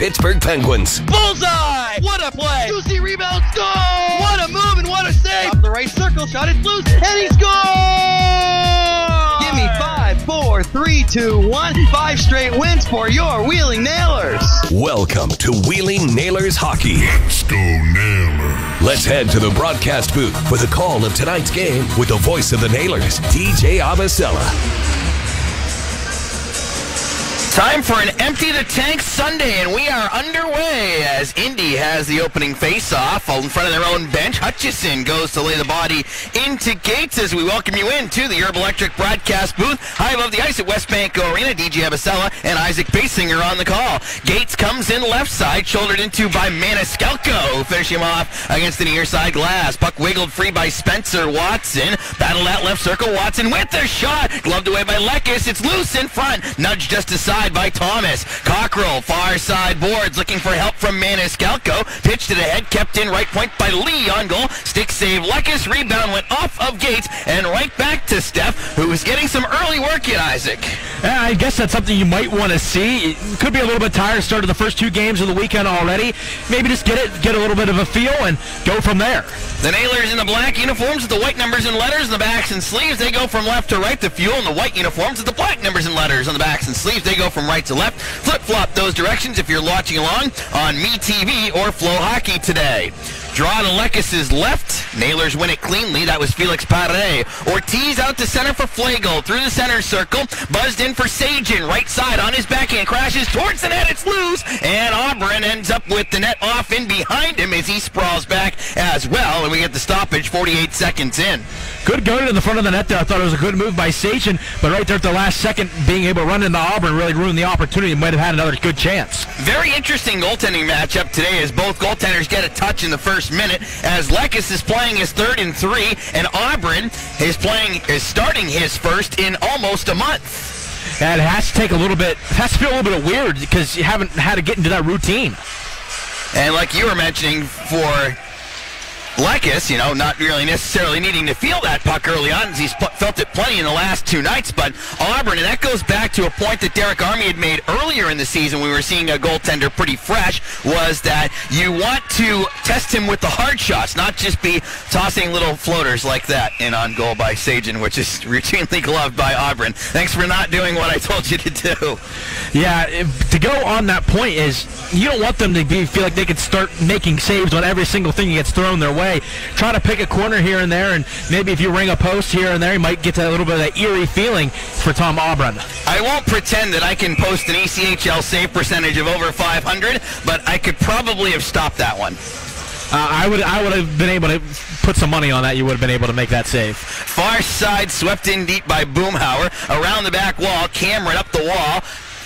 Pittsburgh Penguins. Bullseye! What a play! Juicy rebound, score! What a move and what a save! Up the right circle, shot it loose, and he scores! Give me 5, 4, 3, 2, 1. 5 straight wins for your Wheeling Nailers. Welcome to Wheeling Nailers Hockey. Let's go Nailers. Let's head to the broadcast booth for the call of tonight's game with the voice of the Nailers, DJ Avicella. Time for an Empty the Tank Sunday, and we are underway as Indy has the opening face-off in front of their own bench. Hutchison goes to lay the body into Gates as we welcome you into the Herb Electric broadcast booth. High above the ice at West Banco Arena, DJ Avicella and Isaac Basinger on the call. Gates comes in left side, shouldered into by Maniscalco, finishing him off against the near side glass. Puck wiggled free by Spencer Watson. Battled at left circle, Watson with the shot. Gloved away by Lekis. It's loose in front. Nudged just aside by Thomas. Cockrell, far side boards, looking for help from Maniscalco. Pitched it ahead, kept in right point by Lee on goal. Stick save, Lekis. Rebound went off of Gates and right back to Steph, who is getting some early work in, Isaac. I guess that's something you might want to see. It could be a little bit tired, started the first 2 games of the weekend already. Maybe just get a little bit of a feel and go from there. The Nailers in the black uniforms with the white numbers and letters on the backs and sleeves. They go from left to right. The Fuel in the white uniforms with the black numbers and letters on the backs and sleeves. They go from right to left. Flip-flop those directions if you're watching along on MeTV or Flow Hockey today. Draw to Lekis' left. Nailers win it cleanly. That was Felix Paré. Ortiz out to center for Flagel. Through the center circle. Buzzed in for Sajin. Right side on his backhand. Crashes towards the net. It's loose. And Auburn ends up with the net off in behind him as he sprawls back as well. And we get the stoppage 48 seconds in. Good guard in the front of the net there. I thought it was a good move by Sajin. But right there at the last second, being able to run into Auburn really ruined the opportunity. Might have had another good chance. Very interesting goaltending matchup today as both goaltenders get a touch in the first minute as Lekis is playing his 3rd and 3 and Auburn is starting his first in almost a month. And it has to take a little bit, has to feel a little bit weird because you haven't had to get into that routine. And like you were mentioning for Lekis, not really necessarily needing to feel that puck early on as he's felt it plenty in the last 2 nights, but Auburn, and that goes back to a point that Derek Army had made earlier in the season. We were seeing a goaltender pretty fresh, was that you want to test him with the hard shots, not just be tossing little floaters like that in on goal by Sajin, which is routinely gloved by Auburn. Thanks for not doing what I told you to do. Yeah, to go on that point is you don't want them to feel like they can start making saves on every single thing that gets thrown their way. Try to pick a corner here and there, and maybe if you ring a post here and there, you might get to a little bit of that eerie feeling for Tom Auburn. I won't pretend that I can post an ECHL save percentage of over 500, but I could probably have stopped that one. I would have been able to put some money on that. You would have been able to make that save. Far side swept in deep by Boomhauer. Around the back wall, Cameron up the wall.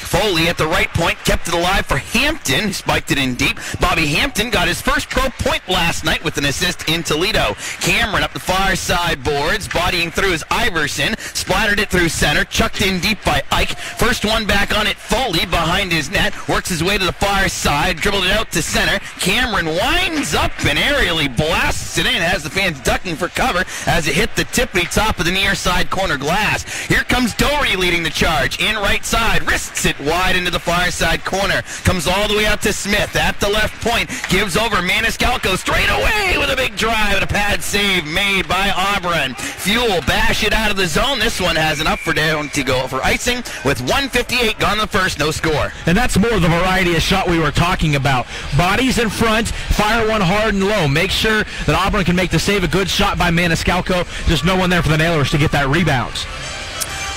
Foley at the right point, kept it alive for Hampton, spiked it in deep. Bobby Hampton got his first pro point last night with an assist in Toledo. Cameron up the far side boards, bodying through his Iverson, splattered it through center, chucked in deep by Ike. First one back on it, Foley behind his net, works his way to the far side, dribbled it out to center. Cameron winds up and aerially blasts it in, has the fans ducking for cover as it hit the tippity top of the near side corner glass. Here comes Doherty leading the charge, in right side, wrists it wide into the far side corner. Comes all the way out to Smith at the left point. Gives over Maniscalco straight away with a big drive and a pad save made by Auburn. Fuel bash it out of the zone. This one has enough for down to go for icing with 1:58 gone in the first, no score. And that's more of the variety of shot we were talking about. Bodies in front, fire one hard and low. Make sure that Auburn can make the save. A good shot by Maniscalco. Just no one there for the Nailers to get that rebound.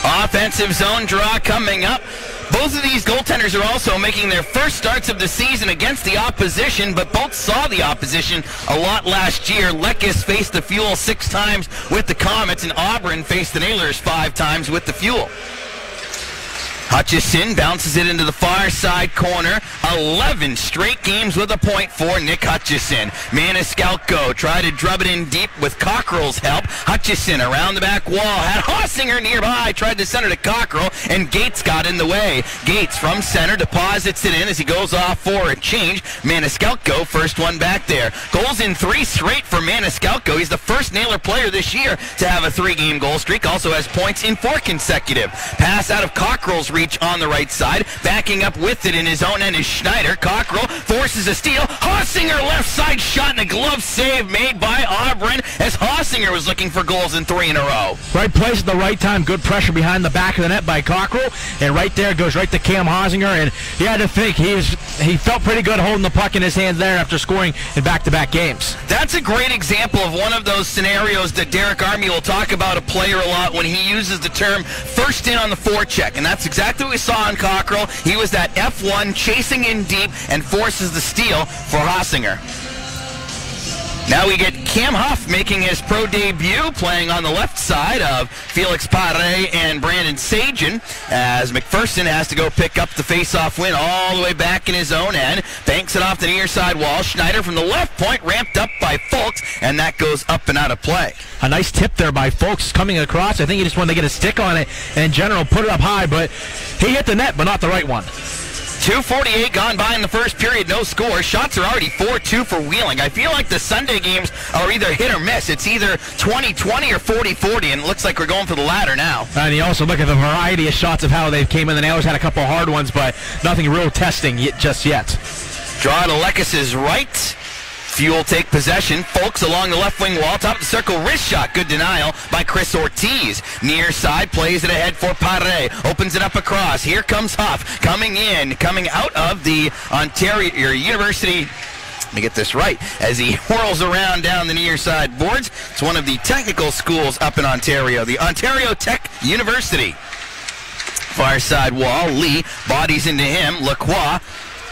Offensive zone draw coming up. Both of these goaltenders are also making their first starts of the season against the opposition, but both saw the opposition a lot last year. Lekis faced the Fuel 6 times with the Comets, and Auburn faced the Nailers 5 times with the Fuel. Hutchison bounces it into the far side corner. 11 straight games with a point for Nick Hutchison. Maniscalco tried to drub it in deep with Cockrell's help. Hutchison around the back wall. Had Hossinger nearby. Tried to center to Cockrell, and Gates got in the way. Gates from center deposits it in as he goes off for a change. Maniscalco, first one back there. Goals in 3 straight for Maniscalco. He's the first Nailer player this year to have a 3-game goal streak. Also has points in 4 consecutive. Pass out of Cockrell's reach on the right side. Backing up with it in his own end is Schneider. Cockrell forces a steal. Hossinger left side shot and a glove save made by Auburn as Hossinger was looking for goals in 3 in a row. Right place at the right time. Good pressure behind the back of the net by Cockrell. And right there goes right to Cam Hossinger. And you had to think he felt pretty good holding the puck in his hands there after scoring in back-to-back games. That's a great example of one of those scenarios that Derek Army will talk about a player a lot when he uses the term first in on the forecheck. And that's exactly what we saw on Cockrell. He was that F1 chasing in deep and forces the steal for Hossinger. Now we get Cam Huff making his pro debut, playing on the left side of Felix Pare and Brandon Sagen, as McPherson has to go pick up the face-off win all the way back in his own end. Banks it off the near side wall. Schneider from the left point, ramped up by Folks, and that goes up and out of play. A nice tip there by Folks coming across. I think he just wanted to get a stick on it and in general put it up high, but he hit the net, but not the right one. 2:48 gone by in the first period, no score. Shots are already 4-2 for Wheeling. I feel like the Sunday games are either hit or miss. It's either 20-20 or 40-40, and it looks like we're going for the latter now. And you also look at the variety of shots of how they came in. The Nailers had a couple hard ones, but nothing real testing just yet. Draw to Lekis' right. Fuel take possession. Folks along the left wing wall. Top of the circle. Wrist shot. Good denial by Chris Ortiz. Near side. Plays it ahead for Pare. Opens it up across. Here comes Huff. Coming in. Coming out of the Ontario University. Let me get this right. As he whirls around down the near side boards. It's one of the technical schools up in Ontario. The Ontario Tech University. Far side wall. Lee bodies into him. Lacroix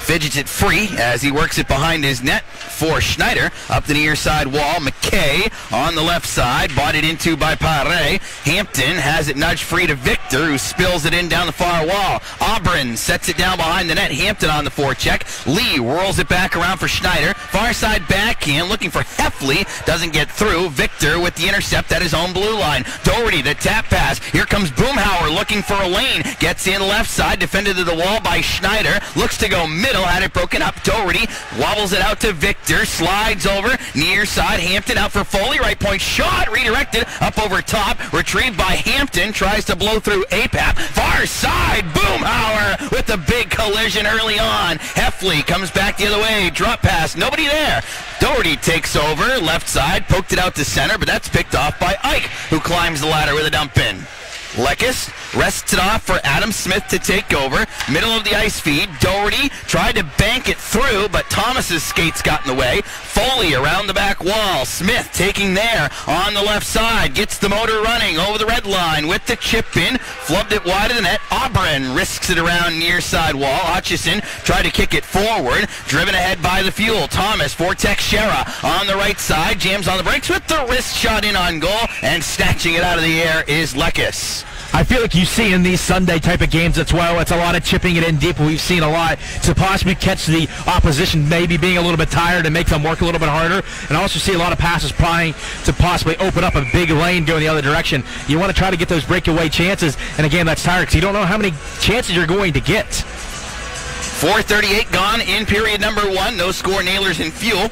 fidgets it free as he works it behind his net for Schneider. Up the near side wall. McKay on the left side. Bought it into by Pare. Hampton has it nudged free to Victor, who spills it in down the far wall. Auburn sets it down behind the net. Hampton on the forecheck. Lee whirls it back around for Schneider. Far side backhand looking for Heffley. Doesn't get through. Victor with the intercept at his own blue line. Doherty, the tap pass. Here comes Boomhauer looking for a lane. Gets in left side. Defended to the wall by Schneider. Looks to go middle. Had it broken up. Doherty wobbles it out to Victor. Slides over. Near side. Hampton out for Foley. Right point shot. Redirected. Up over top. Retrieved by Hampton. Tries to blow through APAP. Far side. Boomhauer with a big collision early on. Heffley comes back the other way. Drop pass. Nobody there. Doherty takes over. Left side. Poked it out to center, but that's picked off by Ike, who climbs the ladder with a dump in. Lekis rests it off for Adam Smith to take over. Middle of the ice feed. Doherty tried to bank it through, but Thomas's skates got in the way. Foley around the back wall. Smith taking there on the left side. Gets the motor running over the red line with the chip in. Flubbed it wide of the net. Auburn risks it around near side wall. Hutchison tried to kick it forward. Driven ahead by the Fuel. Thomas for Teixeira on the right side. Jams on the brakes with the wrist shot in on goal. And snatching it out of the air is Lekis. I feel like you see in these Sunday type of games as well, it's a lot of chipping it in deep. We've seen a lot to possibly catch the opposition maybe being a little bit tired and make them work a little bit harder. And I also see a lot of passes trying to possibly open up a big lane going the other direction. You want to try to get those breakaway chances in a game that's tired because you don't know how many chances you're going to get. 4:38 gone in period number 1. No score. Nailers in Fuel.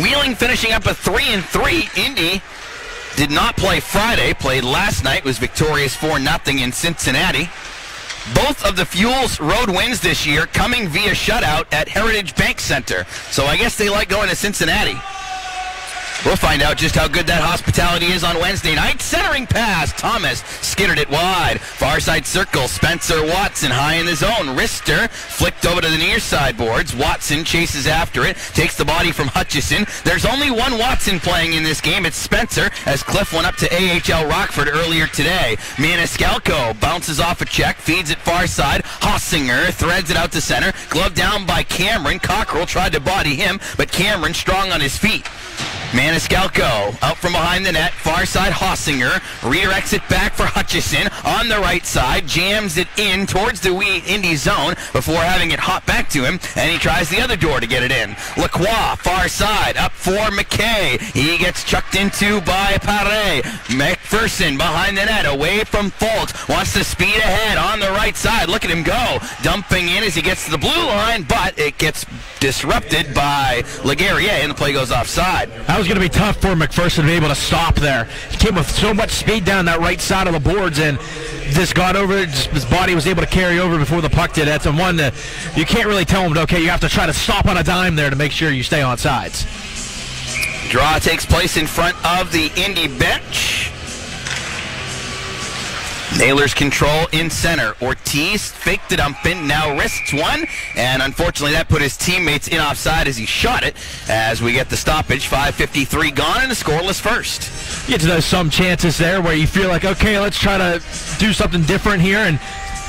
Wheeling finishing up a 3-3. Indy did not play Friday, played last night, was victorious 4-0 in Cincinnati. Both of the Fuel's road wins this year coming via shutout at Heritage Bank Center. So I guess they like going to Cincinnati. We'll find out just how good that hospitality is on Wednesday night. Centering pass. Thomas skittered it wide. Far side circle. Spencer Watson high in the zone. Wrister flicked over to the near side boards. Watson chases after it. Takes the body from Hutchison. There's only one Watson playing in this game. It's Spencer, as Cliff went up to AHL Rockford earlier today. Maniscalco bounces off a check. Feeds it far side. Hossinger threads it out to center. Glove down by Cameron. Cockrell tried to body him, but Cameron strong on his feet. Maniscalco out from behind the net. Far side Hossinger redirects it back for Hutchison on the right side. Jams it in towards the Indy zone before having it hop back to him. And he tries the other door to get it in. Lacroix far side up for McKay. He gets chucked into by Pare. McPherson behind the net away from Folks. Wants to speed ahead on the right side. Look at him go. Dumping in as he gets to the blue line, but it gets disrupted by Laguerriere and the play goes offside. That was was going to be tough for McPherson to be able to stop there. He came with so much speed down that right side of the boards, and just got over. His body was able to carry over before the puck did. That's one that you can't really tell him, okay, you have to try to stop on a dime there to make sure you stay on sides. Draw takes place in front of the Indy bench. Nailers control in center. Ortiz faked the dump in, now wrists one, and unfortunately that put his teammates in offside as he shot it. As we get the stoppage, 5:53 gone and a scoreless first. You get to those some chances there where you feel like, okay, let's try to do something different here, and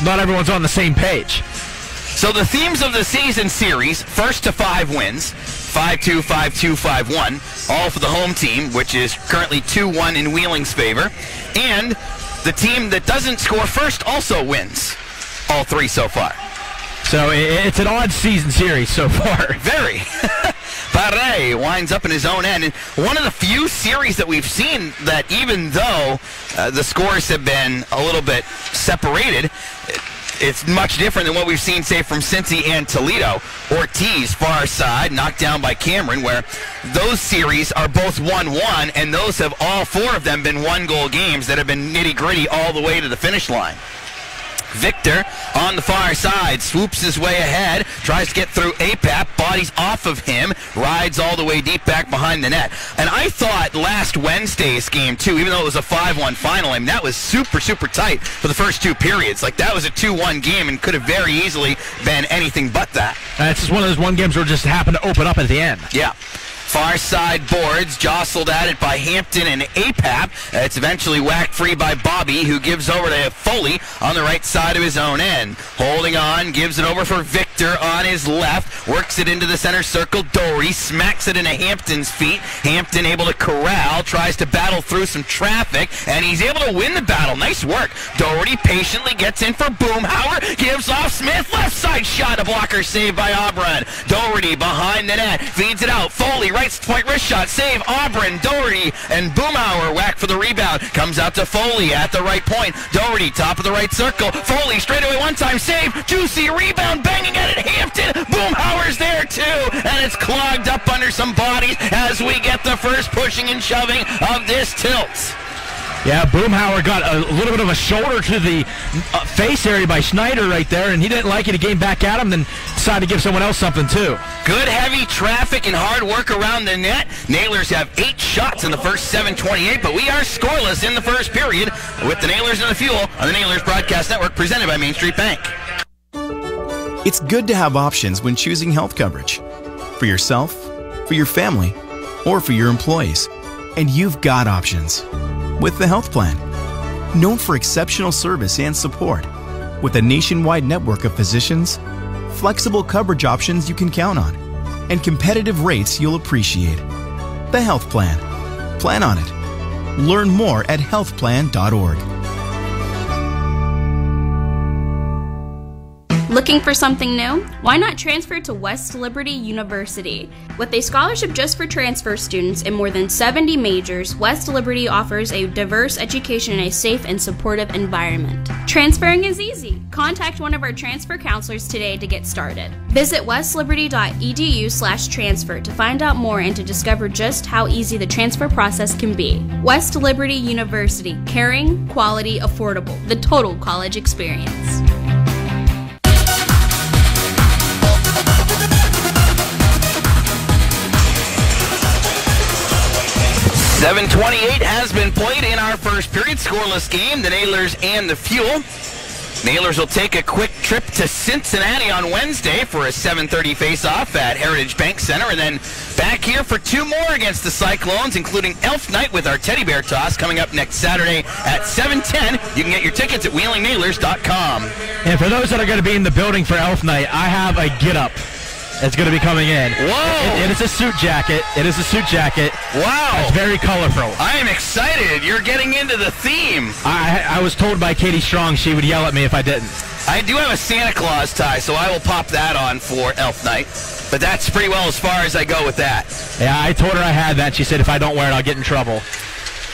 not everyone's on the same page. So the themes of the season series, first to 5 wins, 5-2, 5-2, 5-1, all for the home team, which is currently 2-1 in Wheeling's favor, and the team that doesn't score first also wins. All 3 so far. So it's an odd season series so far. Very. Paré winds up in his own end. And one of the few series that we've seen that even though the scores have been a little bit separated, it's much different than what we've seen, say, from Cincy and Toledo. Ortiz, far side, knocked down by Cameron, where those series are both 1-1, and those have all 4 of them been 1-goal games that have been nitty-gritty all the way to the finish line. Victor on the far side, swoops his way ahead, tries to get through APAP, bodies off of him, rides all the way deep back behind the net. And I thought last Wednesday's game, too, even though it was a 5-1 final, I mean, that was super, super tight for the first 2 periods. Like, that was a 2-1 game and could have very easily been anything but that. It's just one of those one games where it just happened to open up at the end. Yeah. Far side boards, jostled at it by Hampton and APAP. It's eventually whacked free by Bobby, who gives over to Foley on the right side of his own end. Holding on, gives it over for Victor on his left, works it into the center circle. Doherty smacks it into Hampton's feet. Hampton able to corral, tries to battle through some traffic, and he's able to win the battle. Nice work. Doherty patiently gets in for Boomhauer, gives off Smith, left side shot, a blocker save by Auburn. Doherty behind the net, feeds it out. Foley right point wrist shot, save Auburn. Doherty and Boomhauer whack for the rebound. Comes out to Foley at the right point. Doherty top of the right circle. Foley straight away one time save. Juicy rebound, banging at it. Hampton. Boomhauer's there too, and it's clogged up under some bodies as we get the first pushing and shoving of this tilt. Yeah, Boomhauer got a little bit of a shoulder to the face area by Schneider right there, and he didn't like it. He came back at him, then decided to give someone else something too. Good heavy traffic and hard work around the net. Nailers have 8 shots in the first 7:28, but we are scoreless in the first period with the Nailers and the Fuel on the Nailers Broadcast Network, presented by Main Street Bank. It's good to have options when choosing health coverage. For yourself, for your family, or for your employees. And you've got options. With the health plan, known for exceptional service and support, with a nationwide network of physicians, flexible coverage options you can count on, and competitive rates you'll appreciate. The health plan. Plan on it. Learn more at healthplan.org. Looking for something new? Why not transfer to West Liberty University? With a scholarship just for transfer students in more than 70 majors, West Liberty offers a diverse education in a safe and supportive environment. Transferring is easy. Contact one of our transfer counselors today to get started. Visit westliberty.edu/transfer to find out more and to discover just how easy the transfer process can be. West Liberty University. Caring, quality, affordable. The total college experience. 7:28 has been played in our first period. Scoreless game, the Nailers and the Fuel. Nailers will take a quick trip to Cincinnati on Wednesday for a 7:30 face-off at Heritage Bank Center, and then back here for 2 more against the Cyclones, including Elf Night with our Teddy Bear Toss coming up next Saturday at 7:10. You can get your tickets at WheelingNailers.com. And for those that are going to be in the building for Elf Night, I have a get-up that's going to be coming in. Whoa! It is a suit jacket. It is a suit jacket. Wow! It's very colorful. I am excited. You're getting into the theme. I was told by Katie Strong she would yell at me if I didn't. I do have a Santa Claus tie, so I will pop that on for Elf Night. But that's pretty well as far as I go with that. Yeah, I told her I had that. She said if I don't wear it, I'll get in trouble.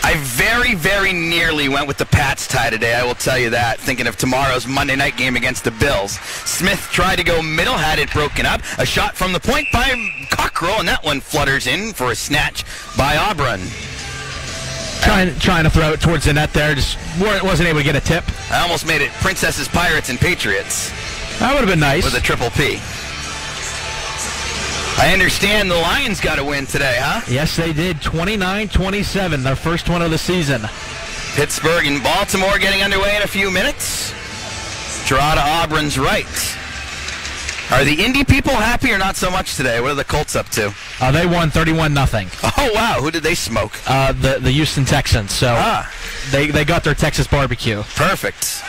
I very, very nearly went with the Pats tie today, I will tell you that, thinking of tomorrow's Monday night game against the Bills. Smith tried to go middle, had it broken up. A shot from the point by Cockrell, and that one flutters in for a snatch by Auburn. Trying to throw it towards the net there, just wasn't able to get a tip. I almost made it Princesses, Pirates, and Patriots. That would have been nice. With a triple P. I understand the Lions got a win today, huh? Yes, they did. 29-27, their first one of the season. Pittsburgh and Baltimore getting underway in a few minutes. Draw to Auburn's right. Are the Indy people happy or not so much today? What are the Colts up to? They won 31-0. Oh, wow. Who did they smoke? The Houston Texans. So they got their Texas barbecue. Perfect.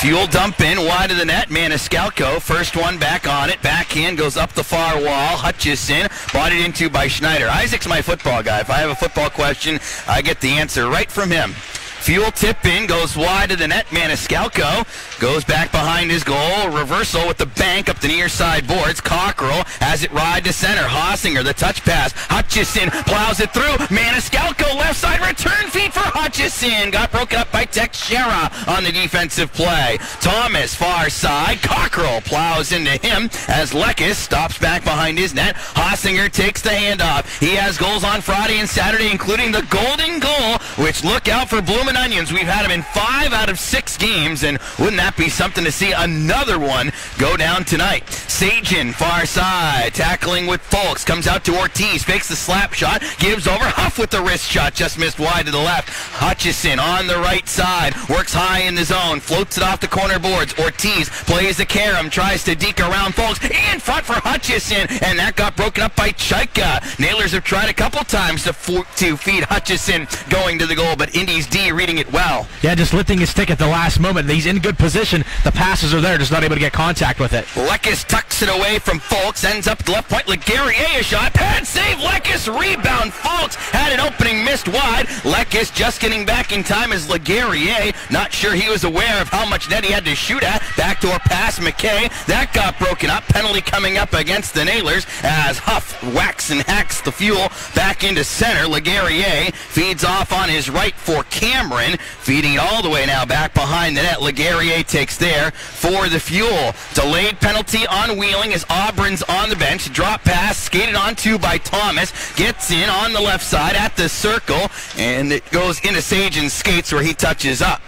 Fuel dump in, wide of the net. Maniscalco, first one back on it. Backhand goes up the far wall. Hutchison, bought it into by Schneider. Isaac's my football guy. If I have a football question, I get the answer right from him. Fuel tip in, goes wide of the net. Maniscalco goes back behind his goal. Reversal with the bank up the near side boards. Cockrell has it ride to center. Hossinger, the touch pass. Hutchison plows it through. Maniscalco left side return feed for Hutchison. Got broken up by Teixeira on the defensive play. Thomas far side. Cockrell plows into him as Lekis stops back behind his net. Hossinger takes the handoff. He has goals on Friday and Saturday, including the golden goal, which look out for Bloomin' Onions. We've had him in 5 out of 6 games, and wouldn't that be something to see another one go down tonight? Sajin, far side, tackling with Folks, comes out to Ortiz, fakes the slap shot, gives over. Huff with the wrist shot, just missed wide to the left. Hutchison on the right side, works high in the zone, floats it off the corner boards. Ortiz plays the carom, tries to deke around Folks, in front for Hutchison, and that got broken up by Chaika. Nailers have tried a couple times to feed Hutchison going to the goal, but Indy's D reading it well. Yeah, just lifting his stick at the last moment. He's in good position. The passes are there, just not able to get contact with it. Lekis tucks it away from Folks, ends up at the left point. Legarrier a shot. Pad save. Lekis rebound. Folks had an opening, missed wide. Lekis just getting back in time as Legarrier. Not sure he was aware of how much net he had to shoot at. Backdoor pass McKay. That got broken up. Penalty coming up against the Nailers as Huff whacks and hacks the Fuel back into center. Legarrier feeds off on his right for Cameron, feeding it all the way now back behind the net. Legarrier takes there for the Fuel. Delayed penalty on Wheeling as Auburn's on the bench. Drop pass, skated onto by Thomas. Gets in on the left side at the circle, and it goes into Sajin's skates where he touches up.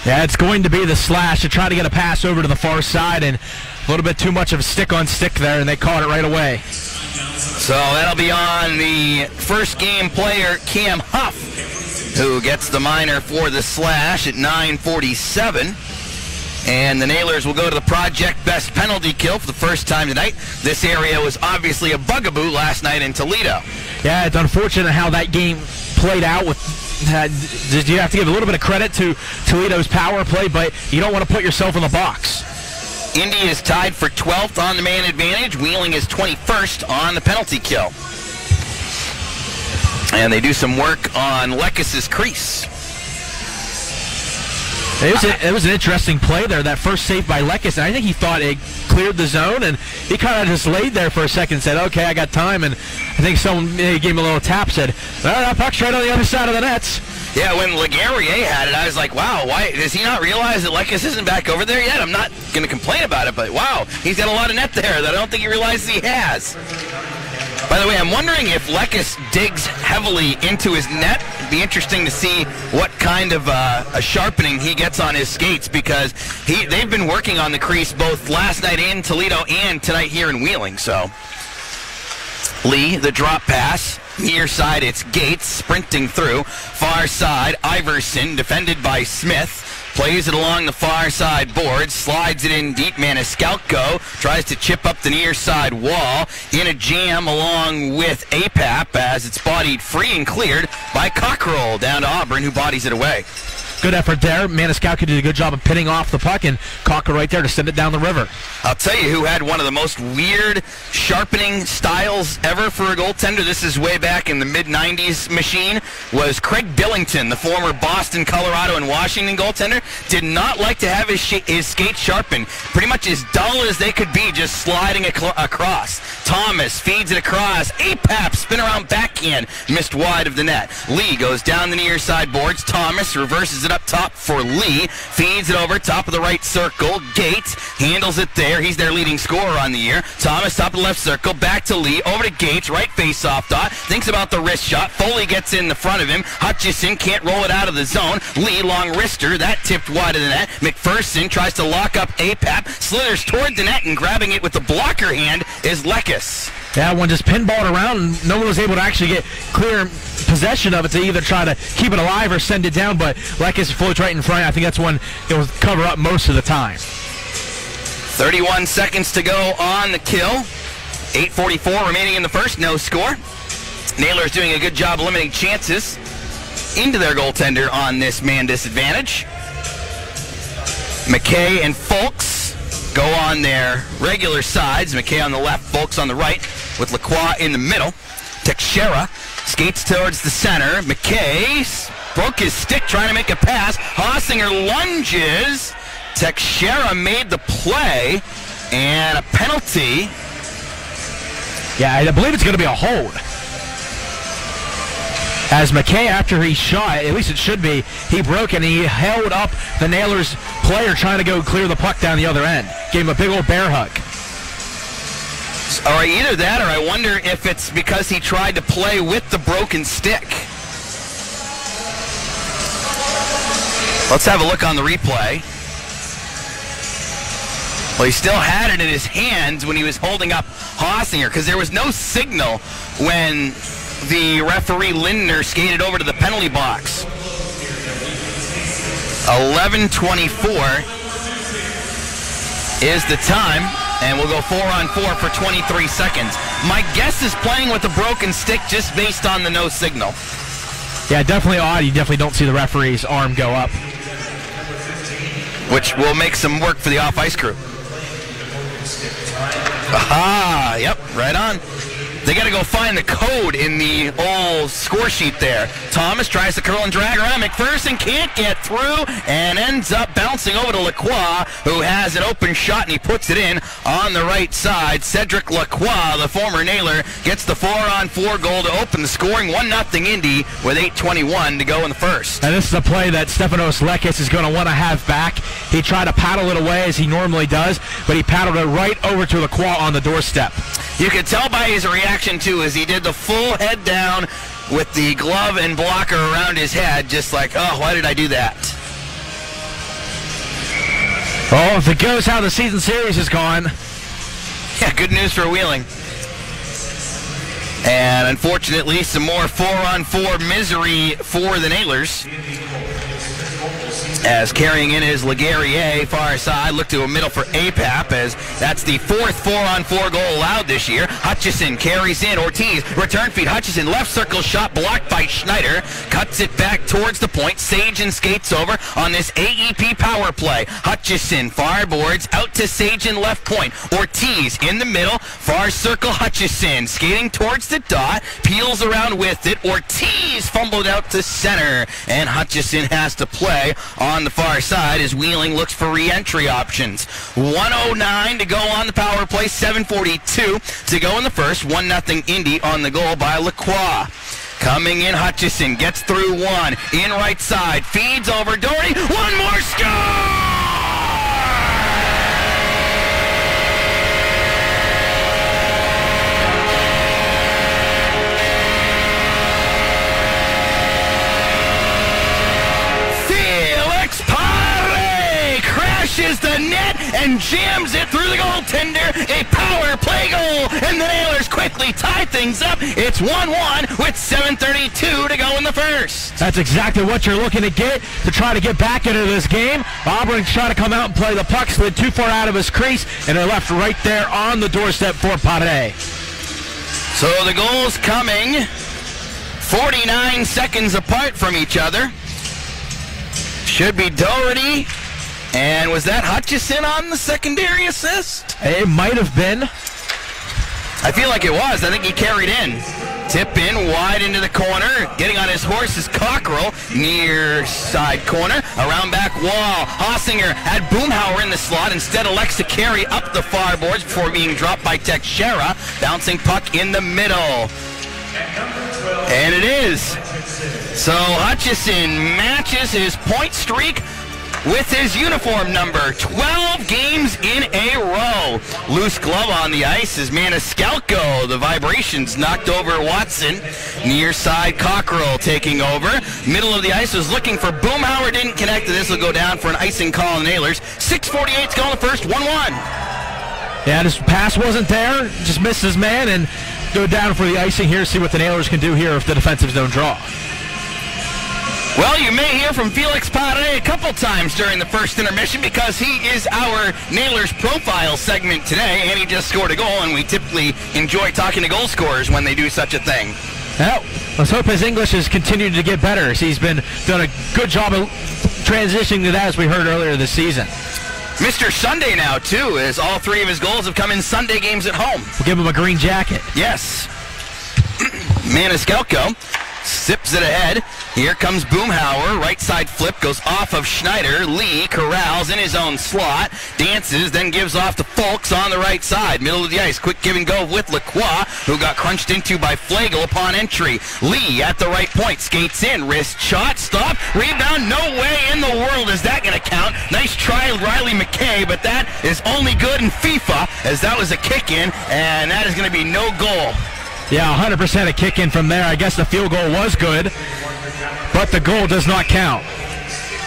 Yeah, it's going to be the slash to try to get a pass over to the far side, and a little bit too much of a stick-on-stick there, and they caught it right away. So that'll be on the first game player, Cam Huff, who gets the minor for the slash at 9:47. And the Nailers will go to the project best penalty kill for the first time tonight. This area was obviously a bugaboo last night in Toledo. Yeah, it's unfortunate how that game played out. You have to give a little bit of credit to Toledo's power play, but you don't want to put yourself in the box. Indy is tied for 12th on the man advantage. Wheeling is 21st on the penalty kill. And they do some work on Lekis' crease. It was an interesting play there, that first save by Lekis, and I think he thought it cleared the zone, and he kind of just laid there for a second and said, okay, I got time, and I think someone gave him a little tap, said, well, that puck's right on the other side of the nets. Yeah, when Legarrier had it, I was like, wow, why does he not realize that Lekis isn't back over there yet? I'm not going to complain about it, but wow, he's got a lot of net there that I don't think he realizes he has. By the way, I'm wondering if Lekis digs heavily into his net. It'd be interesting to see what kind of a sharpening he gets on his skates, because they've been working on the crease both last night in Toledo and tonight here in Wheeling. So Lee, the drop pass. Near side, it's Gates sprinting through. Far side, Iverson, defended by Smith. Plays it along the far side board, slides it in deep. Maniscalco tries to chip up the near side wall. In a jam along with APAP as it's bodied free and cleared by Cockrell down to Auburn, who bodies it away. Good effort there. Maniscalco did a good job of pinning off the puck, and Cockrell right there to send it down the river. I'll tell you who had one of the most weird sharpening styles ever for a goaltender. This is way back in the mid-90s machine. Was Craig Billington, the former Boston, Colorado, and Washington goaltender. Did not like to have his skates sharpened. Pretty much as dull as they could be, just sliding across. Thomas feeds it across. Apap spin around backhand. Missed wide of the net. Lee goes down the near side boards. Thomas reverses it up top for Lee. Feeds it over top of the right circle. Gates handles it there. He's their leading scorer on the year. Thomas top of the left circle. Back to Lee. Over to Gates. Right face-off dot. Thinks about the wrist shot. Foley gets in the front of him. Hutchison can't roll it out of the zone. Lee, long wrister. That tipped wide of the net. McPherson tries to lock up Apap. Slithers toward the net, and grabbing it with the blocker hand is Lekes. Yeah, one just pinballed around, and no one was able to actually get clear possession of it to either try to keep it alive or send it down, but Lekes floats right in front. I think that's one it will cover up most of the time. 31 seconds to go on the kill. 8:44 remaining in the first, no score. Nailers doing a good job limiting chances into their goaltender on this man disadvantage. McKay and Folks go on their regular sides. McKay on the left, Folks on the right, with Lacroix in the middle. Teixeira skates towards the center. McKay broke his stick trying to make a pass. Hossinger lunges. Teixeira made the play, and a penalty. Yeah, I believe it's going to be a hold. As McKay, after he shot, at least it should be, he broke and he held up the Nailers player trying to go clear the puck down the other end. Gave him a big old bear hug. Or either that, or I wonder if it's because he tried to play with the broken stick. Let's have a look on the replay. Well, he still had it in his hands when he was holding up Hossinger, because there was no signal when the referee Lindner skated over to the penalty box. 11:24 is the time, and we'll go 4-on-4 for 23 seconds. My guess is playing with a broken stick just based on the no signal. Yeah, definitely odd. You definitely don't see the referee's arm go up. Which will make some work for the off-ice crew. Aha, yep, right on. They got to go find the code in the old score sheet there. Thomas tries to curl and drag around. McPherson can't get through and ends up bouncing over to Lacroix, who has an open shot, and he puts it in on the right side. Cedric Lacroix, the former Nailer, gets the 4-on-4 goal to open the scoring. 1-0 Indy with 8:21 to go in the first. And this is a play that Stefanos Lekes is going to want to have back. He tried to paddle it away as he normally does, but he paddled it right over to Lacroix on the doorstep. You could tell by his reaction, too, as he did the full head down with the glove and blocker around his head, just like, oh, why did I do that? Oh, if it goes how the season series has gone. Yeah, good news for Wheeling. And unfortunately, some more 4-on-4 misery for the Nailers. As carrying in his Laguerriere far side, look to a middle for Apap, as that's the fourth 4-on-4 goal allowed this year. Hutchison carries in. Ortiz, return feed. Hutchison, left circle shot blocked by Schneider. Cuts it back towards the point. Sagen skates over on this AEP power play. Hutchison, far boards, out to Sagen, left point. Ortiz in the middle, far circle. Hutchison skating towards the dot, peels around with it. Ortiz fumbled out to center, and Hutchison has to play on the far side as Wheeling looks for re-entry options. 1:09 to go on the power play, 7:42 to go in the first. 1-0 Indy on the goal by Lacroix. Coming in, Hutchison gets through one, in right side, feeds over Doherty, one more score! Crashes the net and jams it through the goaltender. A power play goal, and the Nailers quickly tie things up. It's 1-1 with 7:32 to go in the first. That's exactly what you're looking to get to try to get back into this game. Auburn's trying to come out and play the puck, slid too far out of his crease, and they're left right there on the doorstep for Pare. So the goals coming 49 seconds apart from each other. Should be Doherty. And was that Hutchison on the secondary assist? It might have been. I feel like it was. I think he carried in. Tip in wide into the corner. Getting on his horse is Cockrell. Near side corner. Around back wall. Hossinger had Boomhauer in the slot. Instead elects to carry up the far boards before being dropped by Teixeira. Bouncing puck in the middle. And it is. So Hutchison matches his point streak with his uniform number. 12 games in a row. Loose glove on the ice is Maniscalco. The vibrations knocked over Watson. Near side Cockrell taking over. Middle of the ice was looking for Boomhauer. Didn't connect. This will go down for an icing call on the Nailers. 6:48 to go in the first. 1-1. Yeah, his pass wasn't there. Just missed his man and go down for the icing here. See what the Nailers can do here if the defensives don't draw. Well, you may hear from Felix Pare a couple times during the first intermission because he is our Nailers profile segment today, and he just scored a goal, and we typically enjoy talking to goal scorers when they do such a thing. Well, let's hope his English has continued to get better. He's been done a good job of transitioning to that, as we heard earlier this season. Mr. Sunday now, too, as all three of his goals have come in Sunday games at home. We'll give him a green jacket. Yes. Maniscalco sips it ahead. Here comes Boomhauer. Right side flip goes off of Schneider. Lee corrals in his own slot. Dances, then gives off to Folks on the right side. Middle of the ice. Quick give and go with Lacroix, who got crunched into by Flagel upon entry. Lee at the right point. Skates in. Wrist shot. Stop. Rebound. No way in the world is that going to count. Nice try, Riley McKay, but that is only good in FIFA, as that was a kick in, and that is going to be no goal. Yeah, 100% a kick in from there. I guess the field goal was good, but the goal does not count.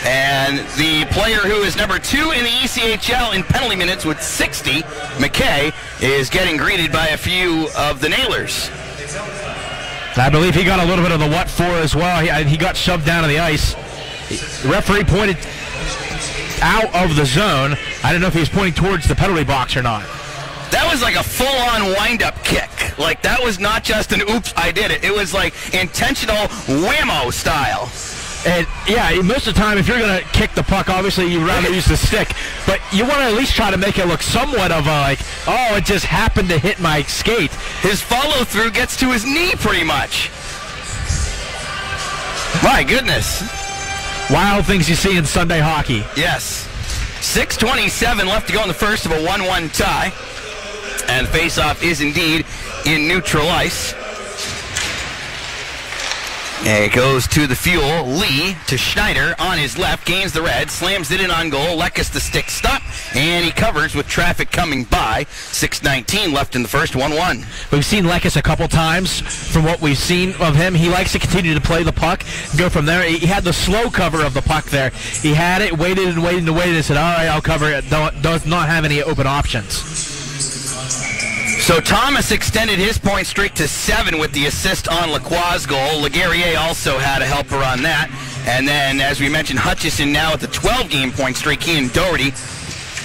And the player who is number 2 in the ECHL in penalty minutes with 60, McKay, is getting greeted by a few of the Nailers. I believe he got a little bit of the what for as well. He got shoved down to the ice. The referee pointed out of the zone. I don't know if he was pointing towards the penalty box or not. That was like a full-on wind-up kick. Like, that was not just an oops, I did it. It was like intentional whammo style. And yeah, most of the time, if you're going to kick the puck, obviously you'd rather use the stick. But you want to at least try to make it look somewhat of a, like, oh, it just happened to hit my skate. His follow-through gets to his knee pretty much. My goodness. Wild things you see in Sunday hockey. Yes. 6:27 left to go in the first of a 1-1 tie. And face-off is indeed in neutral ice. And it goes to the fuel. Lee to Schneider on his left. Gains the red. Slams it in on goal. Lekes the stick stop. And he covers with traffic coming by. 6:19 left in the first. 1-1. We've seen Lekes a couple times from what we've seen of him. He likes to continue to play the puck. Go from there. He had the slow cover of the puck there. He had it, waited and waited and waited and said, all right, I'll cover it. Does not have any open options. So Thomas extended his point streak to 7 with the assist on Lacroix's goal. Leguerrier also had a helper on that. And then, as we mentioned, Hutchison now at the 12-game point streak. He and Doherty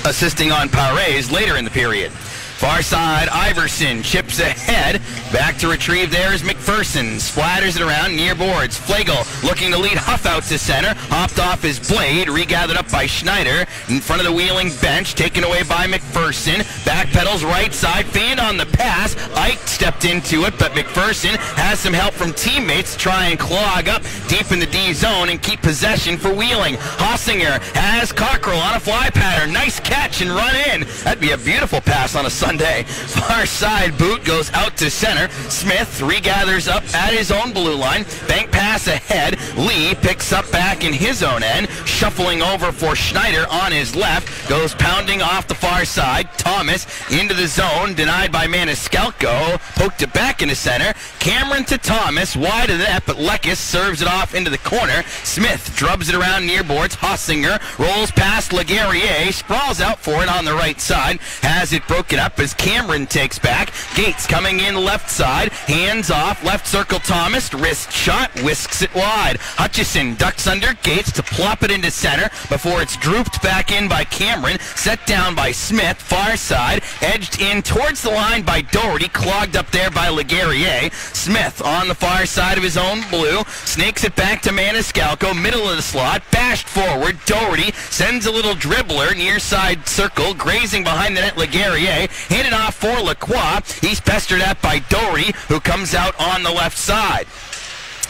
assisting on Pares later in the period. Far side, Iverson chips ahead. Back to retrieve there is McPherson. Splatters it around near boards. Flagel looking to lead Huff out to center. Hopped off his blade. Regathered up by Schneider. In front of the wheeling bench. Taken away by McPherson. Backpedals right side. Fanned on the pass. Ike stepped into it, but McPherson has some help from teammates to try and clog up deep in the D zone and keep possession for Wheeling. Hossinger has Cockrell on a fly pattern. Nice catch and run in. That'd be a beautiful pass on a Sunday. Far side boot goes out to center. Smith regathers up at his own blue line. Bank pass ahead. Lee picks up back in his own end. Shuffling over for Schneider on his left. Goes pounding off the far side. Thomas into the zone. Denied by Maniscalco. Poked it back into center. Cameron to Thomas. Wide of that, but Lekes serves it off into the corner. Smith drubs it around near boards. Hossinger rolls past Leguerrier. Sprawls out for it on the right side. Has it broken up as Cameron takes back. Gates coming in left side. Hands off. Left circle Thomas. Wrist shot. Whisks it wide. Hutchison ducks under Gates to plop it into center before it's drooped back in by Cameron. Set down by Smith. Far side. Edged in towards the line by Doherty. Clogged up there by Leguerrier. Smith on the far side of his own blue. Snakes it back to Maniscalco. Middle of the slot. Bashed forward. Doherty sends a little dribbler near side circle. Grazing behind the net Leguerrier. Handed off for Lacroix. He's pestered at by Doherty. Doherty, who comes out on the left side.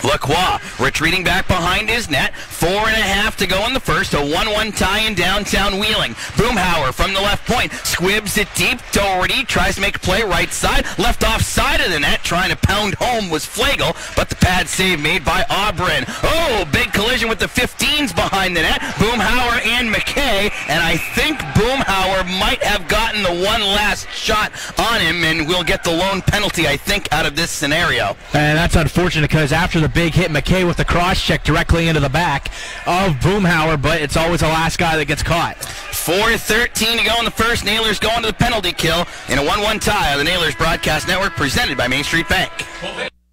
Lacroix retreating back behind his net. 4.5 to go in the first. A 1-1 tie in downtown Wheeling. Boomhauer from the left point. Squibs it deep. Doherty tries to make a play right side. Left off side of the net. Trying to pound home was Flagel, but the pad save made by Aubrin. Oh, big collision with the 15s behind the net. Boomhauer and McKay. And I think Boomhauer might have gotten the one last shot on him, and we'll get the lone penalty, I think, out of this scenario. And that's unfortunate because after the big hit, McKay with the cross check directly into the back of Boomhauer, but it's always the last guy that gets caught. 4:13 to go in the first. Nailers going to the penalty kill in a 1-1 tie on the Nailers Broadcast Network, presented by Main Street Bank.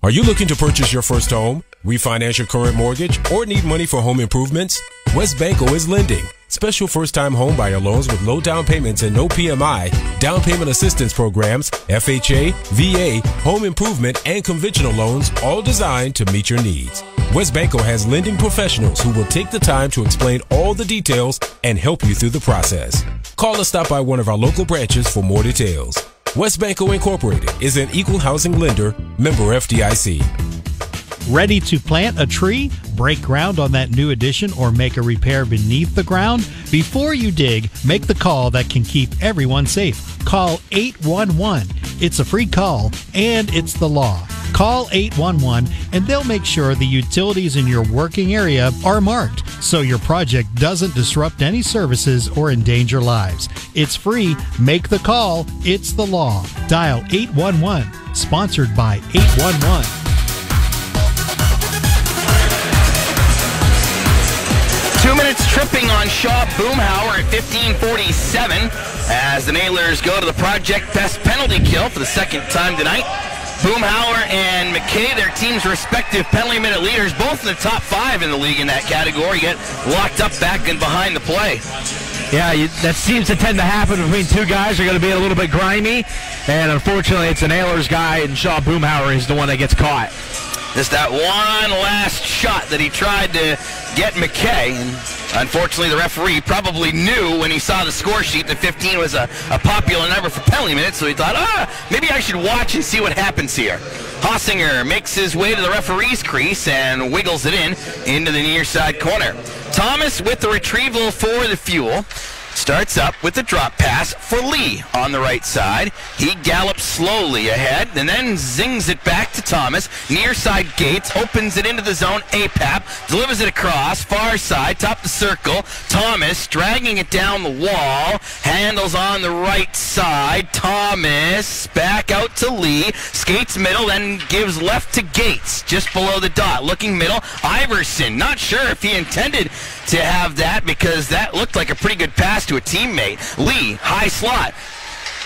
Are you looking to purchase your first home, refinance your current mortgage, or need money for home improvements? West Banco is lending. Special first-time home buyer loans with low down payments and no PMI, down payment assistance programs, FHA, VA, home improvement, and conventional loans, all designed to meet your needs. West Banco has lending professionals who will take the time to explain all the details and help you through the process. Call or stop by one of our local branches for more details. West Banco Incorporated is an equal housing lender, member FDIC. Ready to plant a tree, break ground on that new addition, or make a repair beneath the ground? Before you dig, make the call that can keep everyone safe. Call 811. It's a free call, and it's the law. Call 811, and they'll make sure the utilities in your working area are marked so your project doesn't disrupt any services or endanger lives. It's free. Make the call. It's the law. Dial 811. Sponsored by 811. 2 minutes tripping on Shaw Boomhauer at 15:47 as the Nailers go to the project best penalty kill for the second time tonight. Boomhauer and McKay, their team's respective penalty minute leaders, both in the top 5 in the league in that category, get locked up back and behind the play. Yeah, that seems to tend to happen between two guys who are going to be a little bit grimy, and unfortunately it's a Nailers guy, and Shaw Boomhauer is the one that gets caught. Just that one last shot that he tried to get McKay, and unfortunately the referee probably knew when he saw the score sheet that 15 was a popular number for penalty minutes, so he thought, maybe I should watch and see what happens here. Hossinger makes his way to the referee's crease and wiggles it into the near side corner. Thomas with the retrieval for the Fuel. Starts up with the drop pass for Lee on the right side. He gallops slowly ahead and then zings it back to Thomas. Near side Gates opens it into the zone. APAP delivers it across. Far side, top the circle. Thomas dragging it down the wall. Handles on the right side. Thomas back out to Lee. Skates middle, then gives left to Gates just below the dot. Looking middle. Iverson, not sure if he intended to have that because that looked like a pretty good pass to a teammate. Lee, high slot,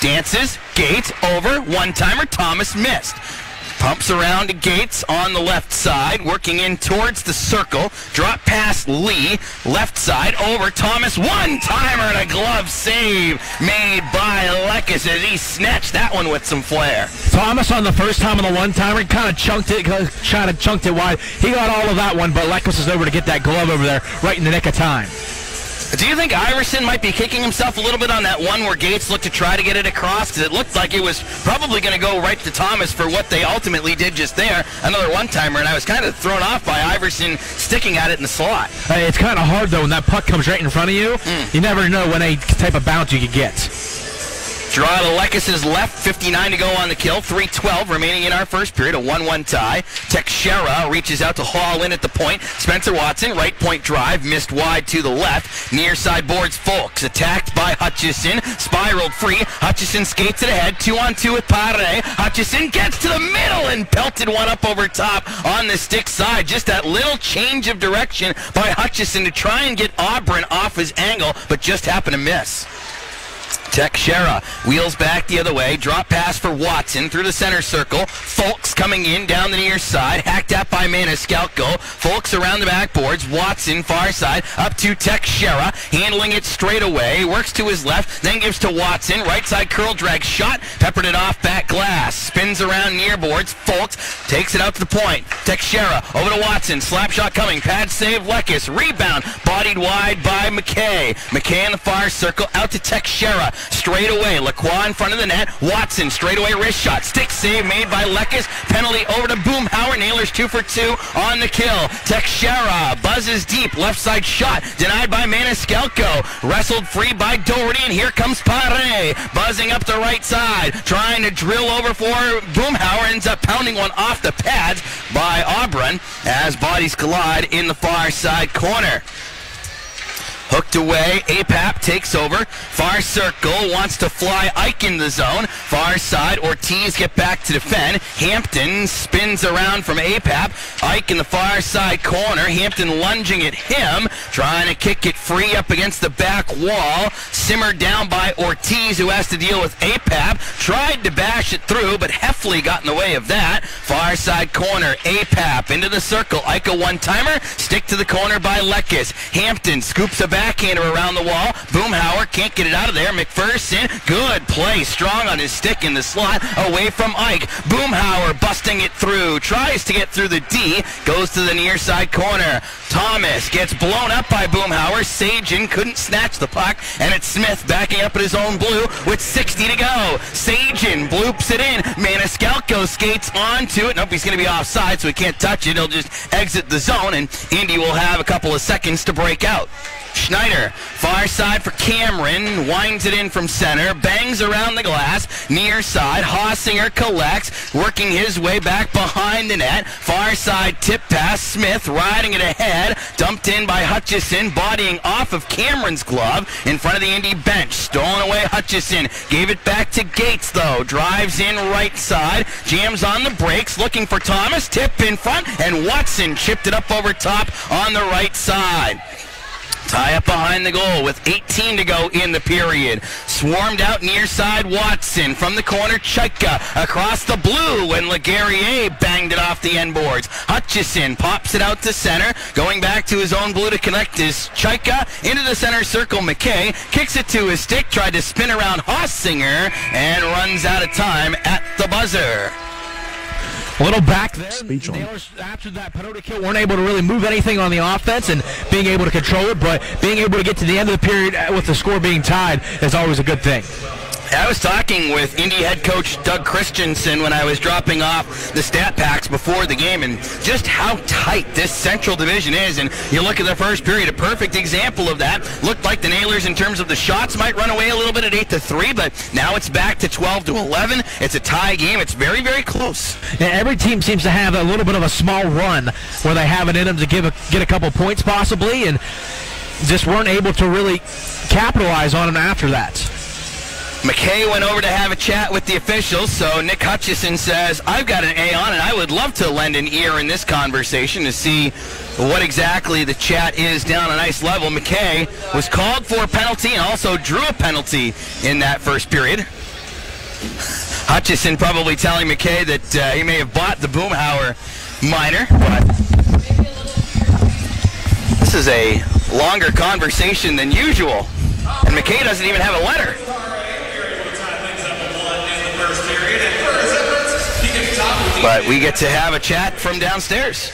dances, Gates over, one-timer, Thomas missed. Pumps around to Gates on the left side, working in towards the circle. Drop past Lee, left side, over Thomas, one-timer and a glove save made by Lekes as he snatched that one with some flair. Thomas on the first time on the one-timer, kind of chunked it wide. He got all of that one, but Lekes is over to get that glove over there right in the nick of time. Do you think Iverson might be kicking himself a little bit on that one where Gates looked to try to get it across? Because it looked like it was probably going to go right to Thomas for what they ultimately did just there. Another one-timer, and I was kind of thrown off by Iverson sticking at it in the slot. It's kind of hard, though, when that puck comes right in front of you. You never know when any type of bounce you could get. Draw to Lekes' left, 59 to go on the kill, 3:12 remaining in our first period, a 1-1 tie. Teixeira reaches out to haul in at the point. Spencer Watson, right point drive, missed wide to the left. Near side boards Folks, attacked by Hutchison, spiraled free. Hutchison skates it ahead, 2-on-2 with Pare. Hutchison gets to the middle and pelted one up over top on the stick side. Just that little change of direction by Hutchison to try and get Aubrin off his angle, but just happened to miss. Teixeira wheels back the other way. Drop pass for Watson through the center circle. Folks coming in down the near side. Hacked at by Maniscalco. Folks around the backboards. Watson far side up to Teixeira. Handling it straight away. Works to his left. Then gives to Watson. Right side curl drag shot. Peppered it off back glass. Spins around near boards. Folks takes it out to the point. Teixeira over to Watson. Slap shot coming. Pad save Lekes. Rebound. Bodied wide by McKay. McKay in the far circle. Out to Teixeira. Straight away, Lacroix in front of the net. Watson, straight away wrist shot. Stick save made by Lekes. Penalty over to Boomhauer. Nailers 2 for 2 on the kill. Teixeira buzzes deep. Left side shot. Denied by Maniscalco. Wrestled free by Doherty, and here comes Pare. Buzzing up the right side. Trying to drill over for Boomhauer. Ends up pounding one off the pads by Auburn as bodies collide in the far side corner. Hooked away, Apap takes over, far circle, wants to fly Ike in the zone, far side, Ortiz get back to defend, Hampton spins around from Apap, Ike in the far side corner, Hampton lunging at him, trying to kick it free up against the back wall, simmered down by Ortiz who has to deal with Apap, tried to bash it through, but Heffley got in the way of that, far side corner, Apap into the circle, Ike a one-timer, stick to the corner by Lekes, Hampton scoops a backhander around the wall. Boomhauer can't get it out of there. McPherson, good play, strong on his stick in the slot, away from Ike. Boomhauer busting it through, tries to get through the D, goes to the near side corner. Thomas gets blown up by Boomhauer. Sajin couldn't snatch the puck, and it's Smith backing up at his own blue with 60 to go. Sajin bloops it in. Maniscalco skates onto it. Nope, he's going to be offside, so he can't touch it. He'll just exit the zone, and Indy will have a couple of seconds to break out. Schneider, far side for Cameron, winds it in from center, bangs around the glass, near side, Hossinger collects, working his way back behind the net, far side tip pass, Smith riding it ahead, dumped in by Hutchison, bodying off of Cameron's glove in front of the Indy bench, stolen away Hutchison, gave it back to Gates though, drives in right side, jams on the brakes, looking for Thomas, tip in front, and Watson chipped it up over top on the right side. Tie up behind the goal with 18 to go in the period. Swarmed out near side Watson. From the corner, Chaika across the blue when Laguerriere banged it off the end boards. Hutchison pops it out to center. Going back to his own blue to connect his Chaika. Into the center circle, McKay kicks it to his stick. Tried to spin around Hossinger and runs out of time at the buzzer. A little back there. The Nailers, after that penalty kill, weren't able to really move anything on the offense and being able to control it, but being able to get to the end of the period with the score being tied is always a good thing. I was talking with Indy head coach Doug Christensen when I was dropping off the stat packs before the game, and just how tight this Central Division is. And you look at the first period, a perfect example of that. Looked like the Nailers in terms of the shots might run away a little bit at 8-3, but now it's back to 12-11. It's a tie game. It's very, very close. Yeah, every team seems to have a little bit of a small run where they have it in them to get a couple points possibly, and just weren't able to really capitalize on it after that. McKay went over to have a chat with the officials, so Nick Hutchison says, I've got an A on, and I would love to lend an ear in this conversation to see what exactly the chat is down on ice level. McKay was called for a penalty and also drew a penalty in that first period. Hutchison probably telling McKay that he may have bought the Boomhauer minor, but this is a longer conversation than usual, and McKay doesn't even have a letter. But we get to have a chat from downstairs.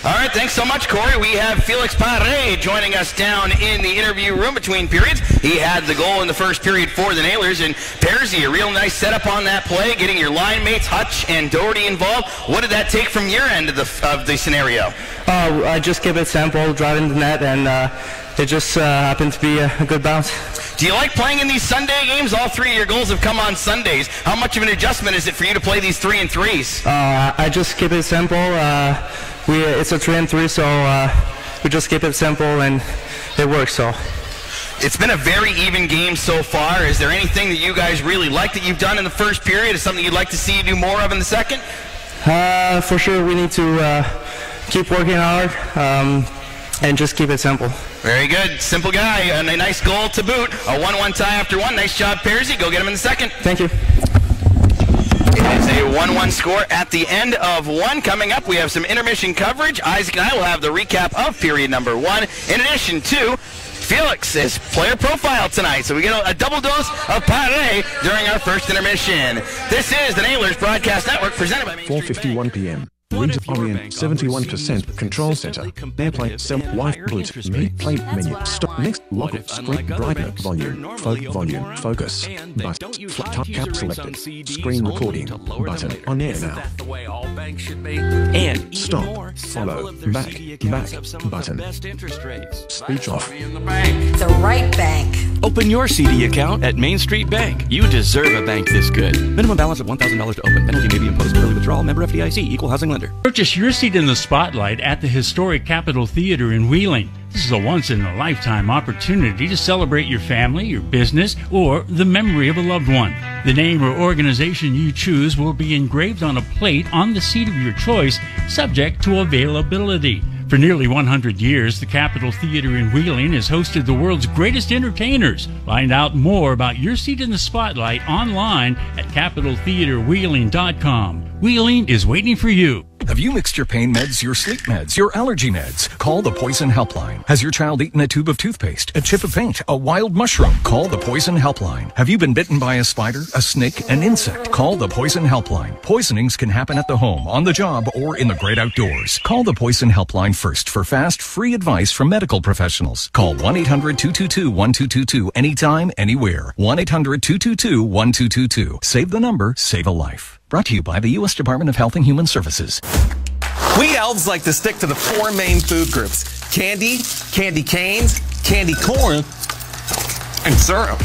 All right, thanks so much, Corey. We have Felix Pare joining us down in the interview room between periods. He had the goal in the first period for the Nailers, and Pearsy, a real nice setup on that play, getting your line mates Hutch and Doherty involved. What did that take from your end of the scenario? I just kept it simple, driving the net, and it just happened to be a good bounce. Do you like playing in these Sunday games? All three of your goals have come on Sundays. How much of an adjustment is it for you to play these 3-3s? I just keep it simple. It's a 3-3, so we just keep it simple, and it works. So it's been a very even game so far. Is there anything that you guys really like that you've done in the first period? Is something you'd like to see you do more of in the second? For sure, we need to keep working hard and just keep it simple. Very good. Simple guy. And a nice goal to boot. A 1-1 tie after one. Nice job, Pearsy. Go get him in the second. Thank you. It is a 1-1 score at the end of one. Coming up, we have some intermission coverage. Isaac and I will have the recap of period number one, in addition to Felix's player profile tonight. So we get a double dose of Pare during our first intermission. This is the Nailers Broadcast Network, presented by 4:51 p.m. Winter Orient 71% Control Center. Airplane self wife boot. Mid plate menu. Stop Next, lock screen brightness, volume, focus, button, flat top cap selected, screen recording, button, on air now. And Stop, follow, back, button, speech off. The right bank. open your CD account at Main Street Bank. You deserve a bank this good. Minimum balance of $1,000 to open. Penalty may be imposed for early withdrawal. Member FDIC. Equal housing lender. Purchase your seat in the spotlight at the historic Capitol Theater in Wheeling. This is a once-in-a-lifetime opportunity to celebrate your family, your business, or the memory of a loved one. The name or organization you choose will be engraved on a plate on the seat of your choice, subject to availability. For nearly 100 years, the Capitol Theater in Wheeling has hosted the world's greatest entertainers. Find out more about your seat in the spotlight online at capitoltheaterwheeling.com. Wheeling is waiting for you. Have you mixed your pain meds, your sleep meds, your allergy meds? Call the Poison Helpline. Has your child eaten a tube of toothpaste, a chip of paint, a wild mushroom? Call the Poison Helpline. Have you been bitten by a spider, a snake, an insect? Call the Poison Helpline. Poisonings can happen at the home, on the job, or in the great outdoors. Call the Poison Helpline first for fast, free advice from medical professionals. Call 1-800-222-1222 anytime, anywhere. 1-800-222-1222. Save the number, save a life. Brought to you by the U.S. Department of Health and Human Services. We elves like to stick to the four main food groups: candy, candy canes, candy corn, and syrup.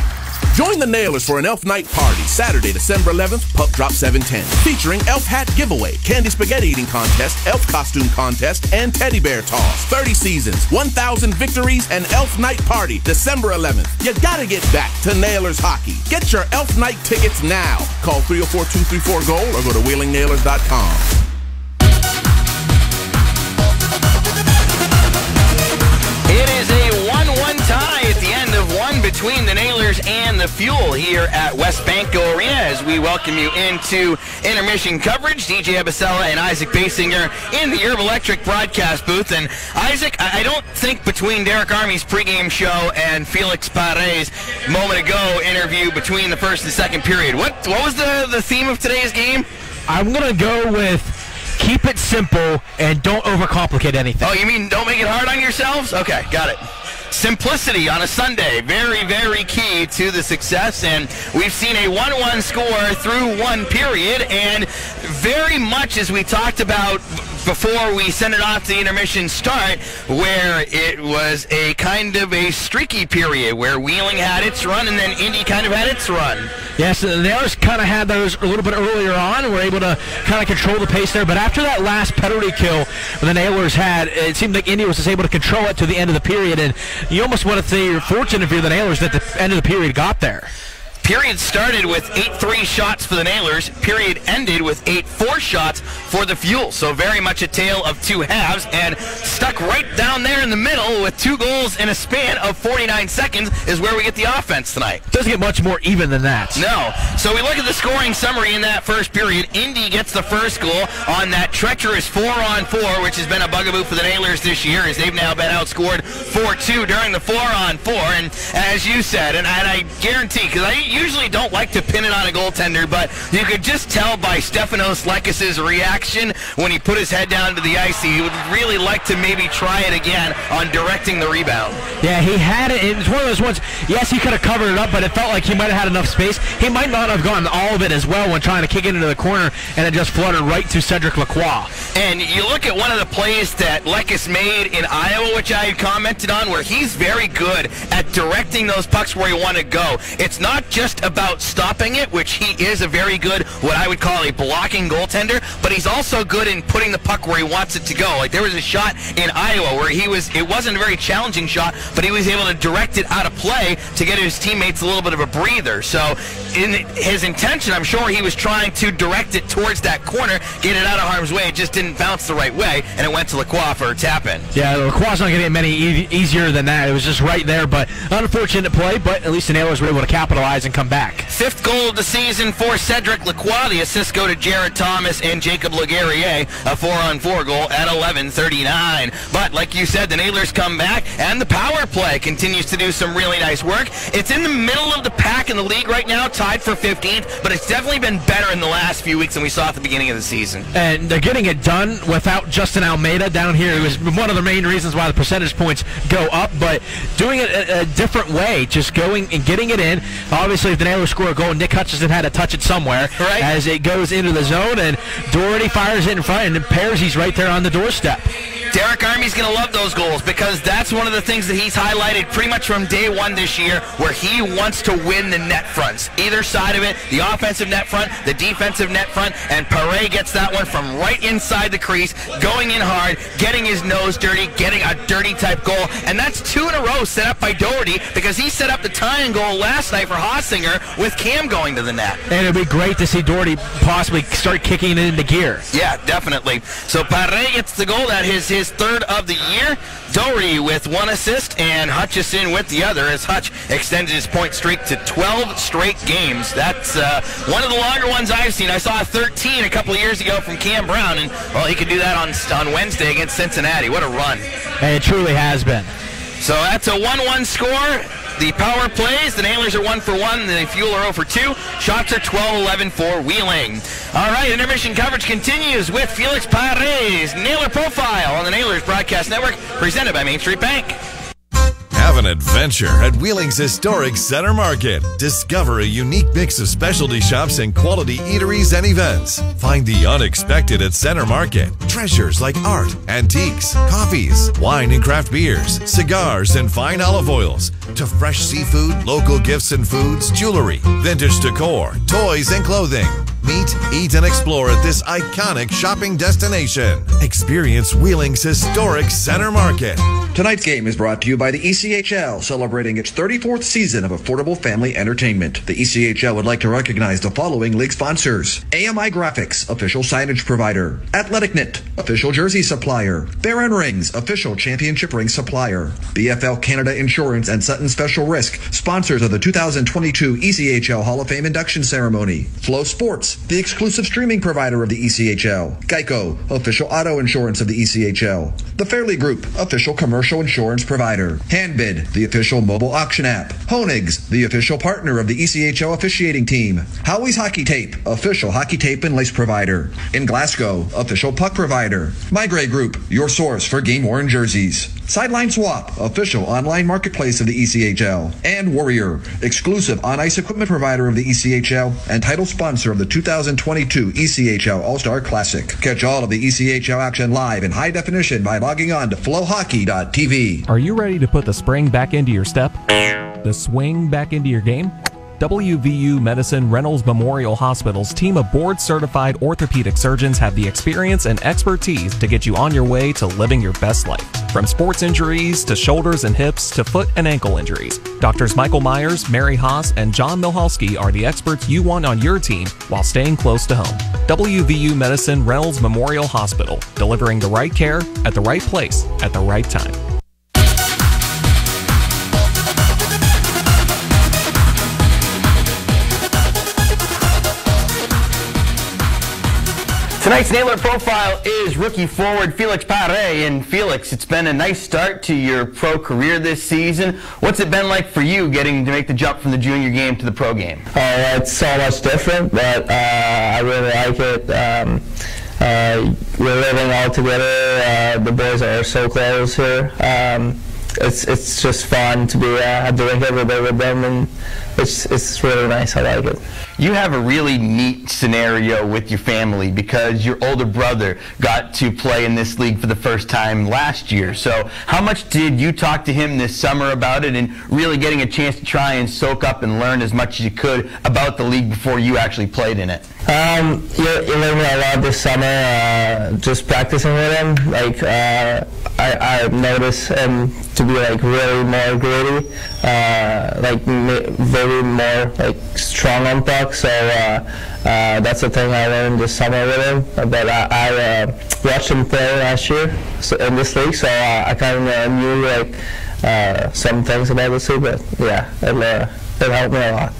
Join the Nailers for an Elf Night Party, Saturday, December 11th, Pup Drop 710. Featuring Elf Hat Giveaway, Candy Spaghetti Eating Contest, Elf Costume Contest, and Teddy Bear Toss. 30 seasons, 1,000 victories, and Elf Night Party, December 11th. You gotta get back to Nailers Hockey. Get your Elf Night tickets now. Call 304-234-GOAL or go to WheelingNailers.com. It is a 1-1 tie at the end of one between the Nailers and the Fuel here at West Banco Arena as we welcome you into intermission coverage. DJ Abasella and Isaac Basinger in the Herb Electric broadcast booth. And Isaac, I don't think between Derek Army's pregame show and Felix Pare's moment ago interview between the first and second period, what was the theme of today's game? I'm going to go with keep it simple and don't overcomplicate anything. Oh, you mean don't make it hard on yourselves? Okay, got it. Simplicity on a Sunday, very, very key to the success, and we've seen a 1-1 score through one period, and very much as we talked about before we sent it off to the intermission start, where it was a kind of a streaky period where Wheeling had its run and then Indy kind of had its run. Yes, the Nailers kind of had those a little bit earlier on and were able to kind of control the pace there, but after that last penalty kill the Nailers had, it seemed like Indy was just able to control it to the end of the period, and you almost want to say you're fortunate if you're the Nailers that the end of the period got there. Period started with 8-3 shots for the Nailers. Period ended with 8-4 shots for the Fuel. So very much a tale of two halves, and stuck right down there in the middle with 2 goals in a span of 49 seconds is where we get the offense tonight. Doesn't get much more even than that. No. So we look at the scoring summary in that first period. Indy gets the first goal on that treacherous 4-on-4, which has been a bugaboo for the Nailers this year, as they've now been outscored 4-2 during the 4-on-4. And as you said, and I guarantee, because I usually don't like to pin it on a goaltender, but you could just tell by Stefanos Lekis's reaction when he put his head down to the ice. He would really like to maybe try it again on directing the rebound. Yeah, he had it. It was one of those ones, yes, he could have covered it up, but it felt like he might have had enough space. He might not have gotten all of it as well when trying to kick it into the corner, and it just fluttered right to Cedric Lacroix. And you look at one of the plays that Lekis made in Iowa, which I had commented on, where he's very good at directing those pucks where you want to go. It's not just about stopping it, which he is a very good, what I would call a blocking goaltender, but he's also good in putting the puck where he wants it to go. Like there was a shot in Iowa where it wasn't a very challenging shot, but he was able to direct it out of play to get his teammates a little bit of a breather. So in his intention, I'm sure he was trying to direct it towards that corner, get it out of harm's way. It just didn't bounce the right way, and it went to Lacroix for a tap-in. Yeah, Lacroix's not going to get many easier than that. It was just right there, but unfortunate play, but at least the Nailers were able to capitalize and come back. 5th goal of the season for Cedric Lacroix. The assists go to Jared Thomas and Jacob Laguerriere. A 4-on-4 goal at 11:39. But like you said, the Nailers come back, and the power play continues to do some really nice work. It's in the middle of the pack in the league right now, tied for 15th, but it's definitely been better in the last few weeks than we saw at the beginning of the season. And they're getting it done without Justin Almeida down here. It was one of the main reasons why the percentage points go up, but doing it a different way, just going and getting it in. Obviously, if the Nailers score a goal, Nick Hutchinson had to touch it somewhere as it goes into the zone, and Doherty fires it in front, and Pearsy's right there on the doorstep. Derek Armey's going to love those goals because that's one of the things that he's highlighted pretty much from day one this year, where he wants to win the net fronts. Either side of it, the offensive net front, the defensive net front, and Paré gets that one from right inside the crease, going in hard, getting his nose dirty, getting a dirty type goal, and that's 2 in a row set up by Doherty because he set up the tying goal last night for Hossinger with Cam going to the net. And it'd be great to see Doherty possibly start kicking it into gear. Yeah, definitely. So Paré gets the goal. That is his 3rd of the year. Doherty with 1 assist and Hutchison with the other, as Hutch extended his point streak to 12 straight games. That's one of the longer ones I've seen. I saw a 13 a couple of years ago from Cam Brown, and well, he could do that on Wednesday against Cincinnati. What a run. And it truly has been. So that's a 1-1 score. The power plays, the Nailers are 1 for 1, the Fuel are 0 for 2. Shots are 12-11 for Wheeling. All right, intermission coverage continues with Felix Pare's Nailer Profile on the Nailers Broadcast Network, presented by Main Street Bank. Have an adventure at Wheeling's historic Center Market. Discover a unique mix of specialty shops and quality eateries and events. Find the unexpected at Center Market. Treasures like art, antiques, coffees, wine and craft beers, cigars and fine olive oils, to fresh seafood, local gifts and foods, jewelry, vintage decor, toys and clothing. Meet, eat, and explore at this iconic shopping destination. Experience Wheeling's historic Center Market. Tonight's game is brought to you by the ECHL, celebrating its 34th season of affordable family entertainment. The ECHL would like to recognize the following league sponsors: AMI Graphics, official signage provider; Athletic Knit, official jersey supplier; Baron Rings, official championship ring supplier; BFL Canada Insurance and Sutton Special Risk, sponsors of the 2022 ECHL Hall of Fame induction ceremony; Flow Sports, the exclusive streaming provider of the ECHL; Geico, official auto insurance of the ECHL; The Fairley Group, official commercial insurance provider; Handbid, the official mobile auction app; Honig's, the official partner of the ECHL officiating team; Howie's Hockey Tape, official hockey tape and lace provider; In Glasgow, official puck provider; My Grey Group, your source for game-worn jerseys; Sideline Swap, official online marketplace of the ECHL; and Warrior, exclusive on-ice equipment provider of the ECHL and title sponsor of the 2022 ECHL All-Star Classic. Catch all of the ECHL action live in high definition by logging on to flowhockey.tv. Are you ready to put the spring back into your step? The swing back into your game? WVU Medicine Reynolds Memorial Hospital's team of board-certified orthopedic surgeons have the experience and expertise to get you on your way to living your best life. From sports injuries to shoulders and hips to foot and ankle injuries, Doctors Michael Myers, Mary Haas, and John Milhalski are the experts you want on your team while staying close to home. WVU Medicine Reynolds Memorial Hospital, delivering the right care at the right place at the right time. Tonight's Nailer Profile is rookie forward Felix Paré. And Felix, it's been a nice start to your pro career this season. What's it been like for you getting to make the jump from the junior game to the pro game? It's so much different, but I really like it. We're living all together. The boys are so close here. It's just fun to be doing every day with them, and it's really nice. I like it. You have a really neat scenario with your family because your older brother got to play in this league for the first time last year. So how much did you talk to him this summer about it and really getting a chance to try and soak up and learn as much as you could about the league before you actually played in it? You learned a lot this summer just practicing with him. Like I noticed him to be like really more gritty, like very more like strong on puck. So that's the thing I learned this summer with him. But I watched him play last year in this league, so I kind of knew like some things about this league. But yeah, it helped me a lot.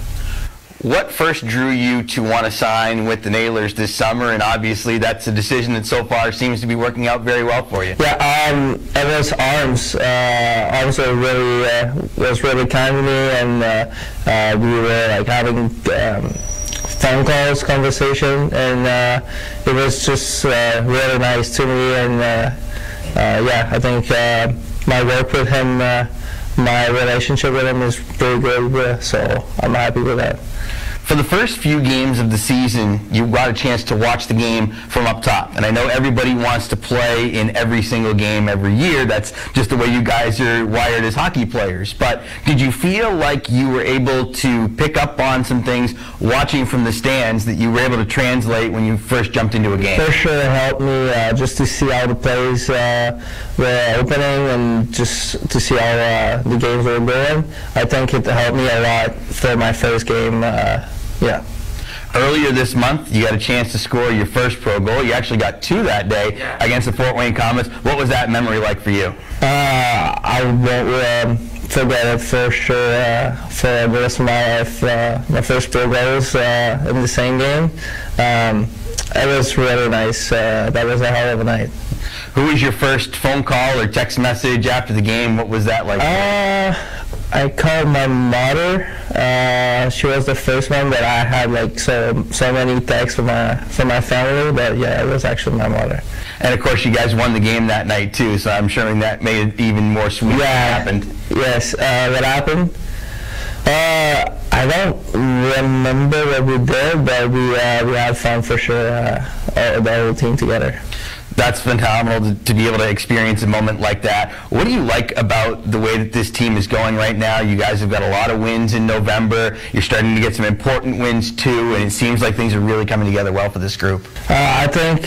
What first drew you to want to sign with the Nailers this summer? And obviously that's a decision that so far seems to be working out very well for you. Yeah, it was Arms. Arms was really kind to me, and we were like having phone calls, conversation, and it was just really nice to me. And yeah, I think my work with him, my relationship with him is very good, so I'm happy with that. For the first few games of the season, you got a chance to watch the game from up top. And I know everybody wants to play in every single game every year. That's just the way you guys are wired as hockey players. But did you feel like you were able to pick up on some things watching from the stands that you were able to translate when you first jumped into a game? For sure, it helped me just to see how the plays were opening and just to see how the games were going. I think it helped me a lot for my first game. Yeah. Earlier this month, you got a chance to score your first pro goal. You actually got 2 that day against the Fort Wayne Comets. What was that memory like for you? I won't forget it for sure for the rest of my life. My first pro goals in the same game. It was really nice. That was a hell of a night. Who was your first phone call or text message after the game? What was that like? I called my mother. She was the first one, but I had like so many texts from my family. But yeah, it was actually my mother. And of course, you guys won the game that night too. So I'm sure that made it even more sweet. Yeah, what happened? Yes. What happened? I don't remember what we did, but we had fun for sure. The whole team together. That's phenomenal to be able to experience a moment like that. What do you like about the way that this team is going right now? You guys have got a lot of wins in November. You're starting to get some important wins too, and it seems like things are really coming together well for this group. I think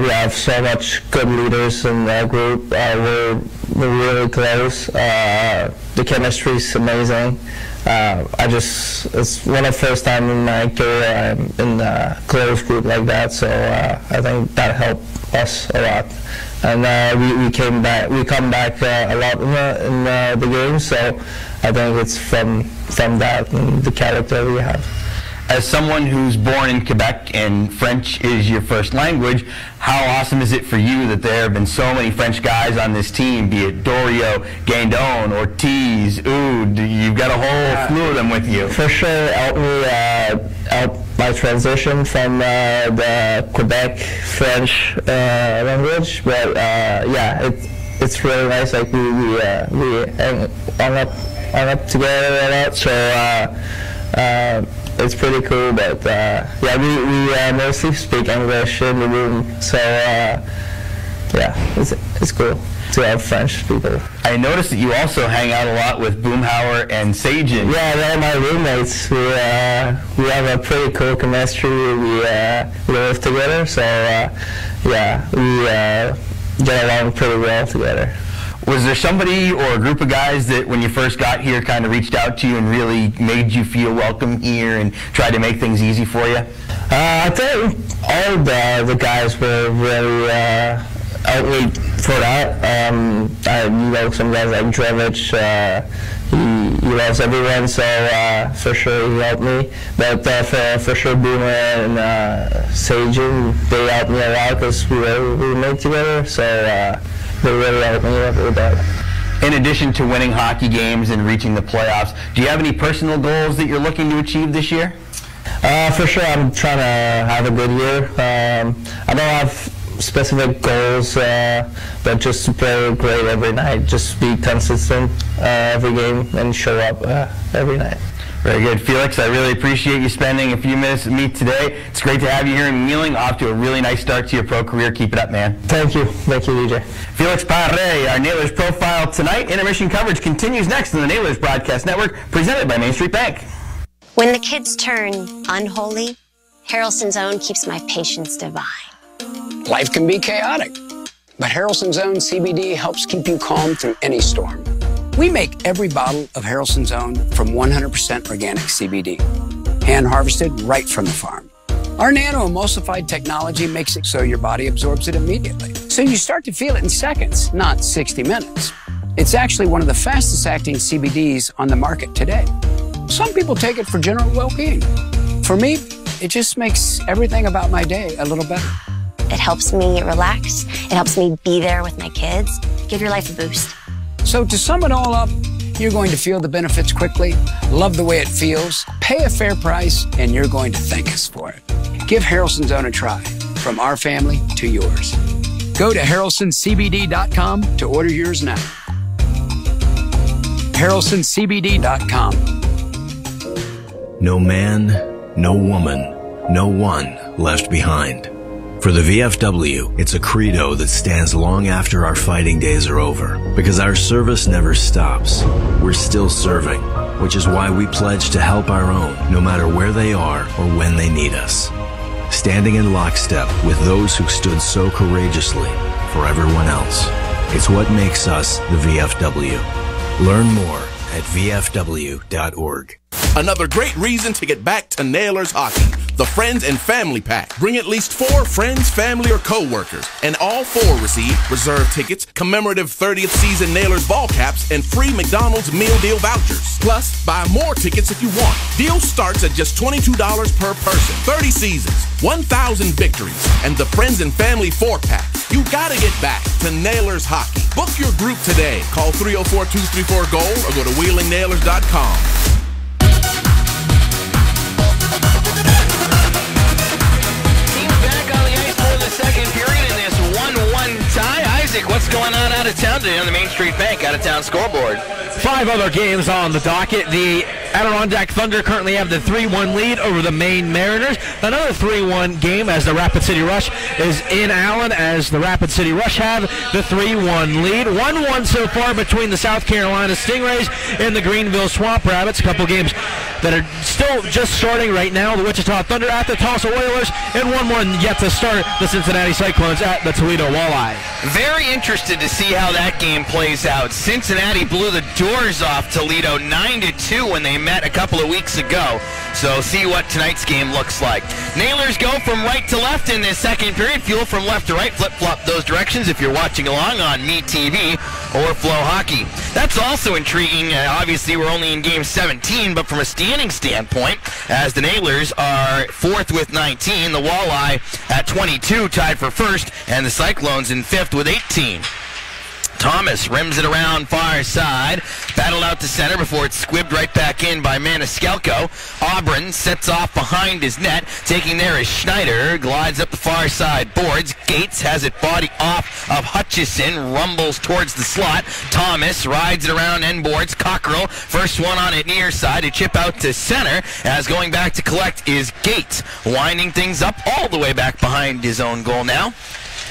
we have so much good leaders in that group. We're really close. The chemistry is amazing. It's one of the first time in my career I'm in a close group like that, so I think that helped us a lot. And we come back a lot in the game, so I think it's from that and the character we have. As someone who's born in Quebec and French is your first language, how awesome is it for you that there have been so many French guys on this team, be it Dorio, Guindon, Ortiz, Oud, you've got a whole slew of them with you. For sure, help my transition from the Quebec French language, but yeah, it's really nice. Like we hung up together a lot, so it's pretty cool. But yeah, we mostly speak English in the room, so yeah, it's cool to have French people. I noticed that you also hang out a lot with Boomhauer and Sajin. Yeah, they're my roommates. We have a pretty cool chemistry. We live together, so yeah, we get along pretty well together. Was there somebody or a group of guys that when you first got here kind of reached out to you and really made you feel welcome here and tried to make things easy for you? I think all the guys were really helped me for that. You know, some guys like Drevich, he loves everyone, so for sure he helped me. But for sure Boomer and Sajin, they helped me a lot because we made together, so they really helped me with that. In addition to winning hockey games and reaching the playoffs, do you have any personal goals that you're looking to achieve this year? For sure, I'm trying to have a good year. I don't have specific goals, but just to play great every night, just be consistent every game and show up every night. Very good. Felix, I really appreciate you spending a few minutes with me today. It's great to have you here in Wheeling. Off to a really nice start to your pro career. Keep it up, man. Thank you. Thank you, DJ. Felix Paré, our Nailers profile tonight. Intermission coverage continues next on the Nailers Broadcast Network, presented by Main Street Bank. When the kids turn unholy, Harrelson's Own keeps my patience divine. Life can be chaotic, but Harrelson's Own CBD helps keep you calm through any storm. We make every bottle of Harrelson's Own from 100% organic CBD, hand-harvested right from the farm. Our nano-emulsified technology makes it so your body absorbs it immediately, so you start to feel it in seconds, not 60 minutes. It's actually one of the fastest-acting CBDs on the market today. Some people take it for general well-being. For me, it just makes everything about my day a little better. It helps me relax. It helps me be there with my kids. Give your life a boost. So to sum it all up, you're going to feel the benefits quickly, love the way it feels, pay a fair price, and you're going to thank us for it. Give Harrelson's Own a try, from our family to yours. Go to HarrelsonCBD.com to order yours now. HarrelsonCBD.com. No man, no woman, no one left behind. For the VFW, it's a credo that stands long after our fighting days are over, because our service never stops. We're still serving, which is why we pledge to help our own, no matter where they are or when they need us. Standing in lockstep with those who stood so courageously for everyone else. It's what makes us the VFW. Learn more at VFW.org. Another great reason to get back to Nailers Hockey. The Friends and Family Pack. Bring at least 4 friends, family, or co-workers, and all 4 receive reserve tickets, commemorative 30th season Nailers ball caps, and free McDonald's meal deal vouchers. Plus, buy more tickets if you want. Deal starts at just $22 per person. 30 seasons, 1,000 victories, and the Friends and Family 4-pack. You gotta get back to Nailers Hockey. Book your group today. Call 304-234-GOAL or go to WheelingNailers.com. Second period in this 1-1 tie. Isaac, what's going on out of town today on the Main Street Bank out of town scoreboard? 5 other games on the docket. The Adirondack Thunder currently have the 3-1 lead over the Maine Mariners. Another 3-1 game as the Rapid City Rush is in Allen, as the Rapid City Rush have the 3-1 lead. 1-1 so far between the South Carolina Stingrays and the Greenville Swamp Rabbits. A couple games that are still just starting right now. The Wichita Thunder at the Tulsa Oilers, and one more yet to start, the Cincinnati Cyclones at the Toledo Walleye. Very interested to see how that game plays out. Cincinnati blew the doors off Toledo 9-2 when they met a couple of weeks ago. So see what tonight's game looks like. Nailers go from right to left in this second period. Fuel from left to right. Flip-flop those directions if you're watching along on MeTV or Flow Hockey. That's also intriguing. Obviously, we're only in game 17, but from a standing standpoint, as the Nailers are 4th with 19, the Walleye at 22 tied for first, and the Cyclones in 5th with 18. Thomas rims it around far side, battled out to center before it's squibbed right back in by Maniscalco. Auburn sets off behind his net. Taking there is Schneider, glides up the far side boards. Gates has it body off of Hutchison, rumbles towards the slot. Thomas rides it around end boards. Cockrell, first one on it near side to chip out to center, as going back to collect is Gates, winding things up all the way back behind his own goal now.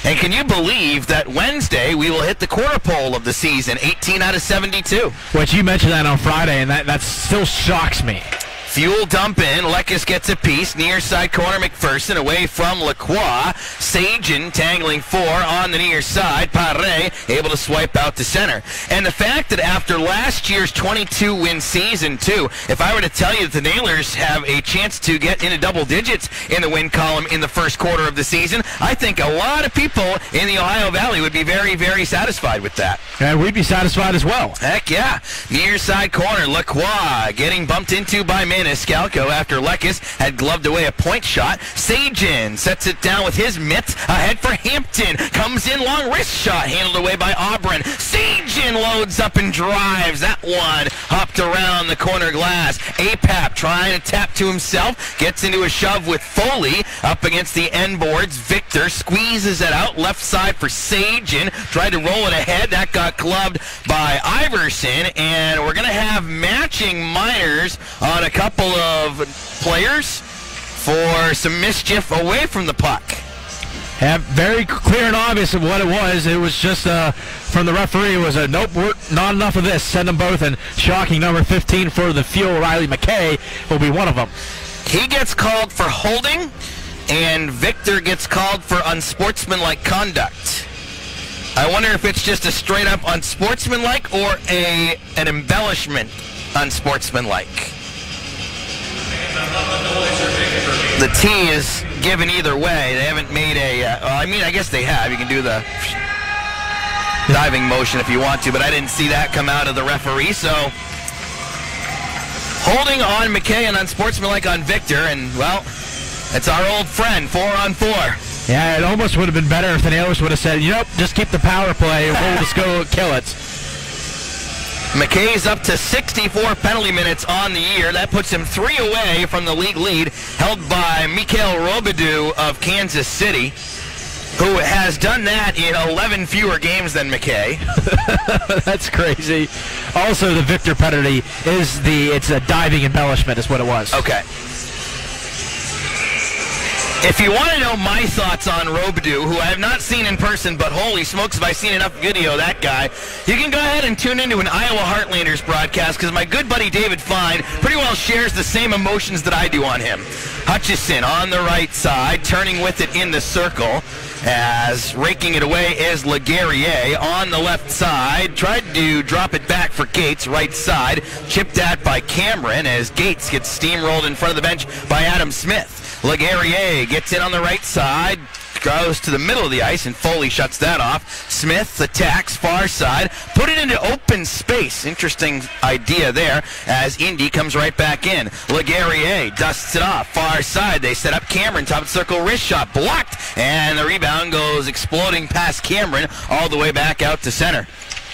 And can you believe that Wednesday we will hit the quarter pole of the season, 18 out of 72? Which you mentioned that on Friday, and that still shocks me. Fuel dump in. Lekis gets a piece. Near side corner, McPherson away from Lacroix. Sagan tangling 4 on the near side. Paré able to swipe out to center. And the fact that after last year's 22-win season, too, if I were to tell you that the Nailers have a chance to get into double digits in the win column in the first quarter of the season, I think a lot of people in the Ohio Valley would be very, very satisfied with that. And we'd be satisfied as well. Heck yeah. Near side corner, Lacroix getting bumped into by Maniscalco after Lekis had gloved away a point shot. Sagan sets it down with his mitt ahead for Hampton. Comes in, long wrist shot handled away by Auburn. Sagan loads up and drives. That one hopped around the corner glass. Apap trying to tap to himself. Gets into a shove with Foley up against the end boards. Victor squeezes it out left side for Sagan. Tried to roll it ahead. That got gloved by Iverson. And we're going to have matching minors on a couple of players for some mischief away from the puck. Yeah, very clear and obvious of what it was. It was just from the referee. It was a nope, not enough of this. Send them both, and shocking number 15 for the Fuel, Riley McKay, will be one of them. He gets called for holding, and Victor gets called for unsportsmanlike conduct. I wonder if it's just a straight-up unsportsmanlike or an embellishment unsportsmanlike. The T is given either way. They haven't made a... I guess they have. You can do the diving motion if you want to, but I didn't see that come out of the referee, so... Holding on McKay and unsportsmanlike on Victor, and, well, it's our old friend, 4-on-4. Yeah, it almost would have been better if the Nailers would have said, just keep the power play, we'll just go kill it. McKay's up to 64 penalty minutes on the year. That puts him 3 away from the league lead, held by Mikhail Robidoux of Kansas City, who has done that in 11 fewer games than McKay. That's crazy. Also, the Victor penalty it's a diving embellishment is what it was. Okay. If you want to know my thoughts on Robidoux, who I have not seen in person, but holy smokes, have I seen enough video of that guy, you can go ahead and tune into an Iowa Heartlanders broadcast, because my good buddy David Fine pretty well shares the same emotions that I do on him. Hutchison on the right side, turning with it in the circle, as raking it away is LeGarrier on the left side. Tried to drop it back for Gates, right side. Chipped at by Cameron as Gates gets steamrolled in front of the bench by Adam Smith. LeGarrier gets in on the right side, goes to the middle of the ice, and Foley shuts that off. Smith attacks far side, put it into open space. Interesting idea there as Indy comes right back in. LeGarrier dusts it off, far side. They set up Cameron, top of the circle, wrist shot, blocked, and the rebound goes exploding past Cameron all the way back out to center.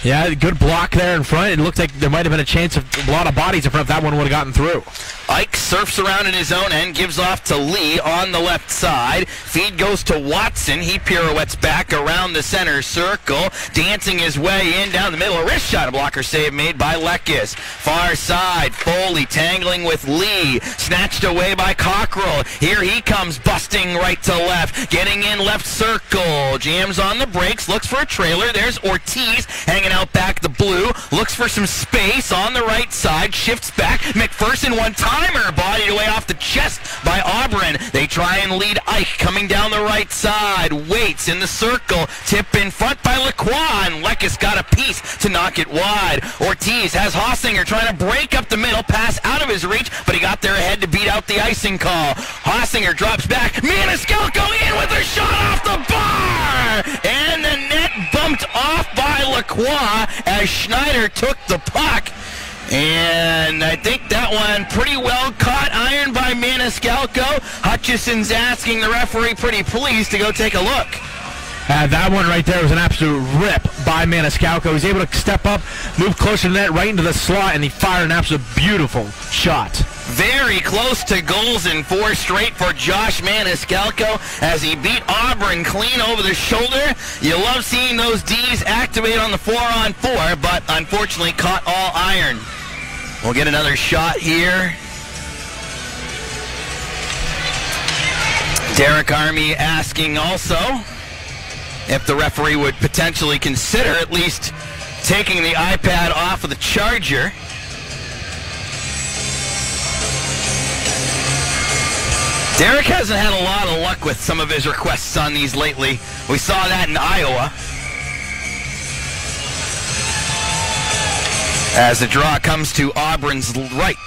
Yeah, good block there in front. It looked like there might have been a chance of a lot of bodies in front if that one would have gotten through. Ike surfs around in his own end, gives off to Lee on the left side. Feed goes to Watson. He pirouettes back around the center circle, dancing his way in down the middle. A wrist shot, a blocker save made by Lekis. Far side, Foley tangling with Lee. Snatched away by Cockrell. Here he comes, busting right to left, getting in left circle. Jams on the brakes, looks for a trailer. There's Ortiz hanging out back the blue. Looks for some space on the right side, shifts back. McPherson one-timer, bodied away off the chest by Auburn. They try and lead Ike coming down the right side. Waits in the circle, tip in front by Lacroix, and Lekis got a piece to knock it wide. Ortiz has Hossinger trying to break up the middle, pass out of his reach, but he got there ahead to beat out the icing call. Hossinger drops back, Maniscalco in with a shot off the bar, and the net bumped off by Lacroix as Schneider took the puck. And I think that one pretty well caught iron by Maniscalco. Hutchison's asking the referee pretty please to go take a look. That one right there was an absolute rip by Maniscalco. He was able to step up, move closer to the net, right into the slot, and he fired an absolute beautiful shot. Very close to goals in 4 straight for Josh Maniscalco as he beat Auburn clean over the shoulder. You love seeing those Ds activate on the 4-on-4, but unfortunately caught all iron. We'll get another shot here. Derek Army asking also if the referee would potentially consider at least taking the iPad off of the charger. Derek hasn't had a lot of luck with some of his requests on these lately. We saw that in Iowa. As the draw comes to Auburn's right.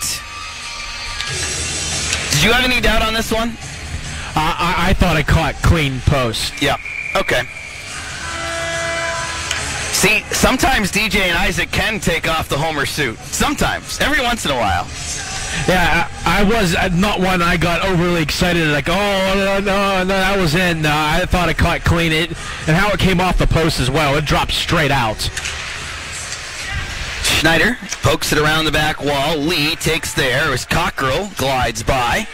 Did you have any doubt on this one? I thought I caught clean post. Yep. Okay. See, sometimes DJ and Isaac can take off the Homer suit. Sometimes. Every once in a while. Yeah, I was not one I got overly excited, like, oh, no, that was in. I thought I caught clean it, and how it came off the post as well. It dropped straight out. Schneider pokes it around the back wall. Lee takes there as Cockrell glides by.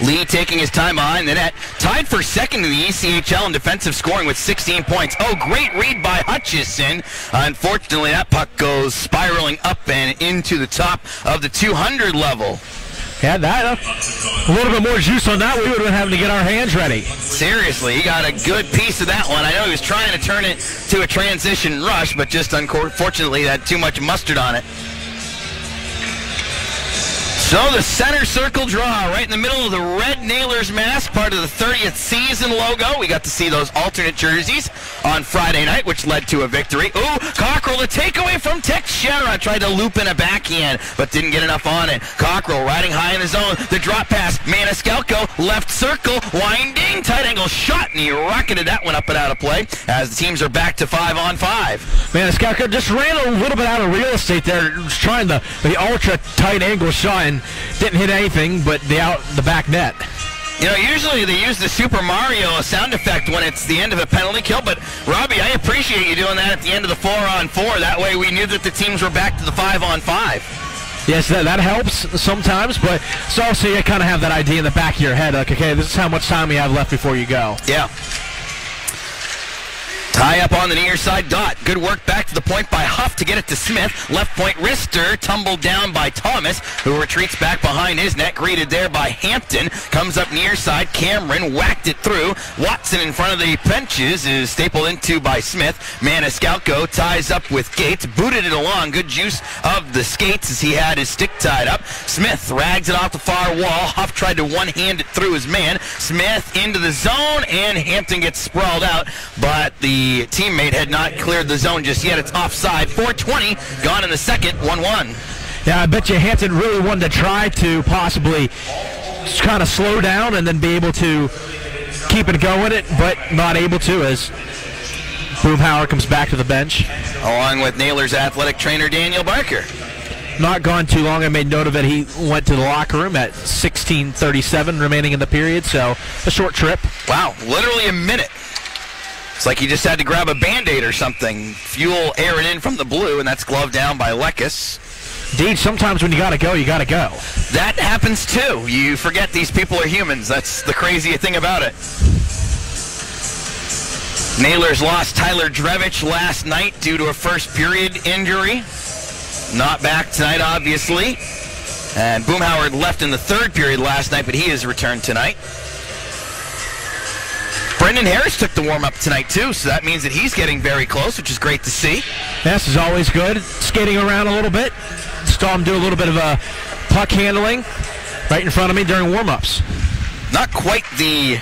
Lee taking his time behind the net. Tied for second in the ECHL in defensive scoring with 16 points. Oh, great read by Hutchison. Unfortunately, that puck goes spiraling up and into the top of the 200 level. Yeah, that a little bit more juice on that, we would have been having to get our hands ready. Seriously, he got a good piece of that one. I know he was trying to turn it to a transition rush, but just unfortunately had too much mustard on it. So the center circle draw right in the middle of the red Nailers mask, part of the 30th season logo. We got to see those alternate jerseys on Friday night, which led to a victory. Ooh, Cockrell Cockrell, the takeaway from Teixeira. Tried to loop in a backhand, but didn't get enough on it. Cockrell riding high in the zone. The drop pass. Maniscalco, left circle, winding, tight angle shot, and he rocketed that one up and out of play as the teams are back to 5-on-5. Maniscalco just ran a little bit out of real estate there, just trying the ultra tight angle shot and didn't hit anything but the back net. You know, usually they use the Super Mario sound effect when it's the end of a penalty kill, but Robbie, I appreciate you doing that at the end of the 4-on-4. That way we knew that the teams were back to the 5-on-5. Yes, that helps sometimes, but it's also you kind of have that idea in the back of your head, like, okay, this is how much time we have left before you go. Yeah. Tie up on the near side dot. Good work back to the point by Huff to get it to Smith. Left point wrister tumbled down by Thomas, who retreats back behind his net. Greeted there by Hampton. Comes up near side. Cameron whacked it through. Watson in front of the benches is stapled into by Smith. Maniscalco ties up with Gates. Booted it along. Good use of the skates as he had his stick tied up. Smith rags it off the far wall. Huff tried to one-hand it through his man. Smith into the zone, and Hampton gets sprawled out, but the teammate had not cleared the zone just yet. It's offside. 4:20 gone in the second. 1-1. Yeah, I bet you Hampton really wanted to try to possibly just kind of slow down and then be able to keep it going, but not able to as Boomhauer comes back to the bench. Along with Naylor's athletic trainer, Daniel Barker. Not gone too long. I made note of it. He went to the locker room at 16:37 remaining in the period, so a short trip. Wow, literally a minute. It's like he just had to grab a Band-Aid or something. Fuel airing in from the blue, and that's gloved down by Lekis. Indeed, sometimes when you gotta go, you gotta go. That happens too. You forget these people are humans. That's the crazy thing about it. Naylor's lost Tyler Drevich last night due to a first period injury. Not back tonight, obviously. And Boomhauer left in the third period last night, but he is returned tonight. Brendan Harris took the warm-up tonight, too, so that means that he's getting very close, which is great to see. This is always good. Skating around a little bit. Saw him do a little bit of puck handling right in front of me during warm-ups. Not quite the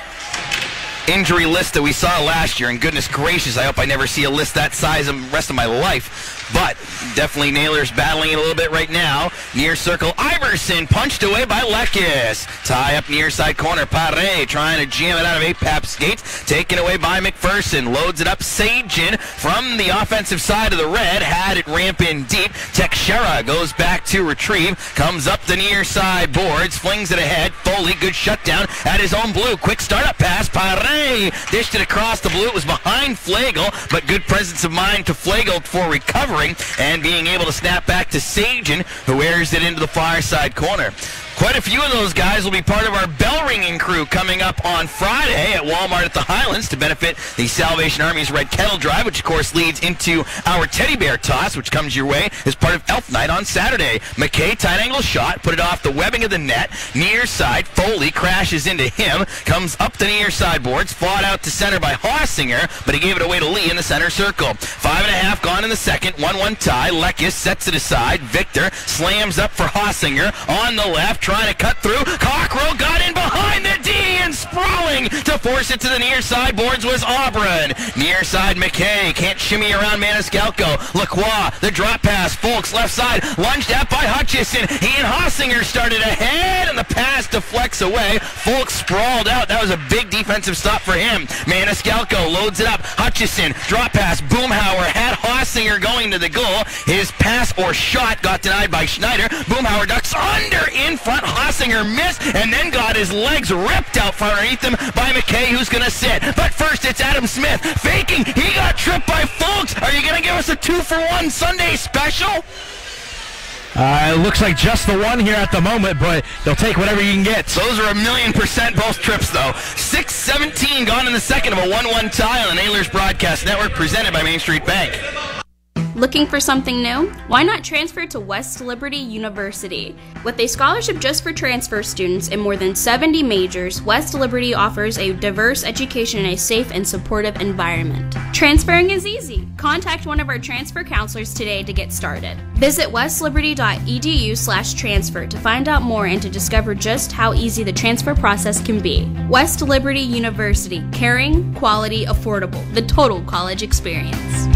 injury list that we saw last year, and goodness gracious, I hope I never see a list that size the rest of my life. But definitely Naylor's battling it a little bit right now. Near circle, Iverson punched away by Lekis. Tie up near side corner, Pare trying to jam it out of Apap's skates. Taken away by McPherson. Loads it up, Sajin from the offensive side of the red. Had it ramp in deep. Teixeira goes back to retrieve. Comes up the near side boards. Flings it ahead. Foley, good shutdown at his own blue. Quick startup pass. Pare dished it across the blue. It was behind Flagel, but good presence of mind to Flagel for recovery. And being able to snap back to Sajin, who airs it into the far side corner. Quite a few of those guys will be part of our bell ringing crew coming up on Friday at Walmart at the Highlands to benefit the Salvation Army's Red Kettle Drive, which of course leads into our teddy bear toss, which comes your way as part of Elf Night on Saturday. McKay, tight angle shot, put it off the webbing of the net. Near side, Foley crashes into him, comes up the near side boards, fought out to center by Hossinger, but he gave it away to Lee in the center circle. 5.5 gone in the second, 1-1 tie. Lekis sets it aside. Victor slams up for Hossinger on the left, trying to cut through. Cockrell got in behind the D and sprawling to force it to the near side boards was Auburn. Near side McKay can't shimmy around Maniscalco. Lacroix, the drop pass. Folks left side, lunged at by Hutchison. He and Hossinger started ahead and the pass deflects away. Folks sprawled out. That was a big defensive stop for him. Maniscalco loads it up. Hutchison, drop pass. Boomhauer had Hossinger going to the goal. His pass or shot got denied by Schneider. Boomhauer ducks under in front. Hossinger missed and then got his legs ripped out from underneath him by McKay, who's going to sit. But first, it's Adam Smith faking. He got tripped by Folks. Are you going to give us a 2-for-1 Sunday special? It looks like just the one here at the moment, but they'll take whatever you can get. Those are 1,000,000% both trips, though. 6:17 gone in the second of a 1-1 tie on the Naylor's Broadcast Network, presented by Main Street Bank. Looking for something new? Why not transfer to West Liberty University? With a scholarship just for transfer students in more than 70 majors, West Liberty offers a diverse education in a safe and supportive environment. Transferring is easy. Contact one of our transfer counselors today to get started. Visit westliberty.edu/transfer to find out more and to discover just how easy the transfer process can be. West Liberty University, caring, quality, affordable, the total college experience.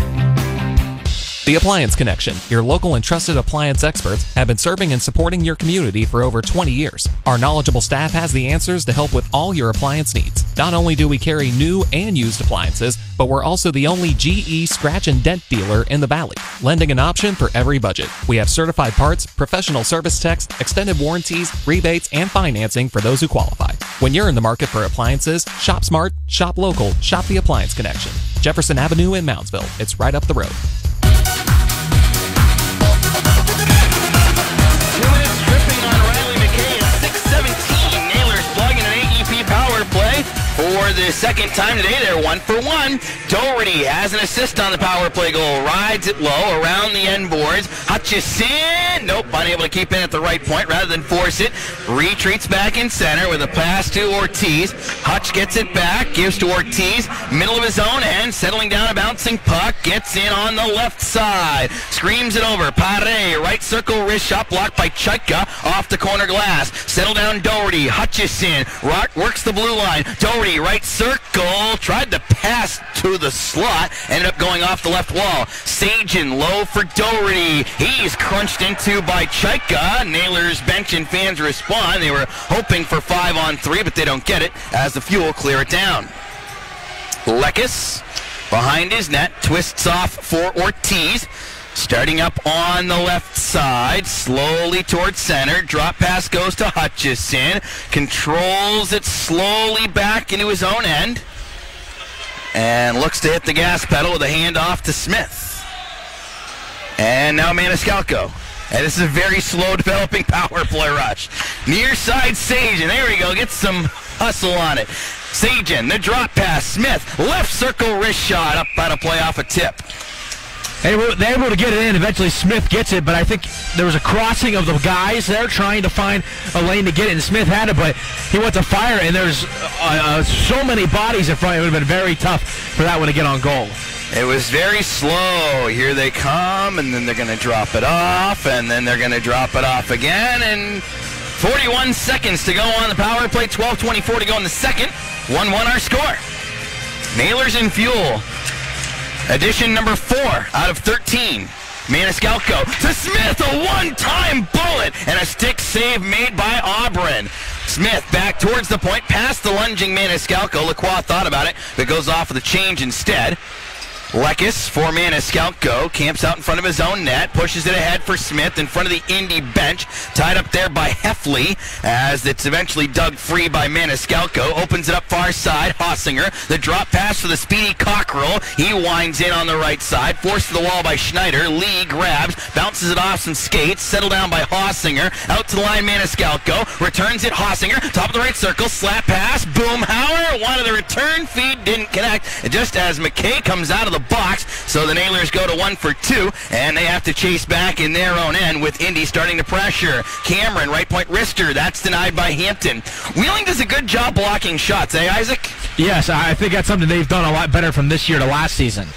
The Appliance Connection, your local and trusted appliance experts, have been serving and supporting your community for over 20 years. Our knowledgeable staff has the answers to help with all your appliance needs. Not only do we carry new and used appliances, but we're also the only GE scratch and dent dealer in the Valley, lending an option for every budget. We have certified parts, professional service techs, extended warranties, rebates, and financing for those who qualify. When you're in the market for appliances, shop smart, shop local, shop the Appliance Connection. Jefferson Avenue in Moundsville. It's right up the road. Power play for the second time today. They're 1 for 1. Doherty has an assist on the power play goal. Rides it low around the end boards. Hutchison, nope, unable to keep in at the right point rather than force it. Retreats back in center with a pass to Ortiz. Hutch gets it back, gives to Ortiz, middle of his own end, settling down a bouncing puck, gets in on the left side, screams it over. Pare, right circle, wrist shot blocked by Chaika off the corner glass. Settle down Doherty. Hutchison works the blue line. Doherty, right circle, tried to pass to the slot, ended up going off the left wall. Sajin low for Doherty. He's crunched into by Chaika. Nailers bench and fans respond. They were hoping for 5-on-3, but they don't get it as the Fuel clear it down. Lekis behind his net, twists off for Ortiz. Starting up on the left side, slowly towards center. Drop pass goes to Hutchison. Controls it slowly back into his own end. And looks to hit the gas pedal with a handoff to Smith. And now Maniscalco. And this is a very slow developing power play rush. Near side Sajin. There we go. Gets some hustle on it. Sajin, the drop pass. Smith, left circle wrist shot. Up out of play off a tip. They're able to get it in. Eventually Smith gets it, but I think there was a crossing of the guys there trying to find a lane to get it, and Smith had it, but he went to fire, and there's so many bodies in front. It would have been very tough for that one to get on goal. It was very slow. Here they come, and then they're going to drop it off, and then they're going to drop it off again, and 41 seconds to go on the power play, 12:24 to go in the second. 1-1 our score. Nailers and Fuel. Edition number 4 out of 13. Maniscalco to Smith, a one-time bullet, and a stick save made by Auburn. Smith back towards the point, past the lunging Maniscalco. Lacroix thought about it, but goes off with a change instead. Lekis for Maniscalco, camps out in front of his own net, pushes it ahead for Smith in front of the Indy bench, tied up there by Heffley, as it's eventually dug free by Maniscalco, opens it up far side, Hossinger, the drop pass for the speedy Cockrell, he winds in on the right side, forced to the wall by Schneider, Lee grabs, bounces it off some skates, settled down by Hossinger, out to the line Maniscalco, returns it Hossinger, top of the right circle, slap pass, Boomhauer, wanted the return feed, didn't connect, and just as McKay comes out of the box, so the Nailers go to 1 for 2, and they have to chase back in their own end with Indy starting to pressure. Cameron, right point wrister, that's denied by Hampton. Wheeling does a good job blocking shots, Isaac? Yes, I think that's something they've done a lot better from this year to last season.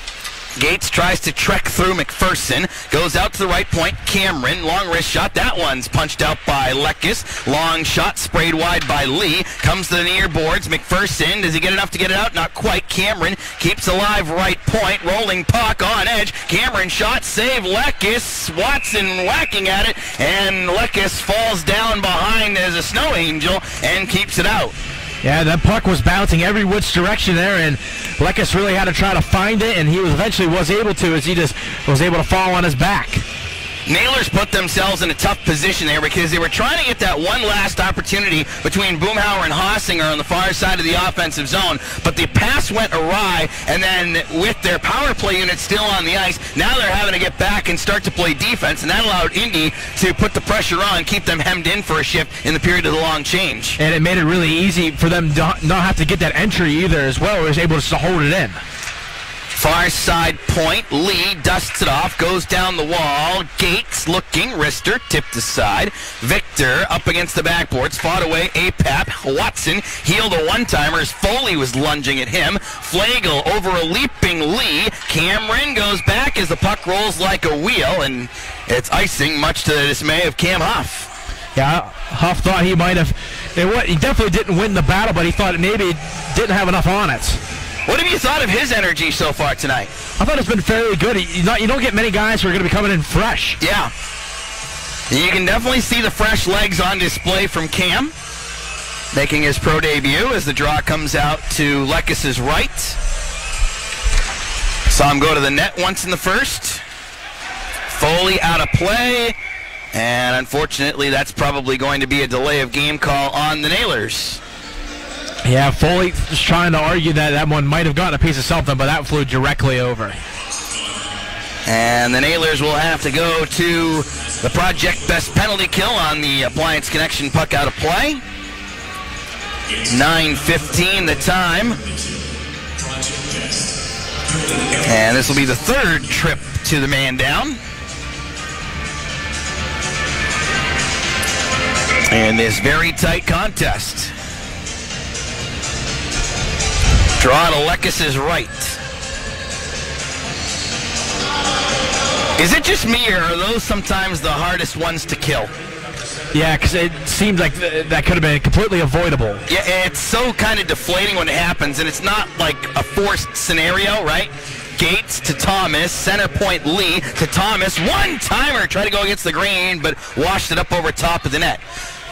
Gates tries to trek through McPherson, goes out to the right point, Cameron, long wrist shot, that one's punched out by Lekis, long shot sprayed wide by Lee, comes to the near boards, McPherson, does he get enough to get it out? Not quite, Cameron keeps alive right point, rolling puck on edge, Cameron shot, save Lekis, Watson whacking at it, and Lekis falls down behind as a snow angel and keeps it out. Yeah, that puck was bouncing every which direction there, and Lekis really had to try to find it, and he eventually was able to, as he just was able to fall on his back. Nailers put themselves in a tough position there because they were trying to get that one last opportunity between Boomhauer and Hossinger on the far side of the offensive zone, but the pass went awry, and then with their power play unit still on the ice, now they're having to get back and start to play defense, and that allowed Indy to put the pressure on, keep them hemmed in for a shift in the period of the long change. And it made it really easy for them to not have to get that entry either as well. It was able to hold it in. Far side point, Lee dusts it off, goes down the wall, Gates looking, wrister, tipped aside, Victor up against the backboards, fought away, Apap, Watson healed a one-timer as Foley was lunging at him, Flagel over a leaping Lee, Cameron goes back as the puck rolls like a wheel, and it's icing much to the dismay of Cam Huff. Yeah, Huff thought he might have, he definitely didn't win the battle, but he thought maybe he didn't have enough on it. What have you thought of his energy so far tonight? I thought it's been fairly good. You don't get many guys who are going to be coming in fresh. Yeah. You can definitely see the fresh legs on display from Cam, making his pro debut as the draw comes out to Lekis's right. Saw him go to the net once in the first. Foley out of play, and unfortunately that's probably going to be a delay of game call on the Nailers. Yeah, Foley was trying to argue that one might have gotten a piece of something, but that flew directly over. And the Nailers will have to go to the project best penalty kill on the Appliance Connection puck out of play. 9:15 the time. And this will be the third trip to the man down. In this very tight contest. Draw to Lekis's right. Is it just me, or are those sometimes the hardest ones to kill? Yeah, because it seems like that could have been completely avoidable. Yeah, it's so kind of deflating when it happens, and it's not like a forced scenario, right? Gates to Thomas, center point Lee to Thomas. One-timer, tried to go against the green, but washed it up over top of the net.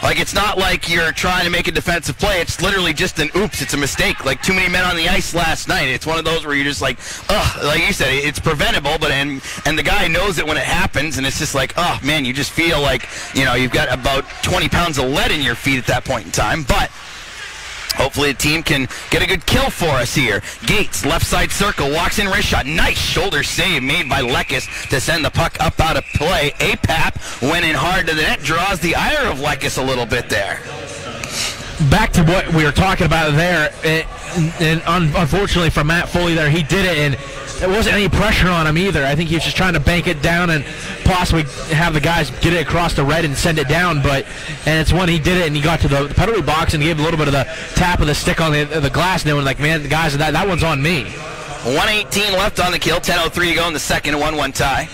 Like, it's not like you're trying to make a defensive play. It's literally just an oops. It's a mistake. Like, too many men on the ice last night. It's one of those where you're just like, ugh. Like you said, it's preventable, but and the guy knows it when it happens, and it's just like, oh, man, you just feel like, you've got about 20 pounds of lead in your feet at that point in time. But hopefully the team can get a good kill for us here. Gates, left side circle, walks in, wrist shot. Nice shoulder save made by Lekis to send the puck up out of play. Apap went in hard to the net, draws the ire of Lekis a little bit there. Back to what we were talking about there, and unfortunately for Matt Foley there, he did it, and there wasn't any pressure on him either. I think he was just trying to bank it down and possibly have the guys get it across the red and send it down, and it's when he did it and he got to the penalty box and gave a little bit of the tap of the stick on the glass, and they were like, man, the guys, that one's on me. 1:18 left on the kill, 10:03 to go in the second, 1-1 tie.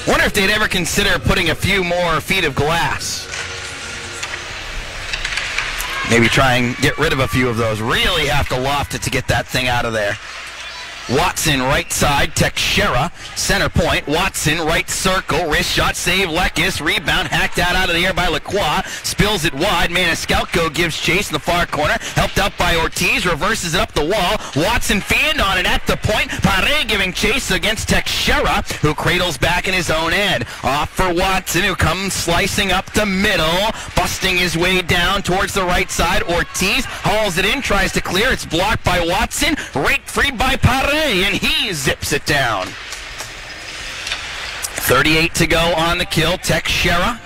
Wonder if they'd ever consider putting a few more feet of glass. Maybe try and get rid of a few of those. Really have to loft it to get that thing out of there. Watson right side, Teixeira, center point. Watson right circle, wrist shot, save Lekis, rebound, hacked out of the air by Lacroix, spills it wide. Maniscalco gives chase in the far corner, helped out by Ortiz, reverses it up the wall. Watson fanned on it at the point. Pare giving chase against Teixeira, who cradles back in his own end. Off for Watson, who comes slicing up the middle, busting his way down towards the right side. Ortiz hauls it in, tries to clear. It's blocked by Watson, right free by Pare, and he zips it down. 38 to go on the kill. Teixeira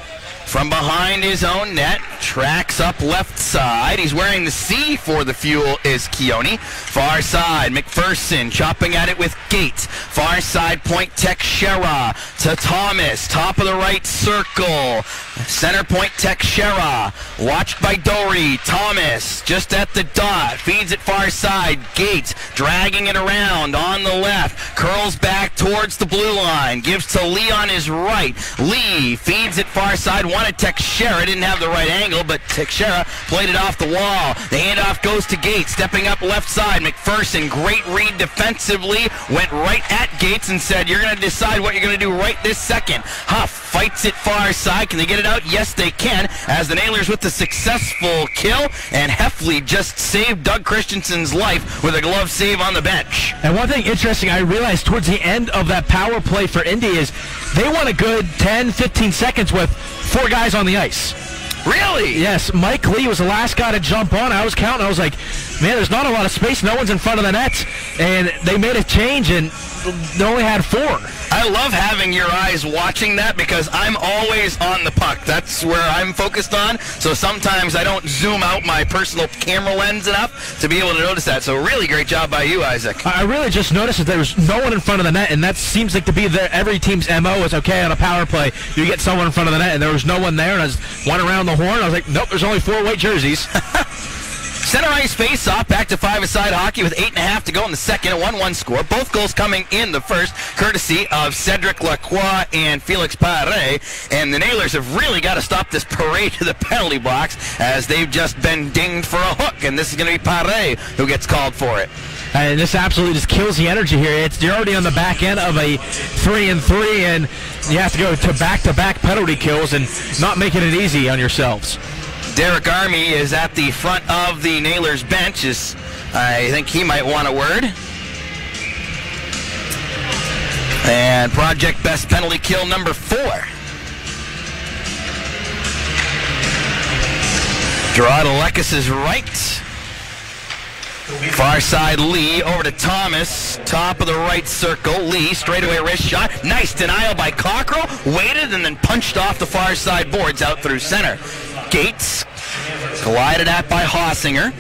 from behind his own net, tracks up left side. He's wearing the C for the fuel is Keone. Far side, McPherson chopping at it with Gates. Far side point, Teixeira to Thomas, top of the right circle. Center point, Teixeira, watched by Dory. Thomas just at the dot, feeds it far side. Gates dragging it around on the left, curls back towards the blue line, gives to Lee on his right. Lee feeds it far side, wanted Teixeira, didn't have the right angle, but Teixeira played it off the wall. The handoff goes to Gates, stepping up left side. McPherson, great read defensively, went right at Gates and said, you're going to decide what you're going to do right this second. Huff fights it far side. Can they get it out? Yes, they can, as the Nailers with the successful kill, and Heffley just saved Doug Christensen's life with a glove save on the bench. And one thing interesting I realized towards the end of that power play for Indy is they won a good 10-15 seconds with 4 guys on the ice. Really? Yes, Mike Lee was the last guy to jump on. I was counting. I was like, man, there's not a lot of space. No one's in front of the nets. And they made a change, and they only had 4. I love having your eyes watching that because I'm always on the puck. That's where I'm focused on. So sometimes I don't zoom out my personal camera lens enough to be able to notice that. So really great job by you, Isaac. I really just noticed that there was no one in front of the net, and that seems like to be every team's MO is okay on a power play. You get someone in front of the net, and there was no one there, and I was one around the horn. I was like, nope, there's only 4 white jerseys. Center ice face-off, back to 5-a-side hockey with 8.5 to go in the second, a 1-1 score. Both goals coming in the first, courtesy of Cedric Lacroix and Felix Pare. And the Nailers have really got to stop this parade to the penalty box as they've just been dinged for a hook. And this is going to be Pare who gets called for it. And this absolutely just kills the energy here. You're already on the back end of a 3-3, and you have to go to back-to-back penalty kills and not making it easy on yourselves. Derek Army is at the front of the Nailers bench. I think he might want a word. And project best penalty kill number 4. Draw to Lekis' right. Far side Lee over to Thomas. Top of the right circle. Lee, straightaway wrist shot. Nice denial by Cockrell. Waited and then punched off the far side boards out through center. Gates collided at by Hossinger.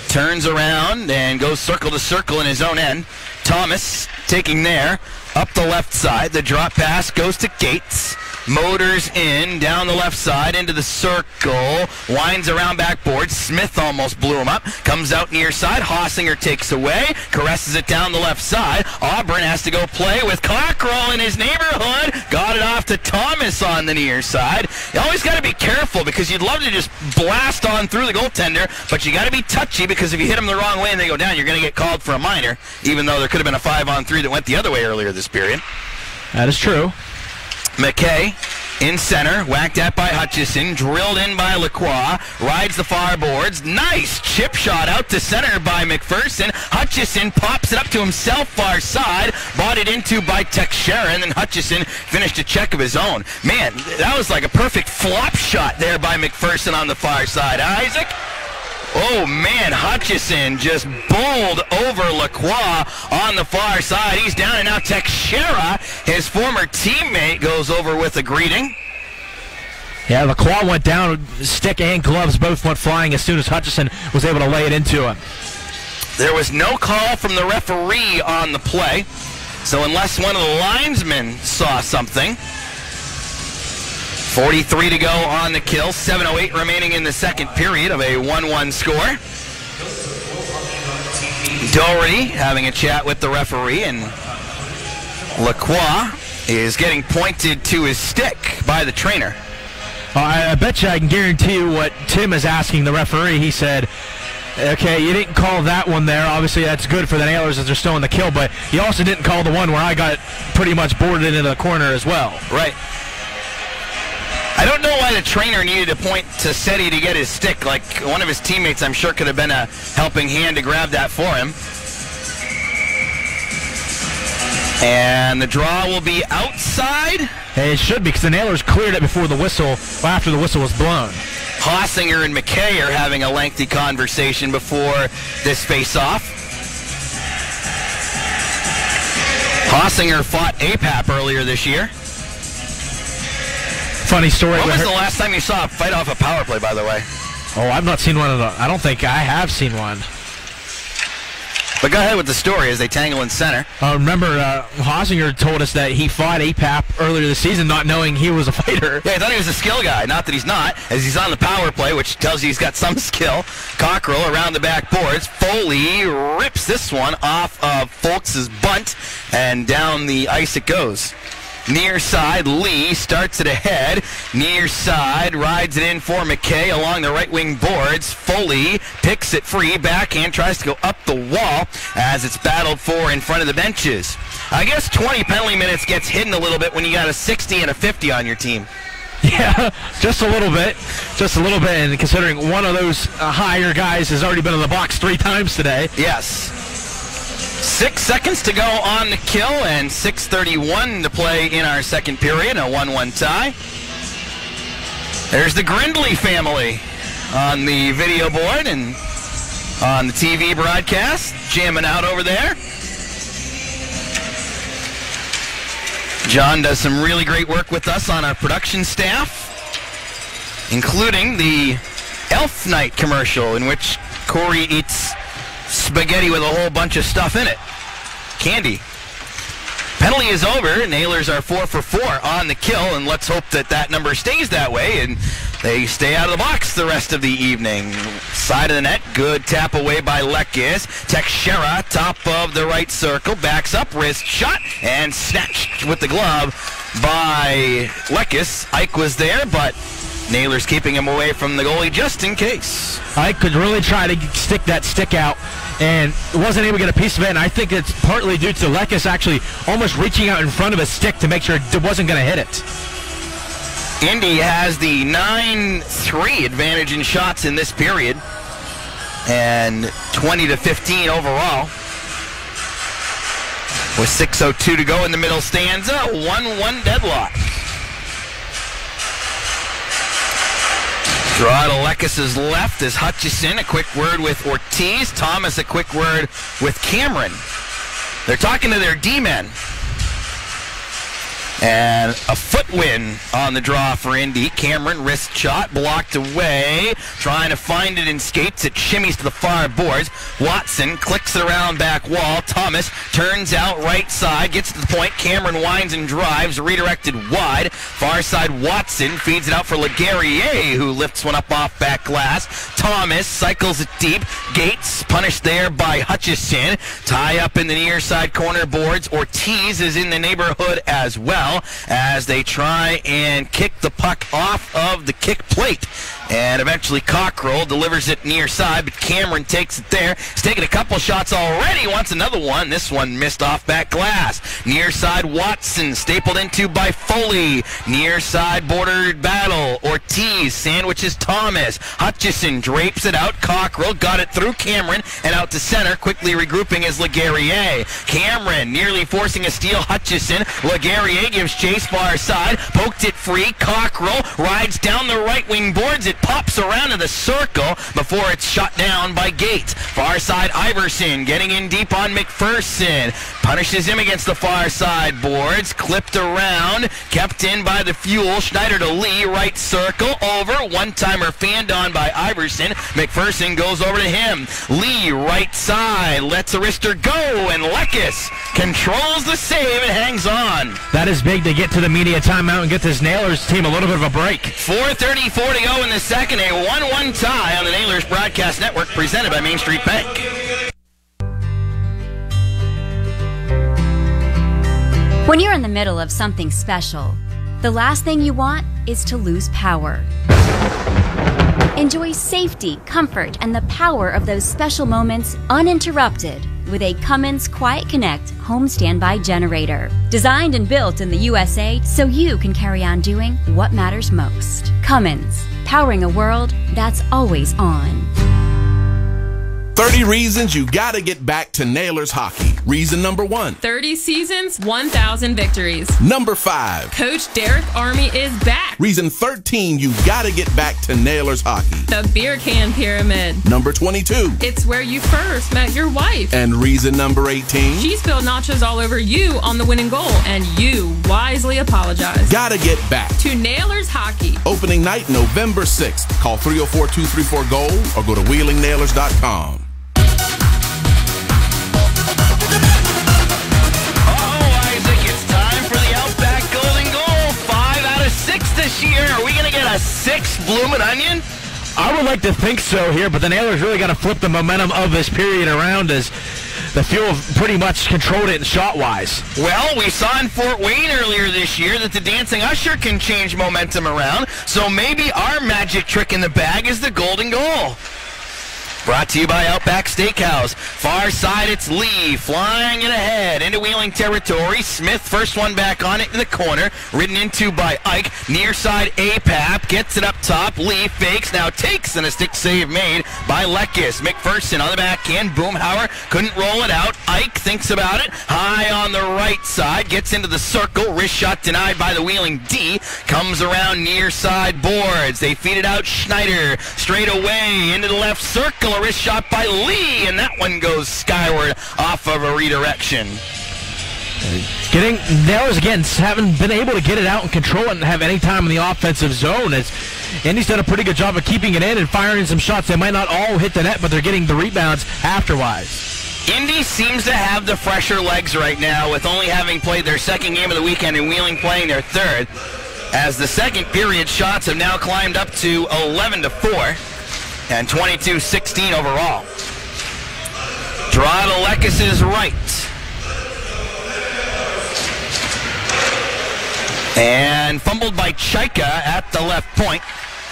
Turns around and goes circle to circle in his own end. Thomas taking there. Up the left side. The drop pass goes to Gates. Motors in, down the left side, into the circle, winds around backboard. Smith almost blew him up. Comes out near side. Hossinger takes away, caresses it down the left side. Auburn has to go play with Cockrell in his neighborhood. Got it off to Thomas on the near side. You always got to be careful because you'd love to just blast on through the goaltender, but you got to be touchy because if you hit them the wrong way and they go down, you're going to get called for a minor, even though there could have been a 5-on-3 that went the other way earlier this period. That is true. McKay in center, whacked at by Hutchison, drilled in by Lacroix, rides the far boards. Nice chip shot out to center by McPherson. Hutchison pops it up to himself far side, bought it into by Teixeira, and then Hutchison finished a check of his own. Man, that was like a perfect flop shot there by McPherson on the far side. Isaac? Oh, man, Hutchison just bowled over Lacroix on the far side. He's down, and now Teixeira, his former teammate, goes over with a greeting. Yeah, Lacroix went down. Stick and gloves both went flying as soon as Hutchison was able to lay it into him. There was no call from the referee on the play, so unless one of the linesmen saw something. 43 to go on the kill, 7:08 remaining in the second period of a 1-1 score. Doherty having a chat with the referee, and Lacroix is getting pointed to his stick by the trainer. I bet you I can guarantee you what Tim is asking the referee. He said, okay, you didn't call that one there. Obviously, that's good for the Nailers as they're still in the kill, but you also didn't call the one where I got pretty much boarded into the corner as well. Right. I don't know why the trainer needed to point to Seti to get his stick. Like, one of his teammates, I'm sure, could have been a helping hand to grab that for him. And the draw will be outside. It should be, because the Nailers cleared it before the whistle, after the whistle was blown. Hossinger and McKay are having a lengthy conversation before this face-off. Hossinger fought APAP earlier this year. Funny story. When was the last time you saw a fight off a power play, by the way? Oh, I've not seen one of those. I don't think I have seen one. But go ahead with the story as they tangle in center. Remember, Hossinger told us that he fought APAP earlier this season not knowing he was a fighter. Yeah, I thought he was a skill guy. Not that he's not, as he's on the power play, which tells you he's got some skill. Cockrell around the back boards. Foley rips this one off of Folks' bunt, and down the ice it goes. Near side, Lee starts it ahead. Near side, rides it in for McKay along the right wing boards. Foley picks it free. Backhand tries to go up the wall as it's battled for in front of the benches. I guess 20 penalty minutes gets hidden a little bit when you got a 60 and a 50 on your team. Yeah, just a little bit. Just a little bit, and considering one of those higher guys has already been in the box 3 times today. Yes. 6 seconds to go on the kill and 6:31 to play in our second period, a 1-1 tie. There's the Grindley family on the video board and on the TV broadcast, jamming out over there. John does some really great work with us on our production staff, including the Elf Night commercial in which Corey eats spaghetti with a whole bunch of stuff in it. Candy. Penalty is over. Nailers are 4 for 4 on the kill, and let's hope that that number stays that way and they stay out of the box the rest of the evening. Side of the net, good tap away by Lekis. Teixeira, top of the right circle, backs up, wrist shot, and snatched with the glove by Lekis. Ike was there, but Naylor's keeping him away from the goalie just in case. Ike could really try to stick that stick out and wasn't able to get a piece of it, and I think it's partly due to Lekis actually almost reaching out in front of his stick to make sure it wasn't going to hit it. Indy has the 9-3 advantage in shots in this period, and 20-15 overall. With 6:02 to go in the middle stanza, 1-1 deadlock. Draw to Lekis' left is Hutchison. A quick word with Ortiz. Thomas, a quick word with Cameron. They're talking to their D-men. And a foot win on the draw for Indy. Cameron, wrist shot, blocked away. Trying to find it in skates. It shimmies to the far boards. Watson clicks it around back wall. Thomas turns out right side, gets to the point. Cameron winds and drives, redirected wide. Far side Watson feeds it out for Laguerriere, who lifts one up off back glass. Thomas cycles it deep. Gates punished there by Hutchison. Tie up in the near side corner boards. Ortiz is in the neighborhood as well, as they try and kick the puck off of the kick plate. And eventually Cockrell delivers it near side, but Cameron takes it there. He's taken a couple shots already, wants another one. This one missed off back glass. Near side Watson, stapled into by Foley. Near side bordered battle. Ortiz sandwiches Thomas. Hutchison drapes it out. Cockrell got it through Cameron and out to center, quickly regrouping as Laguerriere. Cameron nearly forcing a steal. Hutchison. Laguerriere gives chase far side. Poked it free. Cockrell rides down the right wing boards. It pops around in the circle before it's shot down by Gates. Far side Iverson getting in deep on McPherson. Punishes him against the far side boards. Clipped around. Kept in by the Fuel. Schneider to Lee. Right circle. Over. One-timer fanned on by Iverson. McPherson goes over to him. Lee right side. Lets a wrister go. And Lekis controls the save and hangs on. That is big to get to the media timeout and get this Nailers team a little bit of a break. 4:34 to go in the second, a 1-1 tie on the Nailers Broadcast Network, presented by Main Street Bank. When you're in the middle of something special, the last thing you want is to lose power. Enjoy safety, comfort, and the power of those special moments uninterrupted with a Cummins Quiet Connect home standby generator. Designed and built in the USA so you can carry on doing what matters most. Cummins, powering a world that's always on. 30 reasons you gotta get back to Nailers hockey. Reason number 1. 30 seasons, 1,000 victories. Number 5. Coach Derek Army is back. Reason 13 you gotta get back to Nailers hockey. The Beer Can Pyramid. Number 22. It's where you first met your wife. And reason number 18. She spilled nachos all over you on the winning goal, and you wisely apologized. Gotta get back to Nailers hockey. Opening night November 6th. Call 304-234-GOAL or go to wheelingnailers.com. This year, are we going to get a 6th bloomin' onion? I would like to think so here, but the Nailers really got to flip the momentum of this period around as the Fuel pretty much controlled it shot-wise. Well, we saw in Fort Wayne earlier this year that the Dancing Usher can change momentum around, so maybe our magic trick in the bag is the golden goal. Brought to you by Outback Steakhouse. Far side, it's Lee flying it ahead into Wheeling territory. Smith, first one back on it in the corner. Ridden into by Ike. Near side, Apap gets it up top. Lee fakes, now takes, and a stick save made by Lekis. McPherson on the backhand. Boomhauer couldn't roll it out. Ike thinks about it. High on the right side. Gets into the circle. Wrist shot denied by the Wheeling D. Comes around near side boards. They feed it out. Schneider straight away into the left circle. A wrist shot by Lee, and that one goes skyward off of a redirection. Getting Nailers again haven't been able to get it out and control it and have any time in the offensive zone. As Indy's done a pretty good job of keeping it in and firing some shots. They might not all hit the net, but they're getting the rebounds afterwards. Indy seems to have the fresher legs right now, with only having played their second game of the weekend and Wheeling playing their third, as the second period shots have now climbed up to 11-4. And 22-16 overall. Draw to Lekis' right. And fumbled by Chaika at the left point.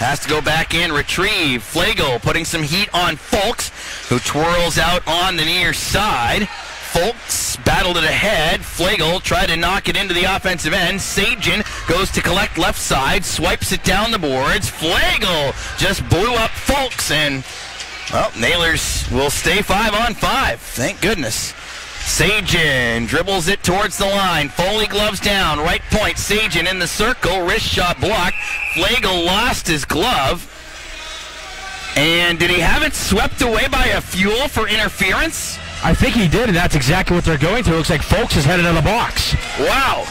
has to go back in, retrieve. Flagel putting some heat on Folks, who twirls out on the near side. Folks battled it ahead. Flagel tried to knock it into the offensive end. Sajin goes to collect left side, swipes it down the boards. Flagel just blew up Folks, and, well, Nailers will stay 5-on-5. Thank goodness. Sajin dribbles it towards the line. Foley gloves down. Right point. Sajin in the circle. Wrist shot blocked. Flagel lost his glove. And did he have it swept away by a fuel for interference? I think he did, and that's exactly what they're going to. It looks like Folks is headed in the box. Wow.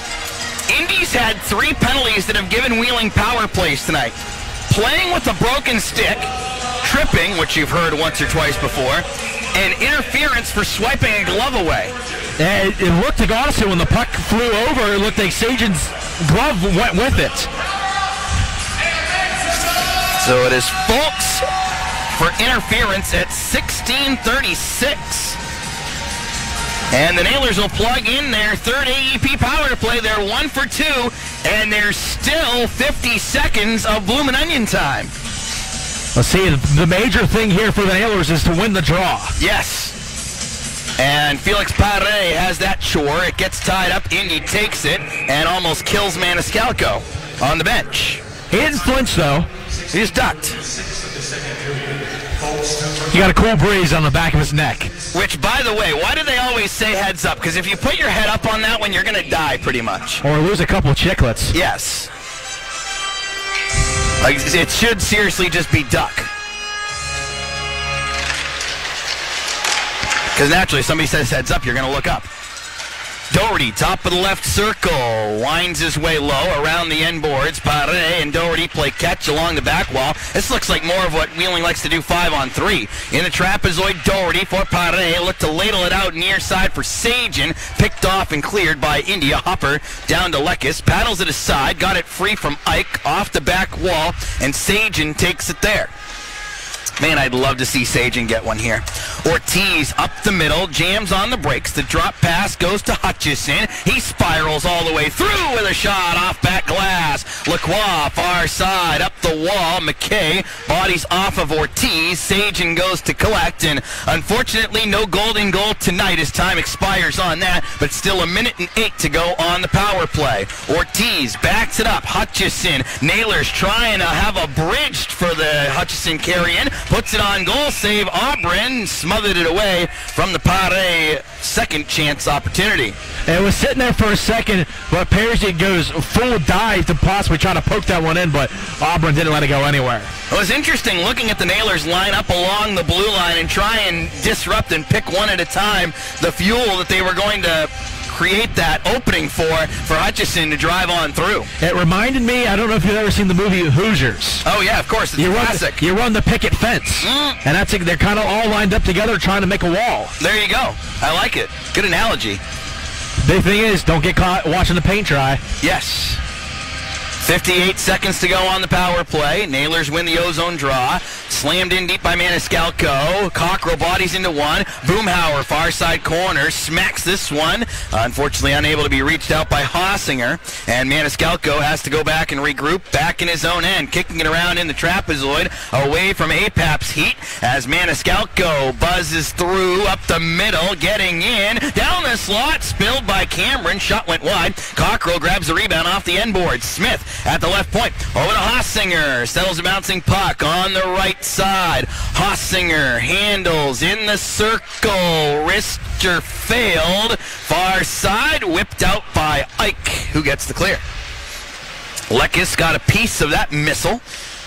Indy's had 3 penalties that have given Wheeling power plays tonight. Playing with a broken stick, tripping, which you've heard once or twice before, and interference for swiping a glove away. And it looked like, honestly, when the puck flew over, it looked like Sajin's glove went with it. So it is Folks for interference at 16:36. And the Nailers will plug in their third AEP power play. They're 1 for 2, and there's still 50 seconds of Bloomin' Onion time. Let's see, the major thing here for the Nailers is to win the draw. Yes. And Felix Paré has that chore. It gets tied up. Indy takes it and almost kills Maniscalco on the bench. He didn't flinch, though. He just ducked. He got a cool breeze on the back of his neck. Which, by the way, why do they always say heads up? Because if you put your head up on that one, you're going to die pretty much. Or lose a couple chiclets. Yes. Like, it should seriously just be duck. Because naturally, if somebody says heads up, you're going to look up. Doherty, top of the left circle, winds his way low around the end boards. Paré and Doherty play catch along the back wall. This looks like more of what Wheeling likes to do 5-on-3. In the trapezoid, Doherty for Paré. Looked to ladle it out near side for Sajin. Picked off and cleared by Indy. A hopper down to Lekis. Paddles it aside. Got it free from Ike off the back wall. And Sajin takes it there. Man, I'd love to see Sajin get one here. Ortiz up the middle, jams on the brakes. The drop pass goes to Hutchison. He spirals all the way through with a shot off back glass. Lacroix, far side, up the wall. McKay bodies off of Ortiz. Sajin goes to collect, and unfortunately no golden goal tonight as time expires on that, but still 1:08 to go on the power play. Ortiz backs it up. Hutchison, Nailers trying to have a bridge for the Hutchison carry-in. Puts it on goal, save Auburn, smothered it away from the Paré second chance opportunity. It was sitting there for a second, but Persian goes full dive to possibly try to poke that one in, but Auburn didn't let it go anywhere. It was interesting looking at the Nailers line up along the blue line and try and disrupt and pick one at a time the fuel that they were going to create that opening for Hutchison to drive on through. It reminded me, I don't know if you've ever seen the movie Hoosiers. Oh yeah, of course, it's a classic. You run the picket fence, and that's they're kind of all lined up together trying to make a wall. There you go. I like it. Good analogy. Big thing is, don't get caught watching the paint dry. Yes. 58 seconds to go on the power play. Nailers win the ozone draw. Slammed in deep by Maniscalco. Cockrell bodies into one. Boomhauer, far side corner, smacks this one. Unfortunately unable to be reached out by Hossinger. And Maniscalco has to go back and regroup back in his own end. Kicking it around in the trapezoid away from APAP's heat as Maniscalco buzzes through up the middle, getting in. Down the slot, spilled by Cameron. Shot went wide. Cockrell grabs the rebound off the end board. Smith at the left point, over to Hossinger, settles a bouncing puck on the right side. Hossinger handles in the circle, wrister failed, far side, whipped out by Ike, who gets the clear. Lekis got a piece of that missile,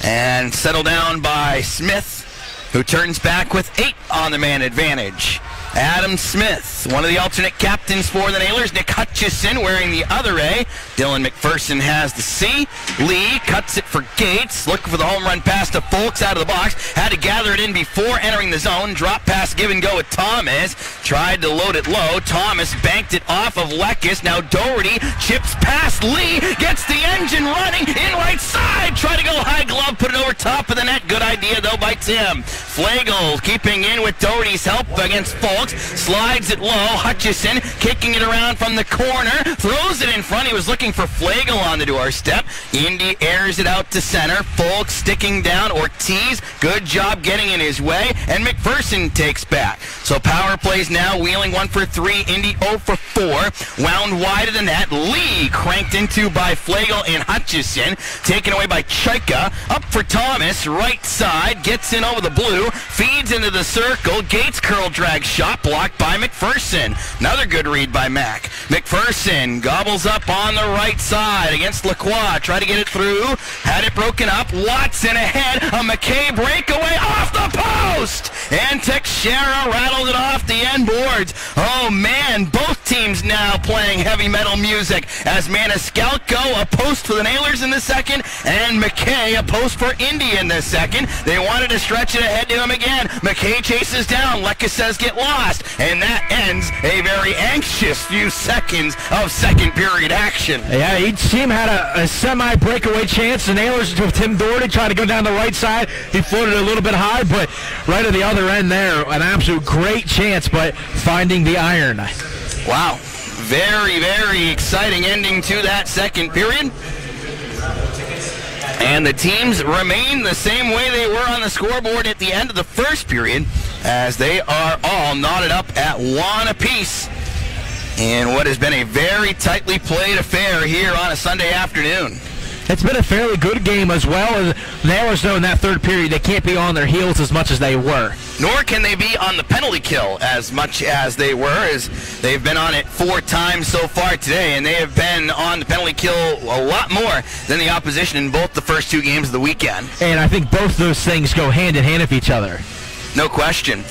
and settled down by Smith, who turns back with 8 on the man advantage. Adam Smith, one of the alternate captains for the Nailers. Nick Hutchison wearing the other A. Dylan McPherson has the C. Lee cuts it for Gates. Looking for the home run pass to Folks out of the box. Had to gather it in before entering the zone. Drop pass give and go with Thomas. Tried to load it low. Thomas banked it off of Lekis. Now Doherty chips past Lee. Gets the engine running in right side. Try to go high glove. Put it over top of the net. Good idea though by Tim. Flagel keeping in with Doherty's help against Folks. Folks. Slides it low. Hutchison kicking it around from the corner. Throws it in front. He was looking for Flagel on the doorstep. Indy airs it out to center. Folks sticking down. Ortiz, good job getting in his way. And McPherson takes back. So power plays now. Wheeling 1 for 3. Indy 0 for 4. Wound wide of the net. Lee cranked into by Flagel and Hutchison. Taken away by Chaika. Up for Thomas. Right side. Gets in over the blue. Feeds into the circle. Gates curl drag shot. Blocked by McPherson. Another good read by Mac. McPherson gobbles up on the right side against Lacroix. Try to get it through. Had it broken up. Watson ahead. A McKay breakaway off the post. And Teixeira rattled it off the end boards. Oh man, both teams now playing heavy metal music as Maniscalco a post for the Nailers in the second and McKay a post for Indy in the second. They wanted to stretch it ahead to him again. McKay chases down. Lecca says get lost. And that ends a very anxious few seconds of second period action. Yeah, each team had a semi-breakaway chance. The Nailers with Tim Doherty trying to go down the right side. He floated a little bit high, but right at the other end there, an absolute great chance, but finding the iron. Wow. Very, very exciting ending to that second period. And the teams remain the same way they were on the scoreboard at the end of the first period, as they are all knotted up at 1 apiece in what has been a very tightly played affair here on a Sunday afternoon. It's been a fairly good game as well. As Nailers know in that third period they can't be on their heels as much as they were. Nor can they be on the penalty kill as much as they were, as they've been on it 4 times so far today, and they have been on the penalty kill a lot more than the opposition in both the first 2 games of the weekend. And I think both those things go hand in hand with each other. No question.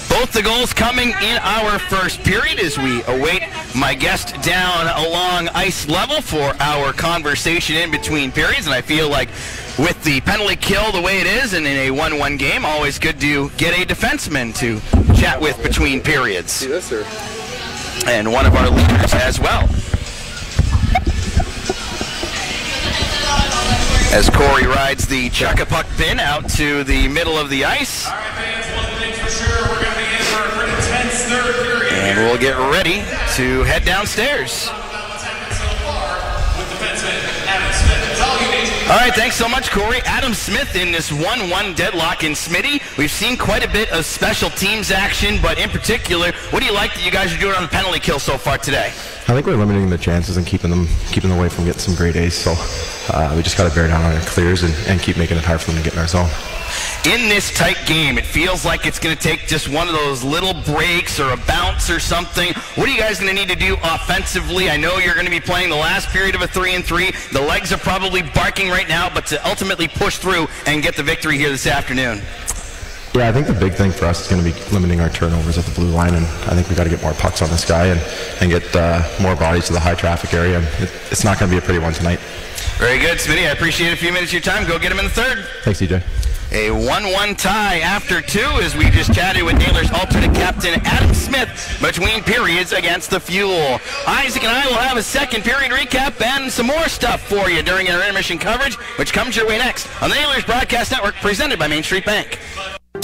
Both the goals coming in our first period as we await my guest down along ice level for our conversation in between periods. And I feel like with the penalty kill the way it is and in a 1-1 game, always good to get a defenseman to chat with between periods. See this, sir? And one of our leaders as well. As Corey rides the chuck-a-puck pin out to the middle of the ice. And we'll get ready to head downstairs. All right, thanks so much, Corey. Adam Smith in this 1-1 deadlock in Smitty. We've seen quite a bit of special teams action, but in particular, what do you like that you guys are doing on the penalty kill so far today? I think we're limiting the chances and keeping them away from getting some great A's. So we just got to bear down on our clears and keep making it hard for them to get in our zone. In this tight game, it feels like it's going to take just one of those little breaks or a bounce or something. What are you guys going to need to do offensively? I know you're going to be playing the last period of a 3-3. The legs are probably barking right now, but to ultimately push through and get the victory here this afternoon. Yeah, I think the big thing for us is going to be limiting our turnovers at the blue line, and I think we got to get more pucks on this guy and get more bodies to the high traffic area. It's not going to be a pretty one tonight. Very good, Smitty. I appreciate a few minutes of your time. Go get him in the third. Thanks, EJ. A 1-1 tie after 2 as we just chatted with Nailers alternate captain Adam Smith between periods against the Fuel. Isaac and I will have a second period recap and some more stuff for you during our intermission coverage, which comes your way next on the Nailers Broadcast Network, presented by Main Street Bank.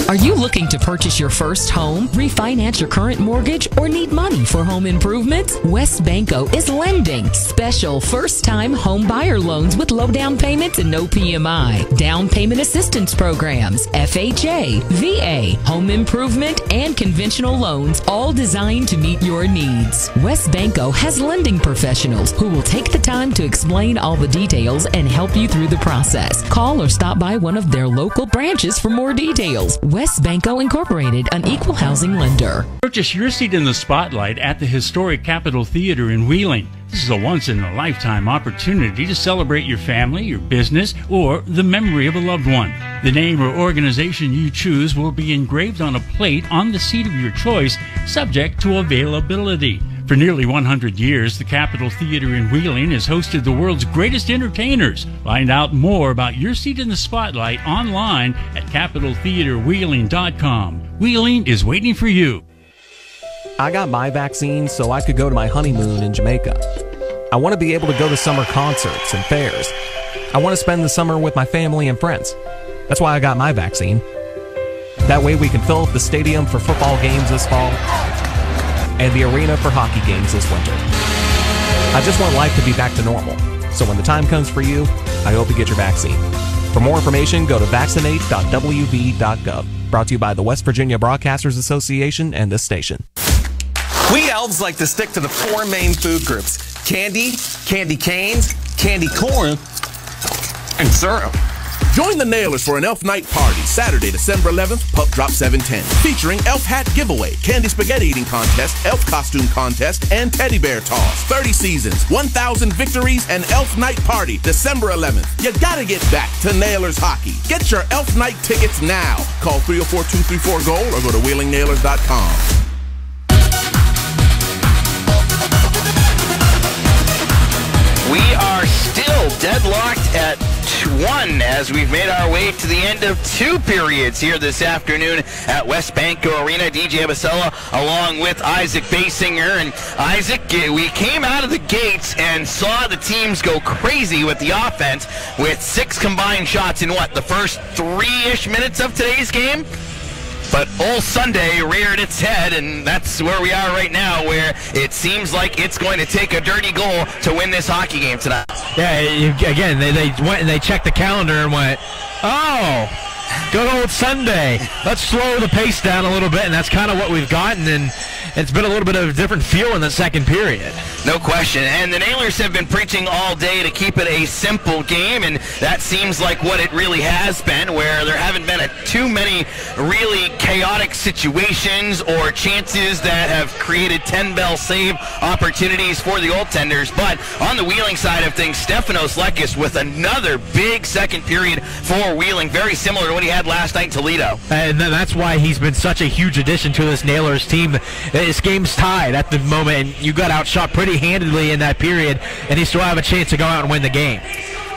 Are you looking to purchase your first home, refinance your current mortgage, or need money for home improvements? Westbanco is lending special first-time home buyer loans with low down payments and no PMI, down payment assistance programs, FHA, VA, home improvement, and conventional loans, all designed to meet your needs. Westbanco has lending professionals who will take the time to explain all the details and help you through the process. Call or stop by one of their local branches for more details. Westbanco Incorporated, an equal housing lender. Purchase your seat in the spotlight at the historic Capitol Theater in Wheeling. This is a once-in-a-lifetime opportunity to celebrate your family, your business, or the memory of a loved one. The name or organization you choose will be engraved on a plate on the seat of your choice, subject to availability. For nearly 100 years, the Capitol Theater in Wheeling has hosted the world's greatest entertainers. Find out more about your seat in the spotlight online at capitoltheaterwheeling.com. Wheeling is waiting for you. I got my vaccine so I could go to my honeymoon in Jamaica. I want to be able to go to summer concerts and fairs. I want to spend the summer with my family and friends. That's why I got my vaccine. That way we can fill up the stadium for football games this fall and the arena for hockey games this winter. I just want life to be back to normal. So when the time comes for you, I hope you get your vaccine. For more information, go to vaccinate.wv.gov. Brought to you by the West Virginia Broadcasters Association and this station. We elves like to stick to the 4 main food groups: candy, candy canes, candy corn, and syrup. Join the Nailers for an Elf Night Party, Saturday, December 11th, Pup Drop 710. Featuring Elf Hat Giveaway, Candy Spaghetti Eating Contest, Elf Costume Contest, and Teddy Bear Toss. 30 seasons, 1,000 victories, and Elf Night Party, December 11th. You gotta get back to Nailers Hockey. Get your Elf Night tickets now. Call 304-234-GOAL or go to WheelingNailers.com. We are still deadlocked at 1 as we've made our way to the end of 2 periods here this afternoon at West Banco Arena. DJ Abasella along with Isaac Basinger. And Isaac, we came out of the gates and saw the teams go crazy with the offense with 6 combined shots in the first 3-ish minutes of today's game? But old Sunday reared its head, and that's where we are right now, where it seems like it's going to take a dirty goal to win this hockey game tonight. Yeah, again, they went and they checked the calendar and went, oh, good old Sunday. Let's slow the pace down a little bit, and that's kind of what we've gotten, and it's been a little bit of a different feel in the second period. No question, and the Nailers have been preaching all day to keep it a simple game, and that seems like what it really has been, where there haven't been too many really chaotic situations or chances that have created 10-bell save opportunities for the goaltenders. But on the Wheeling side of things, Stefanos Lekis with another big second period for Wheeling, very similar to what he had last night in Toledo. And that's why he's been such a huge addition to this Nailers team. This game's tied at the moment, and you got outshot pretty handedly in that period, and you still have a chance to go out and win the game.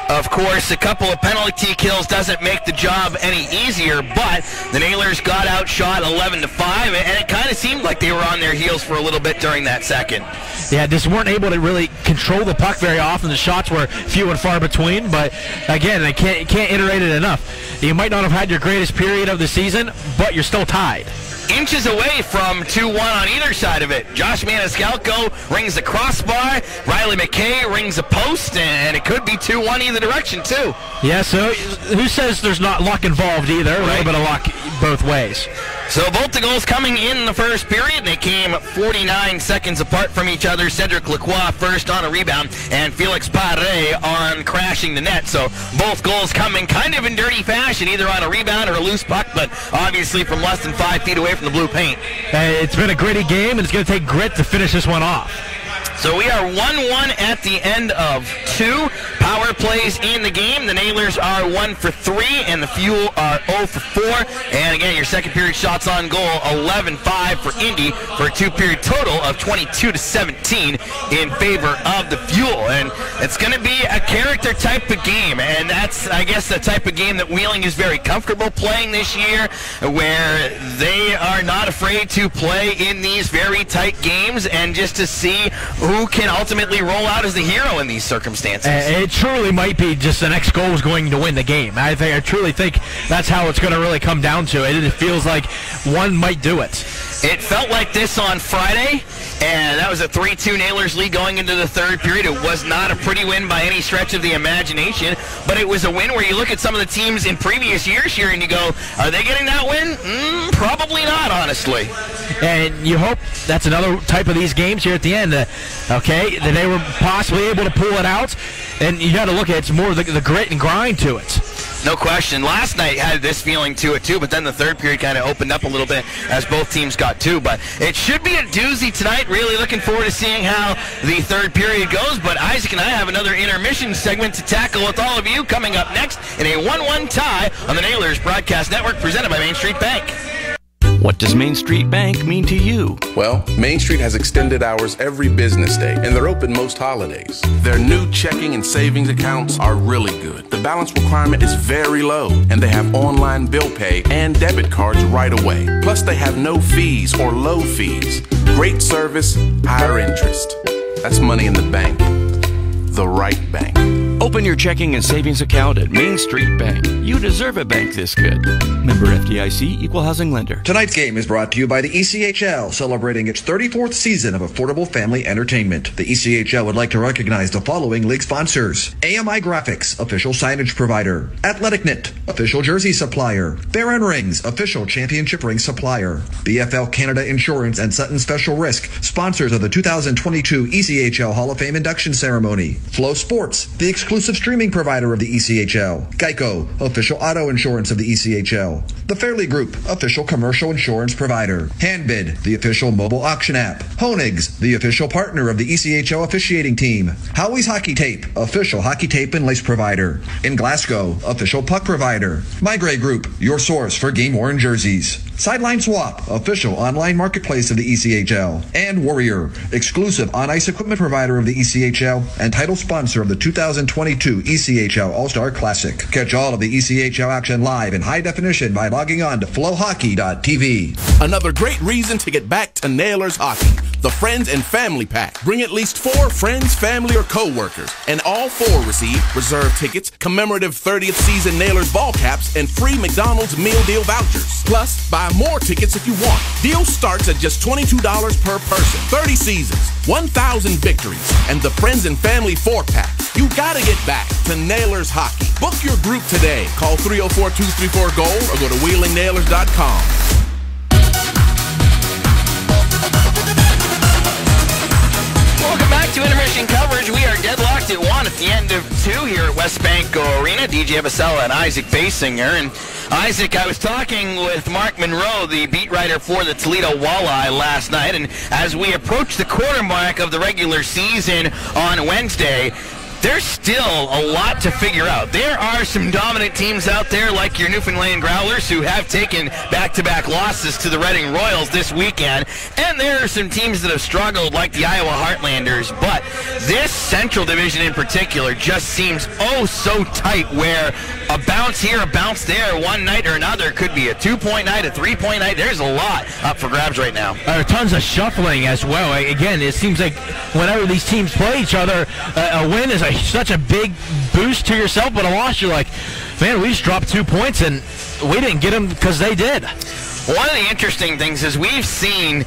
Of course, a couple of penalty kills doesn't make the job any easier, but the Nailers got outshot 11-5, and it kind of seemed like they were on their heels for a little bit during that second. Yeah, just weren't able to really control the puck very often. The shots were few and far between, but again, they can't iterate it enough. You might not have had your greatest period of the season, but you're still tied. Inches away from 2-1 on either side of it. Josh Maniscalco rings the crossbar, Riley McKay rings a post, and it could be 2-1 either direction too. Yeah, so who says there's not luck involved either? Right. A little bit of luck both ways. So both the goals coming in the first period, they came 49 seconds apart from each other. Cedric Lacroix first on a rebound, and Felix Paré on crashing the net. So both goals coming kind of in dirty fashion, either on a rebound or a loose puck, but obviously from less than 5 feet away from the blue paint. It's been a gritty game, and it's going to take grit to finish this one off. So we are 1-1 at the end of 2 power plays in the game. The Nailers are 1 for 3, and the Fuel are 0 for 4. And again, your second period shots on goal, 11-5 for Indy, for a 2-period total of 22-17 in favor of the Fuel. And it's going to be a character type of game, and that's, I guess, the type of game that Wheeling is very comfortable playing this year, where they are not afraid to play in these very tight games, and just to see who can ultimately roll out as the hero in these circumstances. It truly might be just the next goal is going to win the game. I truly think that's how it's going to really come down to it. It feels like one might do it. It felt like this on Friday, and that was a 3-2 Nailers lead going into the third period. It was not a pretty win by any stretch of the imagination, but it was a win where you look at some of the teams in previous years here and you go, are they getting that win? Probably not, honestly. And you hope that's another type of these games here at the end. Okay, that they were possibly able to pull it out, and you got to look at it's more the grit and grind to it. No question. Last night had this feeling to it too, but then the third period kind of opened up a little bit as both teams got 2. But it should be a doozy tonight. Really looking forward to seeing how the third period goes. But Isaac and I have another intermission segment to tackle with all of you coming up next in a 1-1 tie on the Nailers Broadcast Network, presented by Main Street Bank. What does Main Street Bank mean to you? Well, Main Street has extended hours every business day, and they're open most holidays. Their new checking and savings accounts are really good. The balance requirement is very low, and they have online bill pay and debit cards right away. Plus, they have no fees or low fees. Great service, higher interest. That's money in the bank. The right bank. Open your checking and savings account at Main Street Bank. You deserve a bank this good. Member FDIC, Equal Housing Lender. Tonight's game is brought to you by the ECHL, celebrating its 34th season of affordable family entertainment. The ECHL would like to recognize the following league sponsors: AMI Graphics, official signage provider; Athletic Knit, official jersey supplier; Baron Rings, official championship ring supplier; BFL Canada Insurance and Sutton Special Risk, sponsors of the 2022 ECHL Hall of Fame induction ceremony; Flow Sports, the exclusive streaming provider of the ECHL; Geico, official auto insurance of the ECHL; The Fairley Group, official commercial insurance provider; Handbid, the official mobile auction app; Honig's, the official partner of the ECHL officiating team; Howie's Hockey Tape, official hockey tape and lace provider; In Glasgow, official puck provider; My Grey Group, your source for game-worn jerseys; Sideline Swap, official online marketplace of the ECHL; and Warrior, exclusive on-ice equipment provider of the ECHL and title sponsor of the 2022 ECHL All-Star Classic. Catch all of the ECHL action live in high definition by logging on to flowhockey.tv. Another great reason to get back to Nailers Hockey. The Friends and Family Pack. Bring at least 4 friends, family, or co-workers, and all 4 receive reserve tickets, commemorative 30th season Nailers ball caps, and free McDonald's meal deal vouchers. Plus, buy more tickets if you want. Deal starts at just $22 per person. 30 seasons, 1,000 victories, and the Friends and Family 4-pack. You gotta get back to Nailers Hockey. Book your group today. Call 304-234-GOAL or go to wheelingnailers.com. Welcome back to intermission coverage. We are deadlocked at 1 at the end of 2 here at West Banco Arena. DJ Abasella and Isaac Basinger. And Isaac, I was talking with Mark Monroe, the beat writer for the Toledo Walleye last night, and as we approach the quarter mark of the regular season on Wednesday, there's still a lot to figure out. There are some dominant teams out there like your Newfoundland Growlers who have taken back-to-back losses to the Reading Royals this weekend, and there are some teams that have struggled like the Iowa Heartlanders, but this Central Division in particular just seems oh so tight, where a bounce here, a bounce there, one night or another could be a 2-point night, a 3-point night. There's a lot up for grabs right now. Tons of shuffling as well. Again, it seems like whenever these teams play each other, a win is such a big boost to yourself, but a loss, you're like, man, we just dropped 2 points and we didn't get them because they did. One of the interesting things is we've seen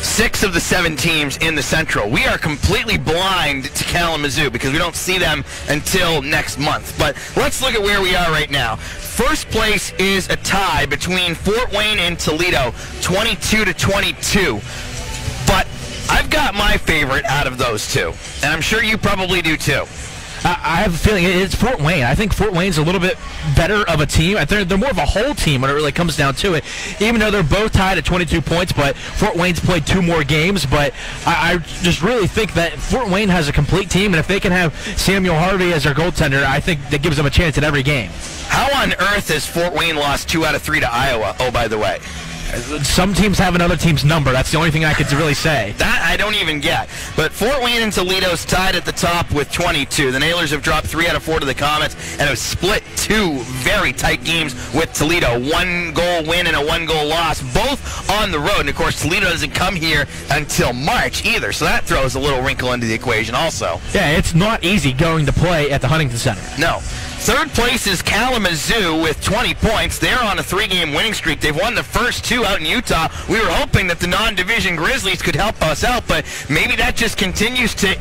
6 of the 7 teams in the Central. We are completely blind to Kalamazoo because we don't see them until next month. But let's look at where we are right now. First place is a tie between Fort Wayne and Toledo, 22-22. But I've got my favorite out of those two, and I'm sure you probably do too. I have a feeling it's Fort Wayne. I think Fort Wayne's a little bit better of a team. They're more of a whole team when it really comes down to it. Even though they're both tied at 22 points, but Fort Wayne's played 2 more games. But I just really think that Fort Wayne has a complete team, and if they can have Samuel Harvey as their goaltender, I think that gives them a chance at every game. How on earth has Fort Wayne lost 2 out of 3 to Iowa? Oh, by the way. Some teams have another team's number. That's the only thing I could really say. That I don't even get. But Fort Wayne and Toledo's tied at the top with 22. The Nailers have dropped 3 out of 4 to the Comets and have split 2 very tight games with Toledo. 1-goal win and a 1-goal loss, both on the road. And, of course, Toledo doesn't come here until March either, so that throws a little wrinkle into the equation also. Yeah, it's not easy going to play at the Huntington Center. No. Third place is Kalamazoo with 20 points. They're on a 3-game winning streak. They've won the first 2 out in Utah. We were hoping that the non-division Grizzlies could help us out, but maybe that just continues to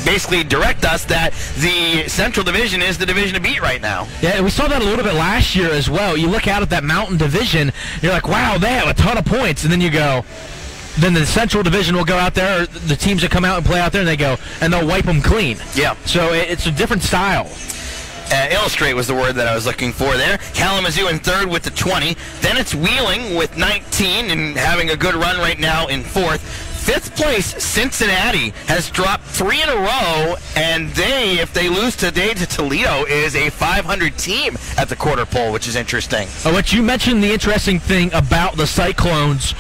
basically direct us that the Central Division is the division to beat right now. Yeah, we saw that a little bit last year as well. You look out at that Mountain Division, you're like, wow, they have a ton of points, and then you go, then the Central Division will go out there, or the teams that come out and play out there, and they go, and they'll wipe them clean. Yeah. So it's a different style. Illustrate was the word that I was looking for there. Kalamazoo in third with the 20. Then it's Wheeling with 19 and having a good run right now in fourth. Fifth place, Cincinnati, has dropped 3 in a row, and they, if they lose today to Toledo, is a 500 team at the quarter pole, which is interesting. What you mentioned, the interesting thing about the Cyclones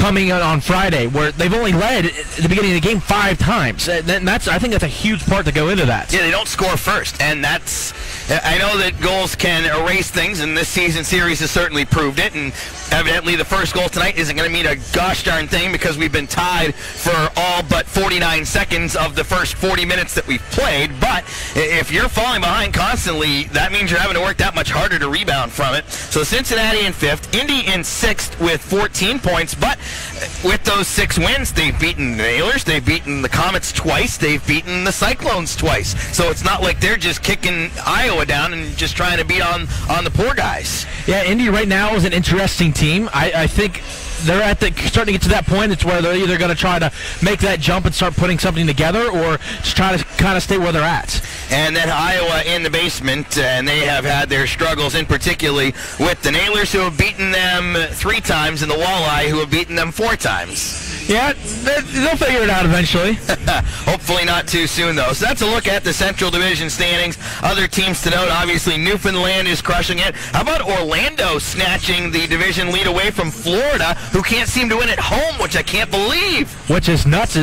coming on Friday, where they've only led at the beginning of the game 5 times. And I think that's a huge part to go into that. Yeah, they don't score first, and I know that goals can erase things, and this season series has certainly proved it, and evidently the first goal tonight isn't going to mean a gosh darn thing because we've been tied for all but 49 seconds of the first 40 minutes that we've played. But if you're falling behind constantly, that means you're having to work that much harder to rebound from it. So Cincinnati in 5th, Indy in 6th with 14 points, but with those 6 wins, they've beaten the Nailers, they've beaten the Comets twice, they've beaten the Cyclones twice. So it's not like they're just kicking Iowa down and just trying to beat on the poor guys. Yeah, Indy right now is an interesting team. I think they're starting to get to that point. It's where they're either going to try to make that jump and start putting something together, or just try to kind of stay where they're at. And then Iowa in the basement, and they have had their struggles, in particularly with the Nailers, who have beaten them 3 times, and the Walleye, who have beaten them 4 times. Yeah, they'll figure it out eventually. Hopefully not too soon, though. So that's a look at the Central Division standings. Other teams to note, obviously, Newfoundland is crushing it. How about Orlando snatching the division lead away from Florida, who can't seem to win at home, which I can't believe. Which is nuts,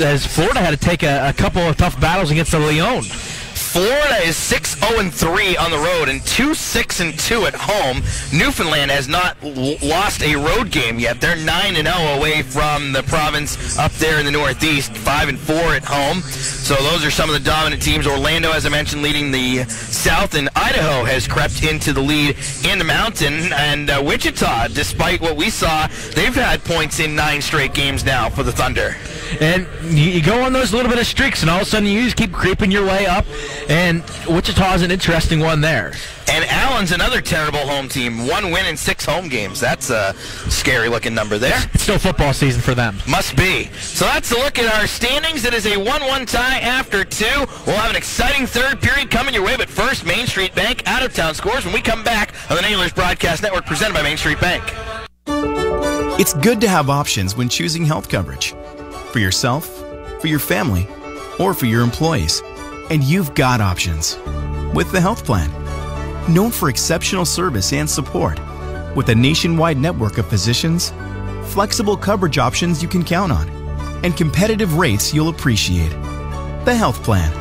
as Florida had to take a couple of tough battles against the Leon. Florida is 6-0-3 on the road and 2-6-2 at home. Newfoundland has not lost a road game yet. They're 9-0 away from the province up there in the Northeast, 5-4 at home. So those are some of the dominant teams. Orlando, as I mentioned, leading the South, and Idaho has crept into the lead in the Mountain. And Wichita, despite what we saw, they've had points in 9 straight games now for the Thunder. And you go on those little bit of streaks, and all of a sudden you just keep creeping your way up. And Wichita is an interesting one there. And Allen's another terrible home team. 1 win in 6 home games. That's a scary-looking number there. It's still football season for them. Must be. So that's a look at our standings. It is a 1-1 tie after 2. We'll have an exciting third period coming your way, but first, Main Street Bank out-of-town scores when we come back on the Nailers Broadcast Network, presented by Main Street Bank. It's good to have options when choosing health coverage. For yourself, for your family, or for your employees. And you've got options with the health plan. Known for exceptional service and support, with a nationwide network of physicians, flexible coverage options you can count on, and competitive rates you'll appreciate. The health plan.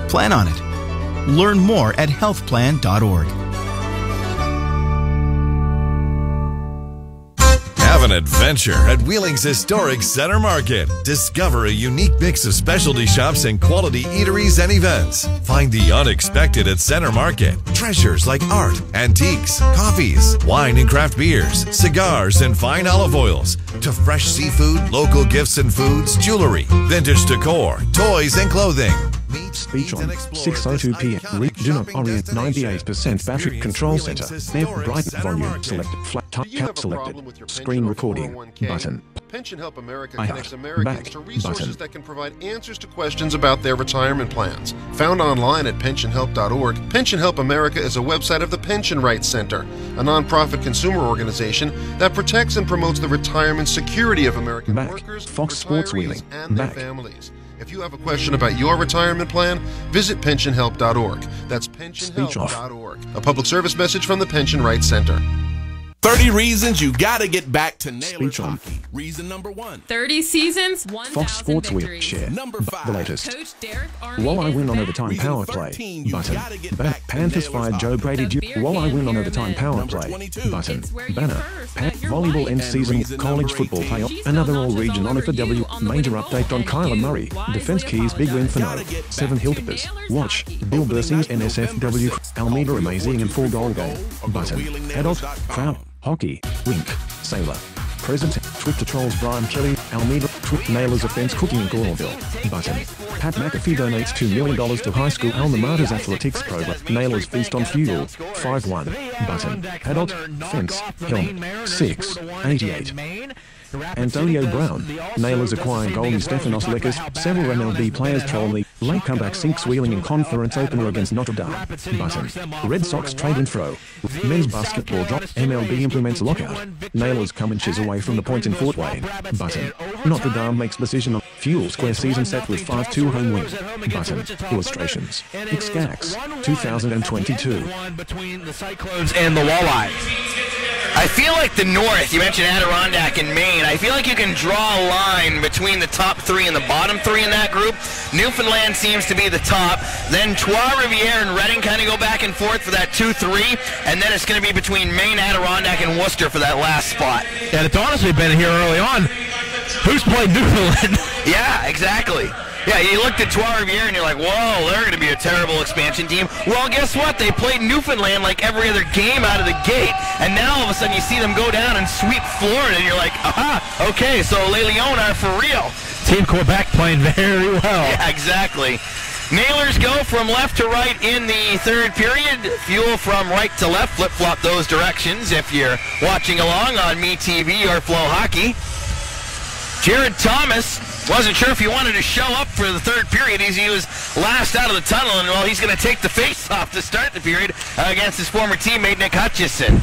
Plan on it. Learn more at healthplan.org. Have an adventure at Wheeling's historic Center Market. Discover a unique mix of specialty shops and quality eateries and events. Find the unexpected at Center Market. Treasures like art, antiques, coffees, wine and craft beers, cigars and fine olive oils, to fresh seafood, local gifts and foods, jewelry, vintage decor, toys and clothing. Speech on 6:02 p.m. Do not orient 98% battery control center. Air brighten volume selected. Flat top cap selected. Screen recording button. Pension Help America connects Americans to resources that can provide answers to questions about their retirement plans. Found online at pensionhelp.org, Pension Help America is a website of the Pension Rights Center, a nonprofit consumer organization that protects and promotes the retirement security of American workers, Fox Sports Wheeling. and their families. If you have a question about your retirement plan, visit pensionhelp.org. That's pensionhelp.org. A public service message from the Pension Rights Center. 30 reasons you gotta get back to Nailers hockey. Reason number 1. 30 seasons, 1,000 Fox Sports Wheel victories. share. Number 5. The latest. Coach Derek Army Walleye win on is overtime Reason power play 13, you button. gotta get back to Panthers Nailers fired Joe hockey. Brady. Walleye win on overtime power play button. Banner. Volleyball end season college football playoff. Another all-region honor for W. Major update on Kyler Murray. Defense keys big win for no. 7 Hilltoppers. Watch Bill Bursey's NSFW. Almeida amazing and 4-goal game button. Adult crowd. Hockey, Wink, Sailor, President, Twitter trolls Brian Kelly, Almeida, Nailers offense cooking in Goreville, button. Pat McAfee donates $2 million to high school alma mater's athletics program. Nailers feast on fuel, 5-1, button. Adult, fence, helm, 6, 88. Antonio Brown, Nailers acquiring goalie Stefanos Lekis, several MLB players troll the late comeback sinks Wheeling in conference opener against Notre Dame, button. Red Sox trade and throw, men's basketball drop, MLB implements lockout, Nailers come inches away from the point in Fort Wayne, button. Notre Dame makes decision on Fuel Square season set with 5-2 home win, button. Illustrations, Ixcax, 2022. Between the Cyclones and the Walleye. I feel like the North, you mentioned Adirondack and Maine, I feel like you can draw a line between the top three and the bottom three in that group. Newfoundland seems to be the top. Then Trois-Rivières and Reading kind of go back and forth for that 2-3. And then it's going to be between Maine, Adirondack, and Worcester for that last spot. And it's honestly been here early on. Who's played Newfoundland? Yeah, exactly. Yeah, you looked at Trois-Rivières and you're like, whoa, they're going to be a terrible expansion team. Well, guess what? They played Newfoundland like every other game out of the gate, and now all of a sudden you see them go down and sweep Florida, and you're like, aha, okay, so Les Lions are for real. Team Quebec playing very well. Yeah, exactly. Nailers go from left to right in the third period. Fuel from right to left. Flip-flop those directions if you're watching along on MeTV or Flow Hockey. Jared Thomas wasn't sure if he wanted to show up for the third period. He was last out of the tunnel, and well, he's going to take the face-off to start the period against his former teammate Nick Hutchison.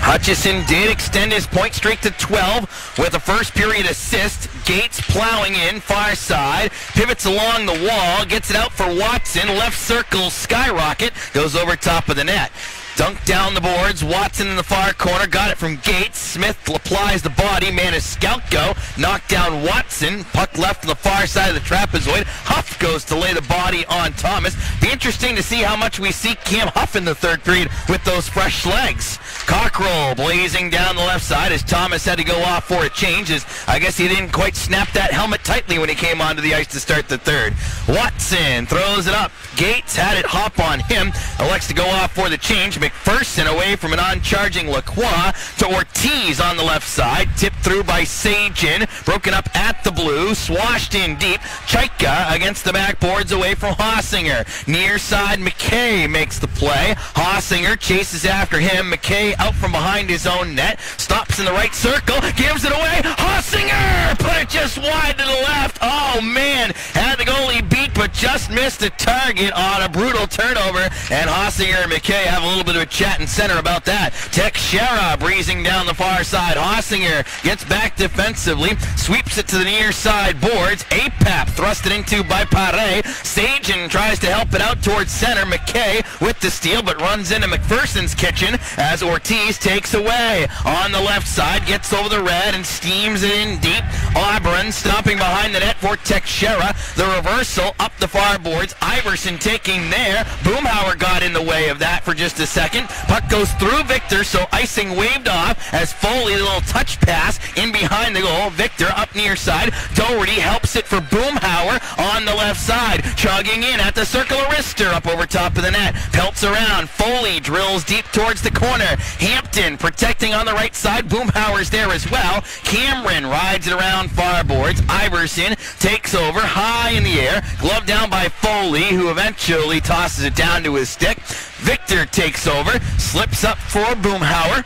Hutchison did extend his point streak to 12 with a first period assist. Gates plowing in, far side, pivots along the wall, gets it out for Watson, left circle, skyrocket, goes over top of the net. Dunked down the boards, Watson in the far corner, got it from Gates. Smith applies the body, Maniscalco, knocked down Watson, puck left to the far side of the trapezoid. Huff goes to lay the body on Thomas. Be interesting to see how much we see Cam Huff in the third period with those fresh legs. Cockrell blazing down the left side as Thomas had to go off for a change, as I guess he didn't quite snap that helmet tightly when he came onto the ice to start the third. Watson throws it up. Gates had it hop on him, elects to go off for the change. McPherson away from an on-charging Lacroix to Ortiz on the left side. Tipped through by Sajin. Broken up at the blue. Swashed in deep. Chaika against the backboards away from Hossinger. Near side, McKay makes the play. Hossinger chases after him. McKay out from behind his own net. Stops in the right circle. Gives it away. Hossinger! Put it just wide to the left. Oh, man. Had the goalie beat, but just missed the target on a brutal turnover. And Hossinger and McKay have a little bit of a chat in center about that. Teixeira breezing down the far side. Hossinger gets back defensively, sweeps it to the near side boards. Apap thrust it into by Pare. Sajin tries to help it out towards center. McKay with the steal, but runs into McPherson's kitchen as Ortiz takes away. On the left side, gets over the red and steams it in deep. Auburn stopping behind the net for Teixeira. The reversal up the far boards. Iverson taking there. Boomhauer got in the way of that for just a second. Puck goes through Victor, so icing waved off as Foley, a little touch pass in behind the goal. Victor up near side. Doherty helps it for Boomhauer on the left side. Chugging in at the circle of Rister up over top of the net. Pelts around. Foley drills deep towards the corner. Hampton protecting on the right side. Boomhauer's there as well. Cameron rides it around far boards. Iverson takes over high in the air. Glove down by Foley, who eventually tosses it down to his stick. Victor takes over, slips up for Boomhauer,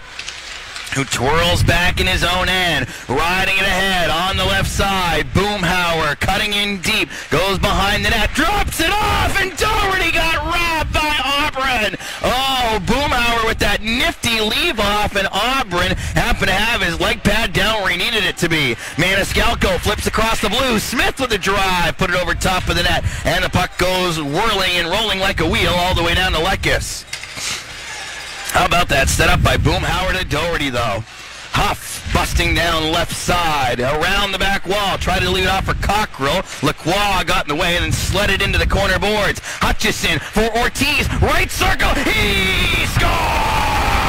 who twirls back in his own end, riding it ahead on the left side. Boomhauer cutting in deep, goes behind the net, drops it off, and Doherty got robbed by Auburn. Oh, Boomhauer with that nifty leave off, and Auburn happened to have his leg pad down where he needed it to be. Maniscalco flips across the blue. Smith with a drive, put it over top of the net, and the puck goes whirling and rolling like a wheel all the way down to Lekis. How about that setup by Boomhauer to Doherty, though? Huff busting down left side, around the back wall, tried to leave it off for Cockrell. Lacroix got in the way and then slid it into the corner boards. Hutchison for Ortiz, right circle, he scores!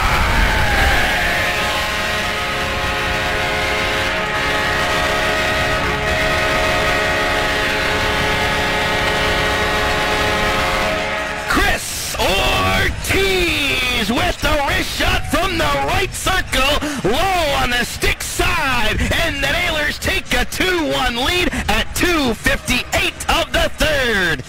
Ortiz with the wrist shot from the right circle, low on the stick side, and the Nailers take a 2-1 lead at 2:58 of the third.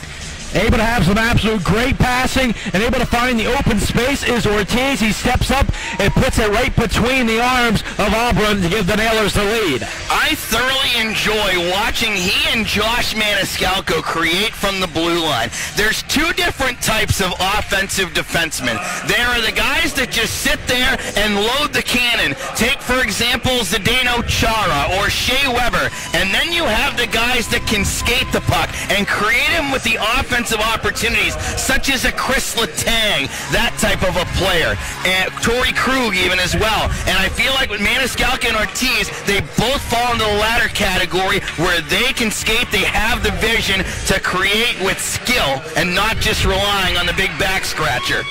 Able to have some absolute great passing and able to find the open space is Ortiz. He steps up and puts it right between the arms of Auburn to give the Nailers the lead. I thoroughly enjoy watching he and Josh Maniscalco create from the blue line. There's two different types of offensive defensemen. There are the guys that just sit there and load the cannon. Take, for example, Zdeno Chara or Shea Weber. And then you have the guys that can skate the puck and create him with the offense offensive opportunities, such as a Chris Letang, that type of a player, and Torrey Krug even as well. And I feel like with Maniscalco and Ortiz, they both fall into the latter category where they can skate, they have the vision to create with skill and not just relying on the big back scratcher.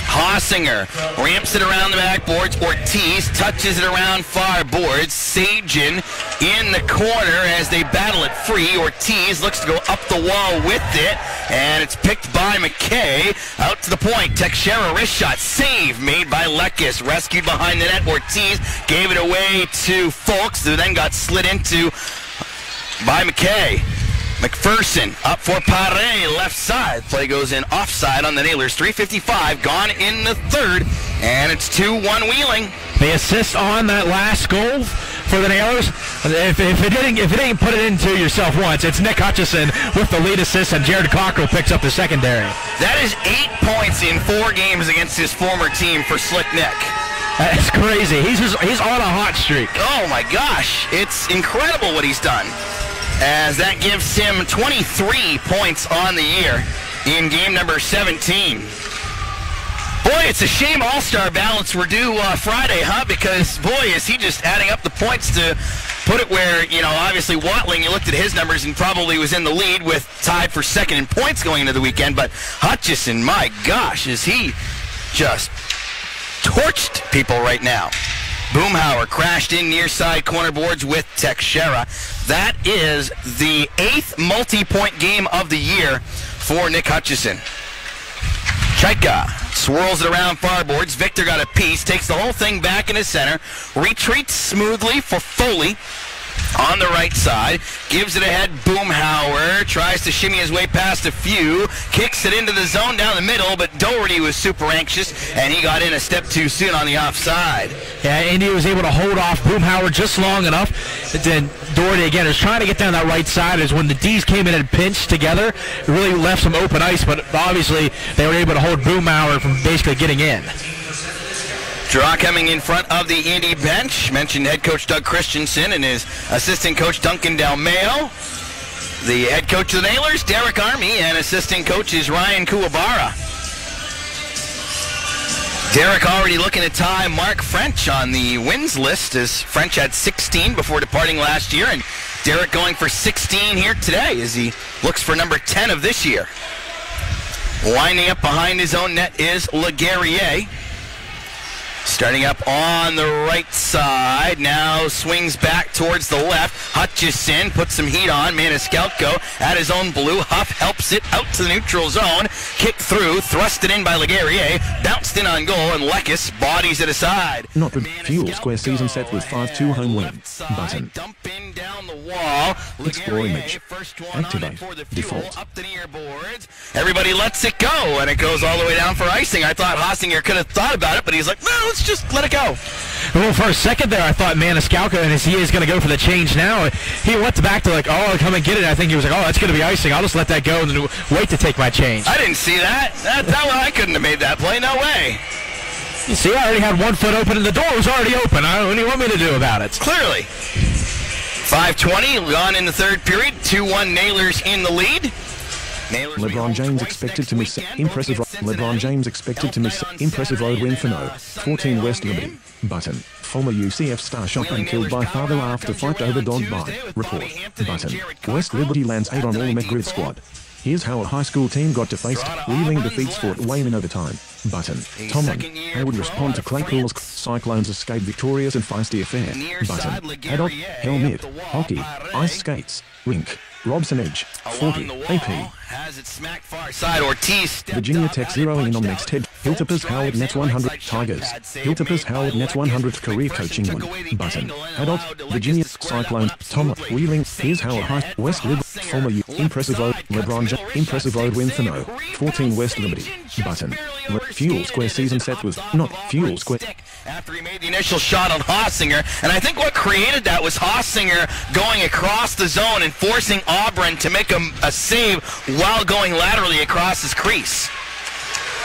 Hossinger ramps it around the backboards. Ortiz touches it around far boards. Sajin in the corner as they battle it free. Ortiz looks to go up the wall with it, and it's picked by McKay. Out to the point. Teixeira wrist shot. Save made by Lekis. Rescued behind the net. Ortiz gave it away to Folks, who then got slid into by McKay. McPherson up for Pare, left side. Play goes in offside on the Nailers. 3:55 gone in the third, and it's 2-1 Wheeling. The assist on that last goal for the Nailers. If it didn't put it into yourself once, it's Nick Hutchison with the lead assist, and Jared Cockrell picks up the secondary. That is 8 points in 4 games against his former team for Slick Nick. That's crazy. He's on a hot streak. Oh my gosh, it's incredible what he's done, as that gives him 23 points on the year in game number 17. Boy, it's a shame All-Star ballots were due Friday, huh? Because, boy, is he just adding up the points to put it where, obviously Watling, you looked at his numbers and probably was in the lead with tied for second in points going into the weekend. But Hutchison, my gosh, is he just torched people right now. Boomhauer crashed in near side corner boards with Teixeira. That is the 8th multi-point game of the year for Nick Hutchison. Chaika swirls it around far boards. Victor got a piece, takes the whole thing back in his center, retreats smoothly for Foley on the right side, gives it ahead. Boomhauer tries to shimmy his way past a few, kicks it into the zone down the middle, but Doherty was super anxious, and he got in a step too soon on the offside. Yeah, Indy was able to hold off Boomhauer just long enough. Then Doherty again is trying to get down that right side. As when the D's came in and pinched together, it really left some open ice, but obviously they were able to hold Boomhauer from basically getting in. Draw coming in front of the Indy bench. Mentioned head coach Doug Christensen and his assistant coach Duncan Dalmeo. The head coach of the Nailers, Derek Army, and assistant coach is Ryan Kuwabara. Derek already looking to tie Mark French on the wins list, as French had 16 before departing last year, and Derek going for 16 here today as he looks for number 10 of this year. Winding up behind his own net is Laguerriere. Starting up on the right side, now swings back towards the left. Hutchison puts some heat on. Maniscalco at his own blue. Huff helps it out to the neutral zone. Kicked through, thrust it in by Laguerriere. Bounced in on goal, and Lekis bodies it aside. Not the Fuel Square season set with 5-2 home win. Button. Dumping down the wall. Explore image. Activate. Default. Up the near boards. Everybody lets it go, and it goes all the way down for icing. I thought Hossinger could have thought about it, but he's like, no, let's just let it go. Well, for a second there, I thought Maniscalco, and as he is going to go for the change now, he went back to come and get it. I think he was like, oh, that's going to be icing. I'll just let that go and then wait to take my change. I didn't see that. I couldn't have made that play. No way. You see, I already had one foot open and the door was already open. What do you want me to do about it? Clearly. 5:20 gone in the third period. 2-1 Nailers in the lead. LeBron James expected to miss impressive. LeBron James expected to miss impressive road win for no. 14 West Liberty. Button. Former UCF star shot and killed by father after fight over dog bite. Report. Button. West Liberty lands 8 on all-Met grid squad. Here's how a high school team got to face Wheeling defeats Fort Wayne in overtime. Button. Tomlin. How would respond to Claypool's Cyclones escape victorious and feisty affair. Button. Adult. Helmet. Hockey. Ice skates. Rink. Robson Edge. 40. AP. Has it smack far side. Ortiz. Virginia Tech zeroing in on next head. Hilltoppers Howard nets 100. Tigers. Hilltoppers Howard nets 100th career coaching win. Button. Adult. Virginia Cyclones. Tom Wheeling. Here's how a high West Liberty. Former impressive road. LeBron impressive road win for no. 14 West Liberty. Button. Fuel Square season set was not Fuel Square. After he made the initial shot on Hossinger, and I think what created that was Hossinger going across the zone and forcing Auburn to make a save while going laterally across his crease.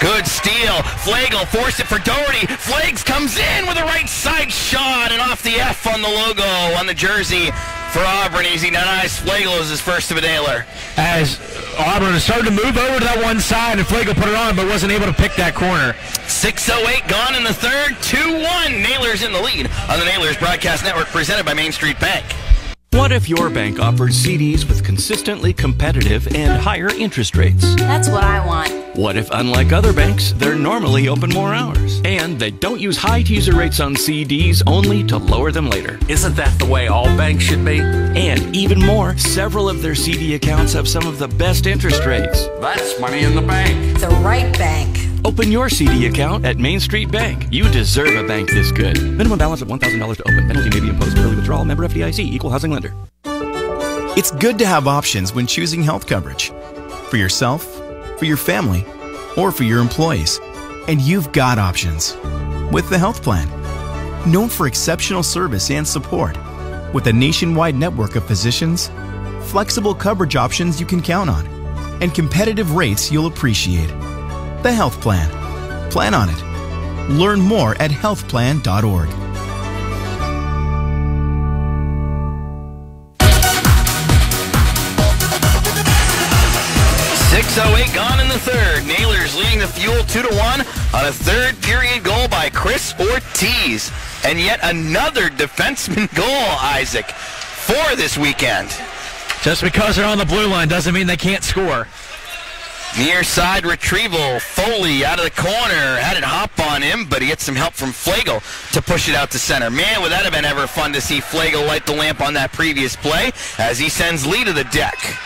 Good steal. Flagel forced it for Doherty. Flags comes in with a right side shot and off the F on the logo on the jersey for Auburn. Easy nice. Flagel is his first of a nailer. As Auburn started to move over to that one side, and Flagel put it on, but wasn't able to pick that corner. 6:08 gone in the third. 2-1. Nailers in the lead on the Nailers Broadcast Network, presented by Main Street Bank. What if your bank offers CDs with consistently competitive and higher interest rates? That's what I want. What if, unlike other banks, they're normally open more hours? And they don't use high teaser rates on CDs only to lower them later? Isn't that the way all banks should be? And even more, several of their CD accounts have some of the best interest rates. That's money in the bank. The right bank. Open your CD account at Main Street Bank. You deserve a bank this good. Minimum balance of $1,000 to open. Penalty may be imposed for early withdrawal. Member FDIC. Equal housing lender. It's good to have options when choosing health coverage. For yourself, for your family, or for your employees. And you've got options. With the health plan. Known for exceptional service and support. With a nationwide network of physicians, flexible coverage options you can count on, and competitive rates you'll appreciate. The Health Plan. Plan on it. Learn more at healthplan.org. .608 gone in the third. Nailers leading the Fuel 2-1 on a third period goal by Chris Ortiz. And yet another defenseman goal, Isaac, for this weekend. Just because they're on the blue line doesn't mean they can't score. Near side retrieval. Foley out of the corner. Had it hop on him, but he gets some help from Flagel to push it out to center. Man, would that have been ever fun to see Flagel light the lamp on that previous play as he sends Lee to the deck.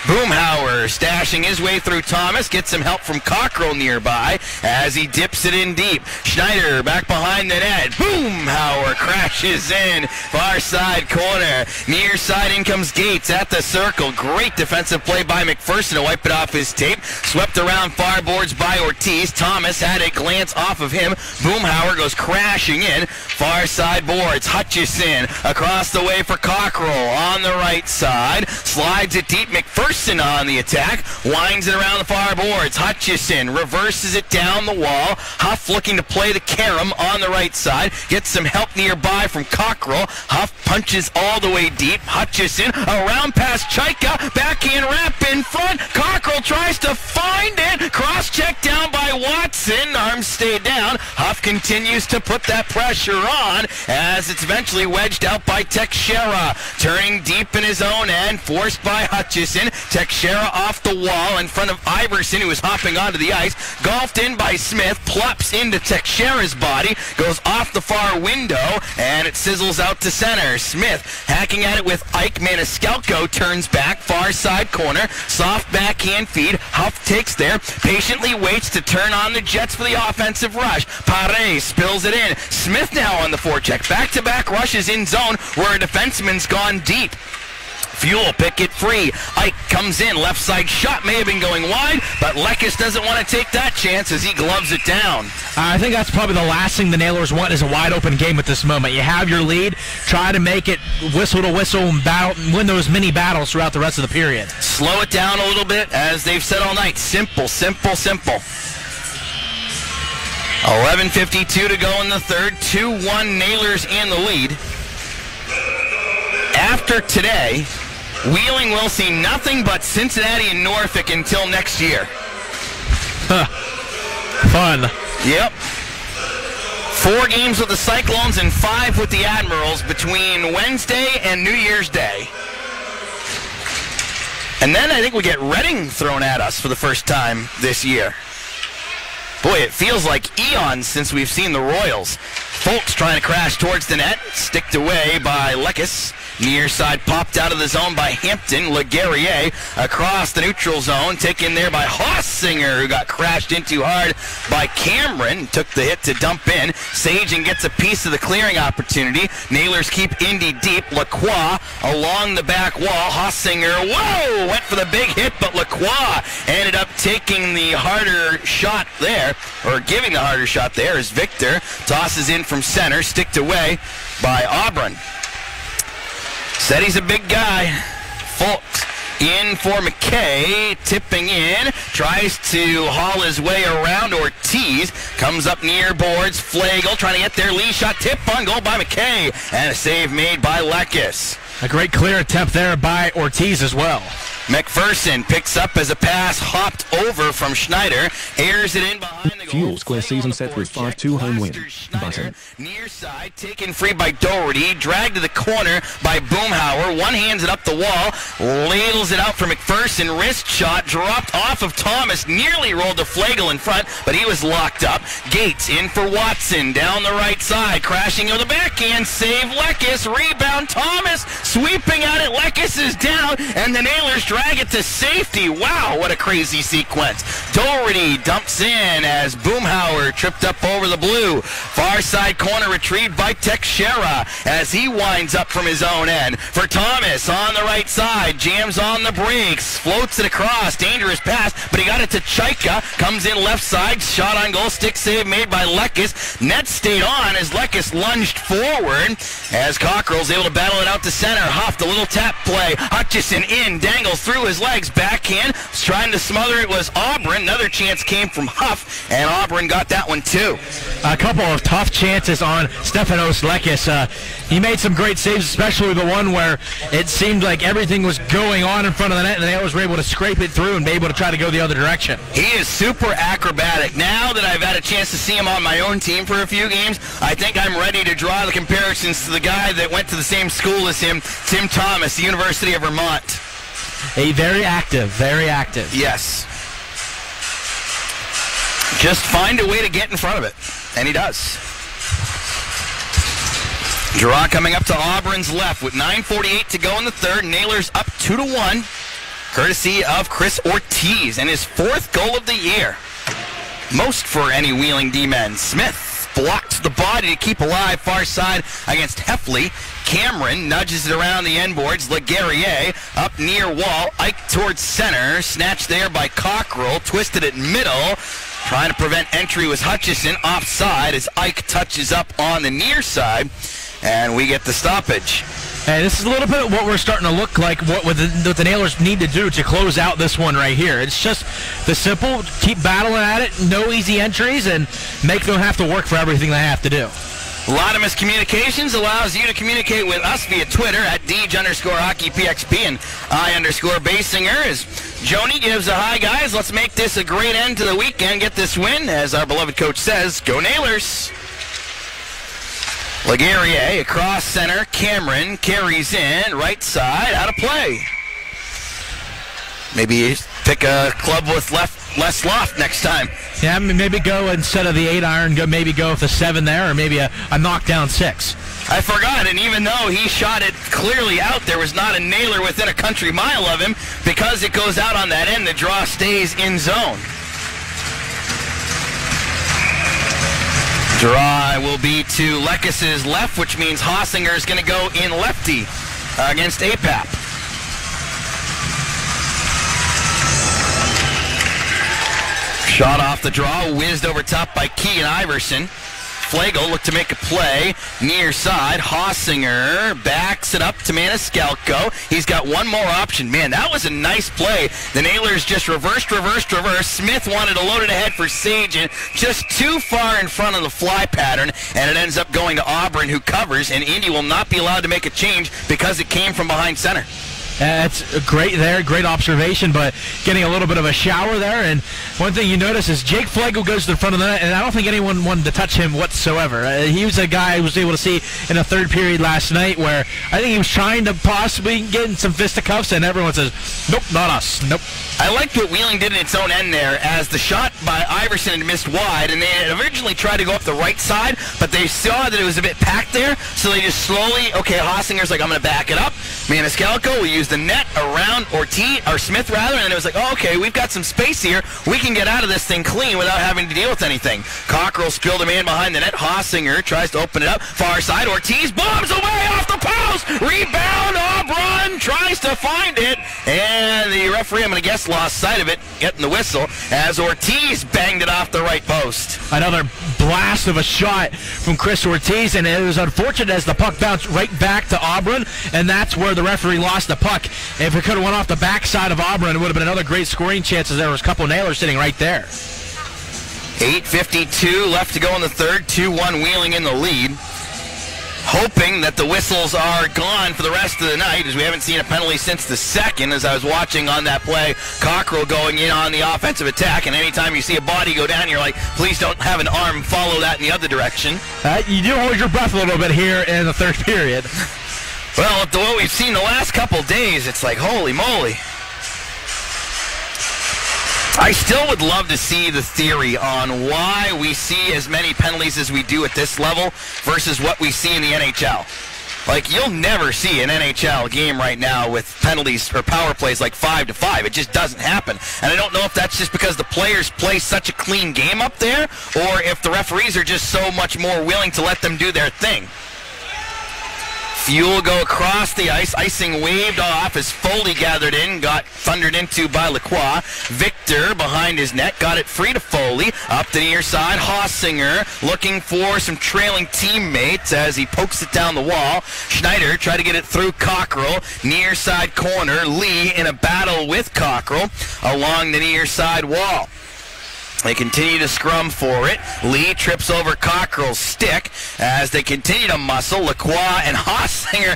Boomhauer stashing his way through Thomas, gets some help from Cockrell nearby as he dips it in deep. Schneider back behind the net. Boomhauer crashes in, far side corner. Near side in comes Gates at the circle. Great defensive play by McPherson to wipe it off his tape. Swept around far boards by Ortiz. Thomas had a glance off of him. Boomhauer goes crashing in, far side boards. Hutchison across the way for Cockrell on the right side. Slides it deep. McPherson on the attack, winds it around the far boards. Hutchison reverses it down the wall. Huff looking to play the carom on the right side. Gets some help nearby from Cockrell. Huff punches all the way deep. Hutchison around past Chaika. Backhand wrap in front. Cockrell tries to find it. Cross check down by Watson. Arms stay down. Huff continues to put that pressure on as it's eventually wedged out by Teixeira. Turning deep in his own end. Forced by Hutchison. Teixeira off the wall in front of Iverson, who is hopping onto the ice. Golfed in by Smith, plops into Teixeira's body, goes off the far window, and it sizzles out to center. Smith hacking at it with Ike. Maniscalco turns back, far side corner, soft backhand feed. Huff takes there, patiently waits to turn on the Jets for the offensive rush. Pare spills it in. Smith now on the forecheck. Back-to-back rushes in zone where a defenseman's gone deep. Fuel pick it free. Ike comes in. Left side shot may have been going wide, but Lekis doesn't want to take that chance as he gloves it down. I think that's probably the last thing the Nailers want is a wide open game at this moment. You have your lead. Try to make it whistle to whistle and win those mini battles throughout the rest of the period. Slow it down a little bit, as they've said all night. Simple, simple, simple. 11:52 to go in the third. 2-1 Nailers in the lead. After today, Wheeling will see nothing but Cincinnati and Norfolk until next year. Fun. Yep. 4 games with the Cyclones and 5 with the Admirals between Wednesday and New Year's Day. And then I think we get Reading thrown at us for the first time this year. Boy, it feels like eons since we've seen the Royals. Folks trying to crash towards the net, sticked away by Lekis. Near side popped out of the zone by Hampton. Leguerrier across the neutral zone, taken there by Hossinger, who got crashed into hard by Cameron. Took the hit to dump in. Sagen gets a piece of the clearing opportunity. Nailers keep Indy deep. Lacroix along the back wall. Hossinger, whoa, went for the big hit, but Lacroix ended up taking the harder shot there, or giving the harder shot there as Victor tosses in from center, sticked away by Auburn. Said he's a big guy. Fultz in for McKay, tipping in, tries to haul his way around Ortiz, comes up near boards. Flagel trying to get their lead shot, tip on goal by McKay, and a save made by Lekis. A great clear attempt there by Ortiz as well. McPherson picks up as a pass hopped over from Schneider, airs it in behind the goal. Fuel Square season set with 5-2 home win. Button. Near side, taken free by Doherty, dragged to the corner by Boomhauer, one-hands it up the wall, ladles it out for McPherson, wrist shot, dropped off of Thomas, nearly rolled to Flagel in front, but he was locked up. Gates in for Watson, down the right side, crashing on the backhand, save Leckis, rebound Thomas, sweeping at it, Leckis is down, and the Nailers drag it to safety. Wow, what a crazy sequence. Doherty dumps in as Boomhauer tripped up over the blue. Far side corner retrieved by Teixeira as he winds up from his own end. For Thomas on the right side, jams on the brakes, floats it across, dangerous pass, but he got it to Chaika, comes in left side, shot on goal, stick save made by Leckis. Net stayed on as Leckis lunged forward as Cockrell's able to battle it out to center. Huff, the little tap play, Hutchison in, dangles through his legs, backhand, was trying to smother it was Auburn. Another chance came from Huff, and Auburn got that one too. A couple of tough chances on Stefanos Leckis. He made some great saves, especially the one where it seemed like everything was going on in front of the net, and the Nailers were able to scrape it through and be able to try to go the other direction. He is super acrobatic. Now that I've had a chance to see him on my own team for a few games, I think I'm ready to draw the comparisons to the guy that went to the same school as him, Tim Thomas, the University of Vermont. Very active, very active. Yes. Just find a way to get in front of it, and he does. Draw coming up to Auburn's left with 9:48 to go in the third. Nailers up 2-1, courtesy of Chris Ortiz, and his fourth goal of the year. Most for any Wheeling D-men. Smith blocks the body to keep alive far side against Heffley. Cameron nudges it around the end boards. Leguerrier up near wall. Ike towards center. Snatched there by Cockrell. Twisted it middle. Trying to prevent entry was Hutchison offside as Ike touches up on the near side. And we get the stoppage. Hey, this is a little bit of what we're starting to look like, what the Nailers need to do to close out this one right here. It's just the simple, keep battling at it, no easy entries, and make them have to work for everything they have to do. Latimus Communications allows you to communicate with us via Twitter at @DEJ_HockeyPXP and I_Basinger. As Joni gives a hi, guys. Let's make this a great end to the weekend. Get this win, as our beloved coach says. Go Nailers! Leguerrier across center. Cameron carries in. Right side. Out of play. Maybe pick a club with less loft next time. Yeah, maybe go instead of the 8-iron, maybe go with a 7 there, or maybe a knockdown 6. I forgot, and even though he shot it clearly out, there was not a nailer within a country mile of him. Because it goes out on that end, the draw stays in zone. Draw will be to Leckis' left, which means Hossinger is going to go in lefty against APAP. Shot off the draw, whizzed over top by Keegan Iverson. Flagel looked to make a play. Near side, Hossinger backs it up to Maniscalco. He's got one more option. Man, that was a nice play. The Nailers just reversed. Smith wanted to load it ahead for Sagen, just too far in front of the fly pattern, and it ends up going to Auburn, who covers, and Indy will not be allowed to make a change because it came from behind center. That's great there, great observation, but getting a little bit of a shower there. And one thing you notice is Jake Flagel goes to the front of the net, and I don't think anyone wanted to touch him whatsoever. He was a guy I was able to see in the third period last night where I think he was trying to possibly get in some fisticuffs, and everyone says, nope, not us, nope. I liked what Wheeling did in its own end there, as the shot by Iverson had missed wide, and they had originally tried to go up the right side, but they saw that it was a bit packed there, so they just slowly, okay, Hossinger's like, I'm going to back it up. Maniscalco will use the net around Smith, and then it was like, oh, okay, we've got some space here. We can get out of this thing clean without having to deal with anything. Cockrell spilled a man behind the net. Hossinger tries to open it up. Far side, Ortiz bombs away off the post. Rebound, Auburn tries to find it, and the referee, I'm going to guess, lost sight of it, getting the whistle, as Ortiz banged it off the right post. Another blast of a shot from Chris Ortiz, and it was unfortunate as the puck bounced right back to Auburn, and that's where the referee lost the puck. If it could have went off the backside of Auburn, it would have been another great scoring chance, as there was a couple of Nailers sitting right there. 8:52 left to go in the third. 2-1 Wheeling in the lead. hoping that the whistles are gone for the rest of the night, as we haven't seen a penalty since the second. As I was watching on that play, Cockrell going in on the offensive attack, and anytime you see a body go down, you're like, please don't have an arm follow that in the other direction. You do hold your breath a little bit here in the third period. Well, with what we've seen the last couple days, it's like, holy moly. I still would love to see the theory on why we see as many penalties as we do at this level versus what we see in the NHL. Like, you'll never see an NHL game right now with penalties or power plays like 5-5. It just doesn't happen. And I don't know if that's just because the players play such a clean game up there, or if the referees are just so much more willing to let them do their thing. Fuel go across the ice. Icing waved off as Foley gathered in, got thundered into by Lacroix. Victor behind his net, got it free to Foley. Up the near side, Hossinger looking for some trailing teammates as he pokes it down the wall. Schneider tried to get it through Cockrell. Near side corner, Lee in a battle with Cockrell along the near side wall. They continue to scrum for it. Lee trips over Cockrell's stick as they continue to muscle. Lacroix and Hossinger,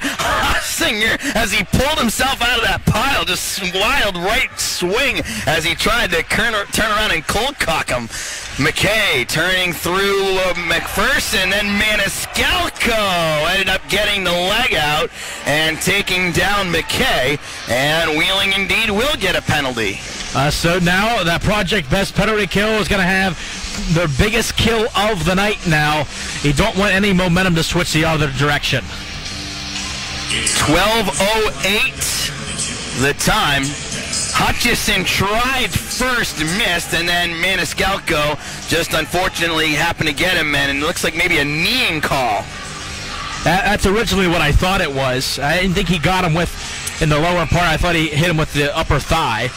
as he pulled himself out of that pile, just wild right swing as he tried to turn around and cold cock him. McKay turning through McPherson, then Maniscalco ended up getting the leg out and taking down McKay, and Wheeling indeed will get a penalty. So now that Project Best penalty kill is going to have the biggest kill of the night now. You don't want any momentum to switch the other direction. 12:08 the time. Hutchison tried first, missed, and then Maniscalco just unfortunately happened to get him, and it looks like maybe a kneeing call. That's originally what I thought it was. I didn't think he got him in the lower part. I thought he hit him with the upper thigh.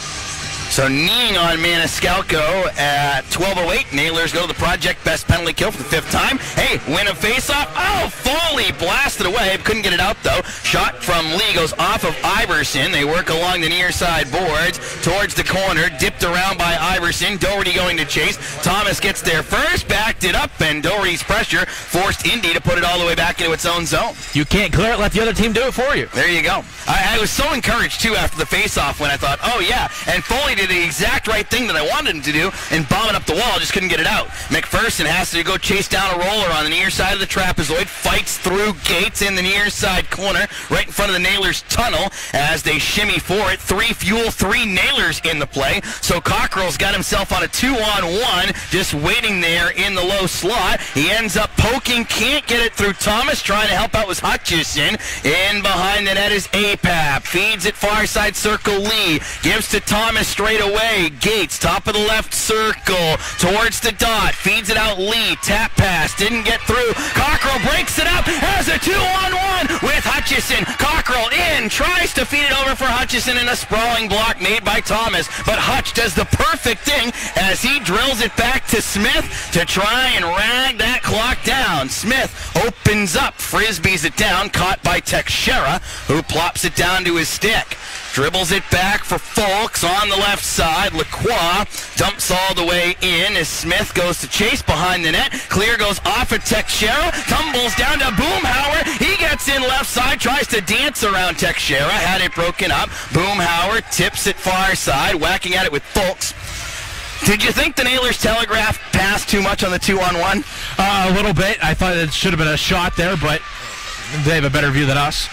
So kneeing on Maniscalco at 12:08. Nailers go to the Project Best penalty kill for the fifth time. Hey, win a faceoff. Oh, Foley blasted away. Couldn't get it out, though. Shot from Lee goes off of Iverson. They work along the near side boards towards the corner. Dipped around by Iverson. Doherty going to chase. Thomas gets there first. Backed it up, and Doherty's pressure forced Indy to put it all the way back into its own zone. You can't clear it. Let the other team do it for you. There you go. I was so encouraged, too, after the faceoff when I thought, oh, yeah. And Foley did the exact right thing that I wanted him to do and bomb it up the wall, just couldn't get it out. McPherson has to go chase down a roller on the near side of the trapezoid, fights through Gates in the near side corner, right in front of the Nailers tunnel as they shimmy for it. 3 Fuel, 3 Nailers in the play. So Cockrell's got himself on a 2-on-1, just waiting there in the low slot. He ends up poking, can't get it through Thomas, trying to help out with Hutchison. In behind the net is Apap, feeds it far side circle Lee, gives to Thomas straight away. Gates, top of the left circle, towards the dot, feeds it out Lee, tap pass, didn't get through. Cockrell breaks it up, has a 2-on-1 with Hutchison. Cockrell in, tries to feed it over for Hutchison in a sprawling block made by Thomas, but Hutch does the perfect thing as he drills it back to Smith to try and rag that clock down. Smith opens up, frisbees it down, caught by Teixeira, who plops it down to his stick. Dribbles it back for Folks on the left side. Lacroix dumps all the way in as Smith goes to chase behind the net. Clear goes off of Teixeira. Tumbles down to Boomhauer. He gets in left side. Tries to dance around Teixeira. Had it broken up. Boomhauer tips it far side. Whacking at it with Folks. Did you think the Nailers telegraph passed too much on the 2-on-1? A little bit. I thought it should have been a shot there, but they have a better view than us.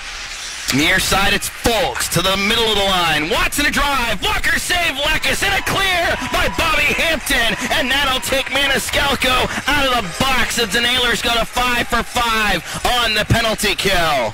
Near side, it's Folks to the middle of the line. Watson a drive. Walker save Lekis and a clear by Bobby Hampton. And that'll take Maniscalco out of the box as the Nailers go to 5 for 5 on the penalty kill.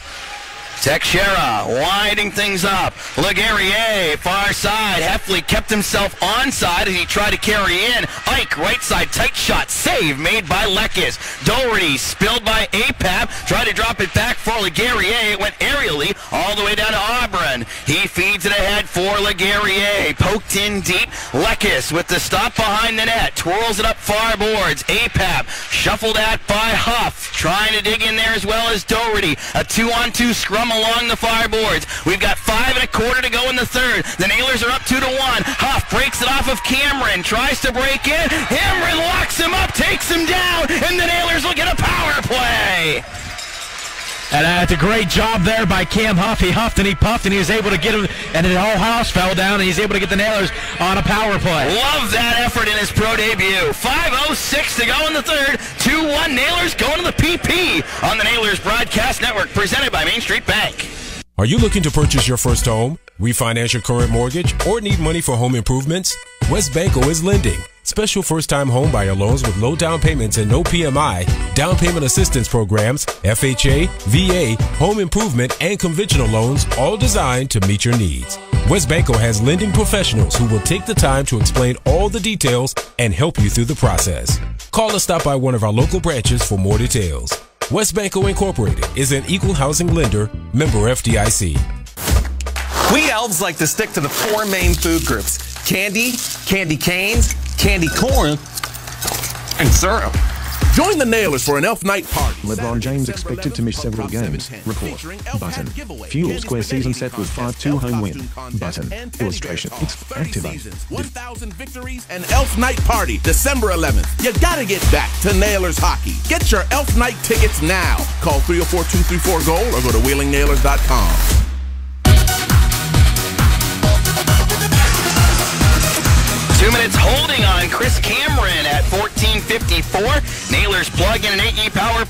Teixeira winding things up. Laguerriere, far side. Heffley kept himself onside as he tried to carry in. Ike, right side, tight shot. Save made by Lekis. Doherty spilled by Apap. Tried to drop it back for Laguerriere. It went aerially all the way down to Auburn. He feeds it ahead for Laguerriere. Poked in deep. Lekis with the stop behind the net. Twirls it up far boards. Apap shuffled at by Huff. Trying to dig in there as well as Doherty. A 2-on-2 scrum along the far boards. We've got 5 1/4 to go in the third. The Nailers are up 2-1. Huff breaks it off of Cameron. Tries to break in. Cameron locks him up, takes him down, and the Nailers will get a power play. And that's a great job there by Cam Huff. He huffed and he puffed, and he was able to get him, and the whole house fell down, and he's able to get the Nailers on a power play. Love that effort in his pro debut. 5:06 to go in the third. 2-1 Nailers going to the PP on the Nailers Broadcast Network, presented by Main Street Bank. Are you looking to purchase your first home, refinance your current mortgage, or need money for home improvements? West Banco is lending. Special first-time home buyer loans with low down payments and no PMI, down payment assistance programs, FHA, VA, home improvement, and conventional loans, all designed to meet your needs. West Banco has lending professionals who will take the time to explain all the details and help you through the process. Call or stop by one of our local branches for more details. West Banco Incorporated is an equal housing lender, member FDIC. We elves like to stick to the four main food groups: candy, candy canes, candy corn, and syrup. Join the Nailers for an Elf Night party. LeBron James expected to miss several games. Report. Button. Fuel Square season set with 5-2 home win. Button. Illustration. Activate. 1,000 victories and Elf Night party, December 11th. You gotta get back to Nailers hockey. Get your Elf Night tickets now. Call 304-234-GOAL or go to WheelingNailers.com. 2 minutes holding on Chris Cameron at 14:54. Nailers plug in an AEP power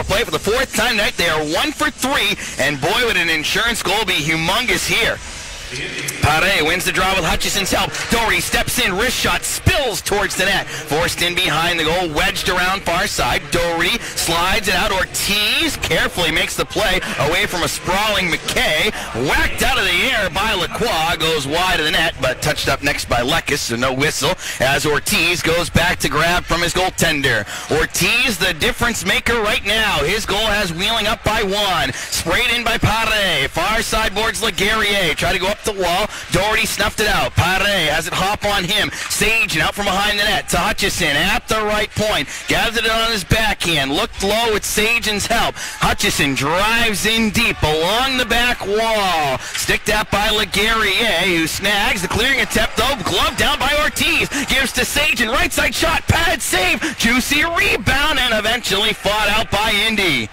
play for the fourth time tonight. They are 1 for 3, and boy, would an insurance goal be humongous here. Pare wins the draw with Hutchison's help. Doherty steps in, wrist shot, spills towards the net. Forced in behind the goal, wedged around far side. Doherty slides it out. Ortiz carefully makes the play away from a sprawling McKay. Whacked out of the air by Lacroix, goes wide of the net, but touched up next by Lekis, so no whistle, as Ortiz goes back to grab from his goaltender. Ortiz, the difference maker right now. His goal has Wheeling up by 1. Sprayed in by Pare. Far side boards Laguerriere. Try to go up the wall. Doherty snuffed it out. Pare has it hop on him. Sagen out from behind the net to Hutchison at the right point. Gathered it on his backhand. Looked low with Sagan's help. Hutchison drives in deep along the back wall. Sticked out by Laguerriere, who snags the clearing attempt, though. Glove down by Ortiz. Gives to Sagen. Right side shot. Pad save. Juicy rebound, and eventually fought out by Indy.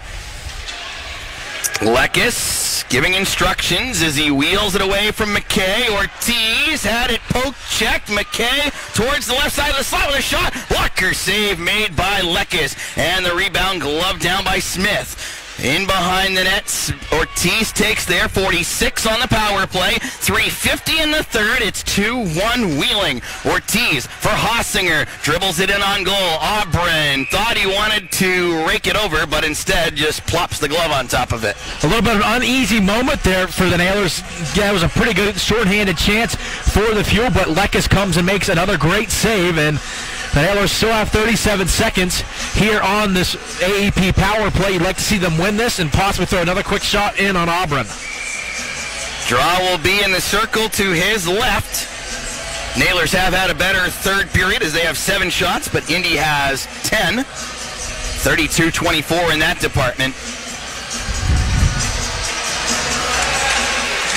Lekis giving instructions as he wheels it away from McKay. Ortiz had it poke checked. McKay towards the left side of the slot with a shot. Blocker save made by Lekis. And the rebound gloved down by Smith. In behind the net, Ortiz takes there, 46 on the power play, 3:50 in the third. It's 2-1 Wheeling. Ortiz for Hossinger, dribbles it in on goal. Aubryn thought he wanted to rake it over, but instead just plops the glove on top of it. A little bit of an uneasy moment there for the Nailers. Yeah, it was a pretty good shorthanded chance for the Fuel, but Lekis comes and makes another great save, and the Nailers still have 37 seconds here on this AEP power play. You'd like to see them win this and possibly throw another quick shot in on Aubryn. Draw will be in the circle to his left. Nailers have had a better third period as they have 7 shots, but Indy has 10. 32-24 in that department.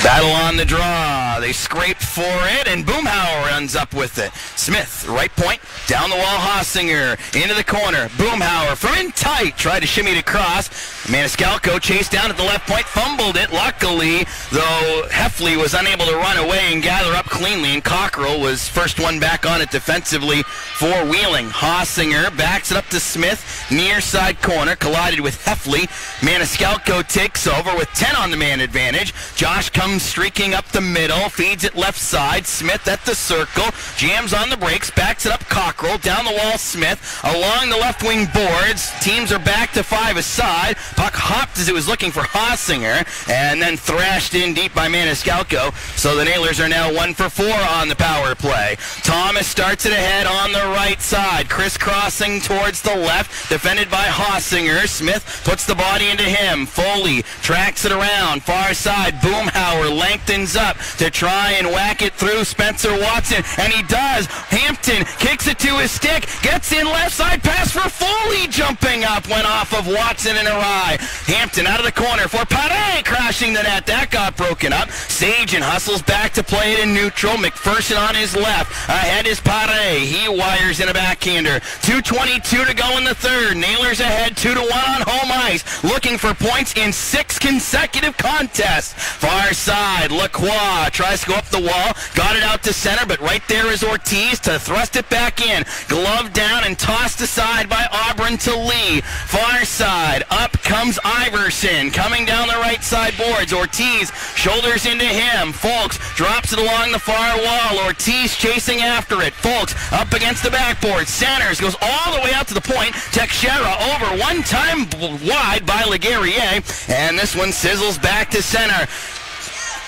Battle on the draw. They scrape for it, and Boomhauer ends up with it. Smith, right point, down the wall, Hossinger, into the corner. Boomhauer from in tight, tried to shimmy it across. Maniscalco chased down at the left point, fumbled it. Luckily, though, Heffley was unable to run away and gather up cleanly, and Cockrell was first one back on it defensively for Wheeling. Hossinger backs it up to Smith, near side corner, collided with Heffley. Maniscalco takes over with 10 on the man advantage. Josh comes streaking up the middle, feeds it left side. Smith at the circle, jams on the brakes, backs it up Cockrell, down the wall Smith, along the left wing boards. Teams are back to 5 aside. Puck hopped as it was looking for Hossinger, and then thrashed in deep by Maniscalco. So the Nailers are now 1 for 4 on the power play. Thomas starts it ahead on the right side, crisscrossing towards the left, defended by Hossinger. Smith puts the body into him. Foley tracks it around, far side. Boomhauer lengthens up to try and whack smack it through Spencer Watson, and he does. Hampton kicks it to his stick, gets in left side pass for Foley, jumping up, went off of Watson and awry. Hampton out of the corner for Pare, crashing the net. That got broken up. Sagen hustles back to play it in neutral. McPherson on his left. Ahead is Pare. He wires in a backhander. 2:22 to go in the third. Nailers ahead 2-1 on home ice. Looking for points in 6 consecutive contests. Far side, Lacroix tries to go up the wall. Got it out to center, but right there is Ortiz to thrust it back in. Glove down and tossed aside by Auburn to Lee. Far side, up comes Iverson. Coming down the right side boards. Ortiz shoulders into him. Folks drops it along the far wall. Ortiz chasing after it. Folks up against the backboard. Centers, goes all the way out to the point. Teixeira over one time wide by Laguerriere. And this one sizzles back to center.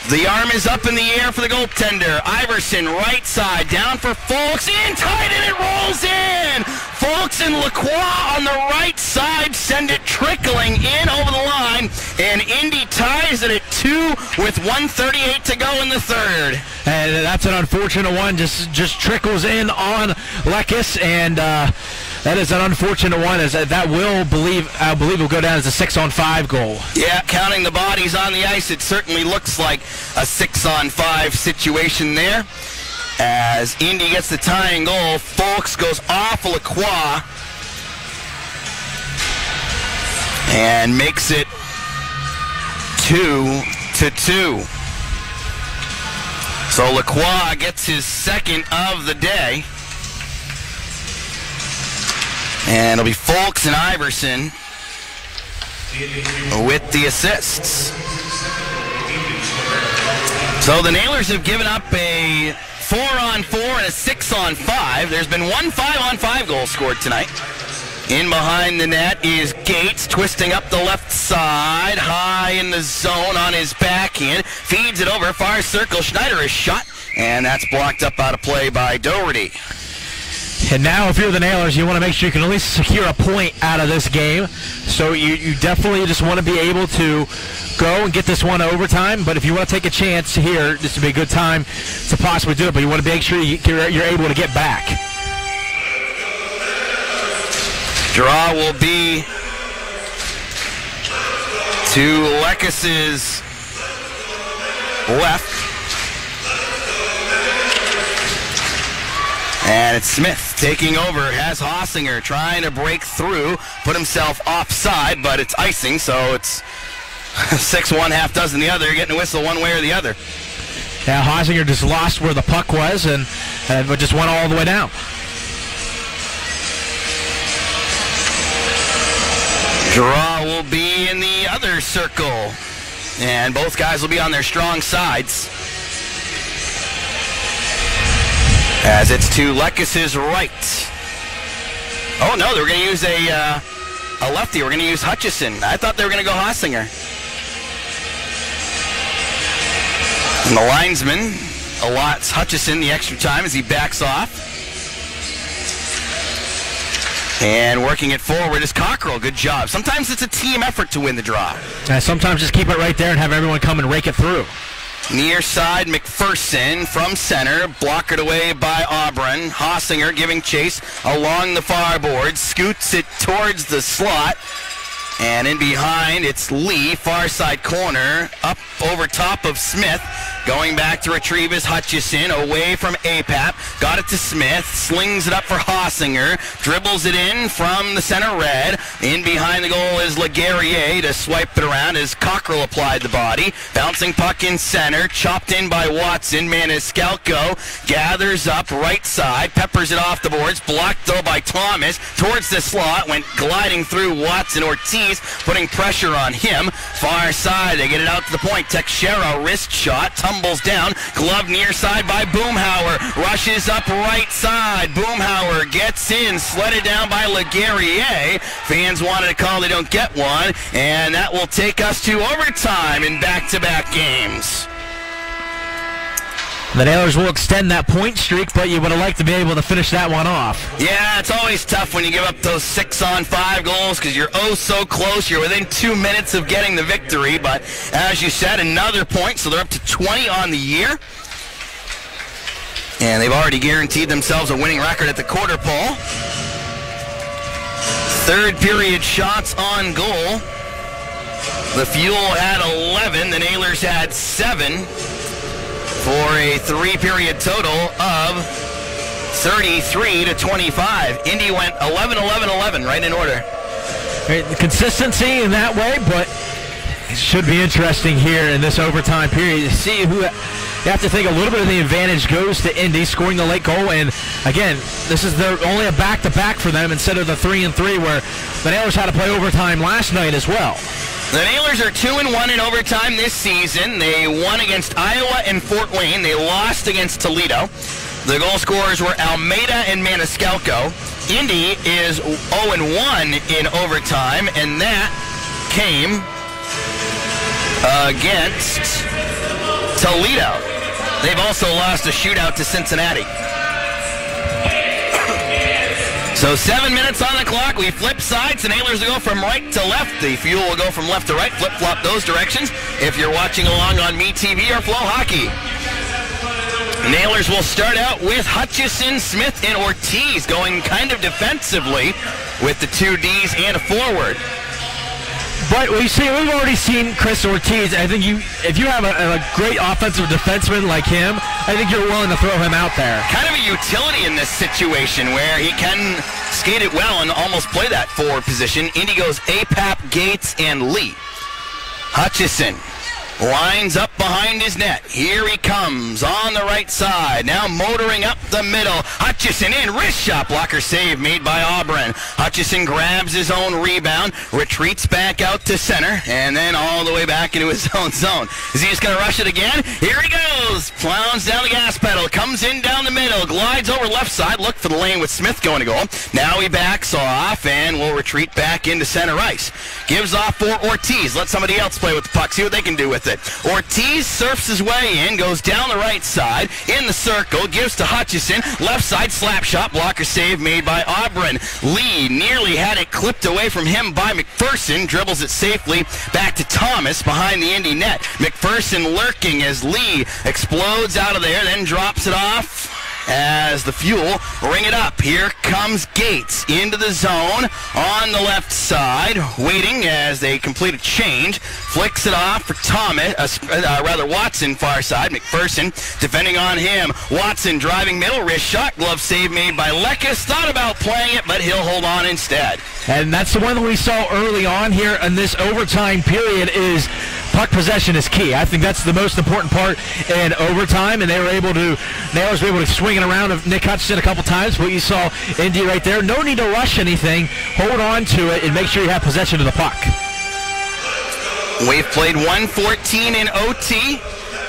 The arm is up in the air for the goaltender. Iverson, right side, down for Folks, in tight, and it rolls in! Folks and Lacroix on the right side send it trickling in over the line, and Indy ties it at 2 with 1:38 to go in the third. And that's an unfortunate one, just trickles in on Lekis, and that is an unfortunate one, as that I believe will go down as a 6-on-5 goal. Yeah, counting the bodies on the ice, it certainly looks like a 6-on-5 situation there. As Indy gets the tying goal, Folks goes off Lacroix and makes it 2-2. So Lacroix gets his second of the day. And it'll be Folks and Iverson with the assists. So the Nailers have given up a 4-on-4 and a 6-on-5. There's been one 5-on-5 goal scored tonight. In behind the net is Gates, twisting up the left side, high in the zone on his backhand. Feeds it over, far circle. Schneider is shot, and that's blocked up out of play by Doherty. And now, if you're the Nailers, you want to make sure you can at least secure a point out of this game. So you definitely just want to be able to go and get this one overtime. But if you want to take a chance here, this would be a good time to possibly do it. But you want to make sure you're able to get back. Draw will be to Lekis's left. And it's Smith taking over, has Hossinger trying to break through, put himself offside, but it's icing, so it's 6-1, half dozen the other. You're getting a whistle one way or the other. Yeah, Hossinger just lost where the puck was and just went all the way down. Draw will be in the other circle, and both guys will be on their strong sides. As it's to Lekis's right. Oh no, they were going to use a lefty. We're going to use Hutchison. I thought they were going to go Hossinger. And the linesman allots Hutchison the extra time as he backs off. And working it forward is Cockrell. Good job. Sometimes it's a team effort to win the draw. Sometimes just keep it right there and have everyone come and rake it through. Near side, McPherson from center, blockered away by Auburn. Hossinger giving chase along the far board, scoots it towards the slot. And in behind, it's Lee, far side corner, up over top of Smith. Going back to retrieve is Hutchison, away from APAP. Got it to Smith, slings it up for Hossinger, dribbles it in from the center red. In behind the goal is Laguerriere to swipe it around as Cockrell applied the body. Bouncing puck in center, chopped in by Watson. Maniscalco gathers up right side, peppers it off the boards, blocked though by Thomas. Towards the slot, went gliding through Watson. Ortiz putting pressure on him. Far side, they get it out to the point. Teixeira, wrist shot, tumbles down. Glove near side by Boomhauer. Rushes up right side. Boomhauer gets in, sledded down by Laguerriere. Fans wanted a call, they don't get one. And that will take us to overtime in back-to-back games. The Nailers will extend that point streak, but you would have liked to be able to finish that one off. Yeah, it's always tough when you give up those 6-on-5 goals because you're oh so close. You're within 2 minutes of getting the victory, but as you said, another point, so they're up to 20 on the year. And they've already guaranteed themselves a winning record at the quarter pole. Third period shots on goal. The Fuel had 11, the Nailers had 7 for a 3-period total of 33-25. Indy went 11-11-11, right in order. Consistency in that way, but it should be interesting here in this overtime period to see who. You have to think a little bit of the advantage goes to Indy scoring the late goal, and again, this is only a back-to-back for them instead of the 3-3 where the Nailers had to play overtime last night as well. The Nailers are 2-1 in overtime this season. They won against Iowa and Fort Wayne. They lost against Toledo. The goal scorers were Almeida and Maniscalco. Indy is 0-1 in overtime, and that came against Toledo. They've also lost a shootout to Cincinnati. So 7 minutes on the clock. We flip sides. The Nailers will go from right to left. The Fuel will go from left to right. Flip-flop those directions if you're watching along on MeTV or Flow Hockey. Nailers will start out with Hutchison, Smith, and Ortiz going kind of defensively with the 2 Ds and a forward. But we've already seen Chris Ortiz. I think if you have a great offensive defenseman like him, I think you're willing to throw him out there. Kind of a utility in this situation where he can skate it well and almost play that forward position. Indy goes Apap, Gates, and Lee. Hutchison lines up behind his net. Here he comes on the right side. Now motoring up the middle. Hutchison in. Wrist shot. Blocker save made by Auburn. Hutchison grabs his own rebound. Retreats back out to center. And then all the way back into his own zone. Is he just going to rush it again? Here he goes. Plows down the gas pedal. Comes in down the middle. Glides over left side. Look for the lane with Smith going to goal. Now he backs off and will retreat back into center ice. Gives off for Ortiz. Let somebody else play with the puck. See what they can do with it. Ortiz surfs his way in, goes down the right side, in the circle, gives to Hutchison, left side slap shot, blocker save made by Auburn. Lee nearly had it clipped away from him by McPherson, dribbles it safely back to Thomas behind the Indy net. McPherson lurking as Lee explodes out of there, then drops it off as the Fuel ring it up. Here comes Gates into the zone on the left side, waiting as they complete a change. Flicks it off for Watson, far side. McPherson defending on him. Watson driving middle, wrist shot, glove save made by Lekes. Thought about playing it, but he'll hold on instead. And that's the one that we saw early on here in this overtime period is puck possession is key. I think that's the most important part in overtime, and Nailers were able to swing it around of Nick Hutchison a couple times, but you saw Indy right there. No need to rush anything. Hold on to it and make sure you have possession of the puck. We've played 1:14 in OT,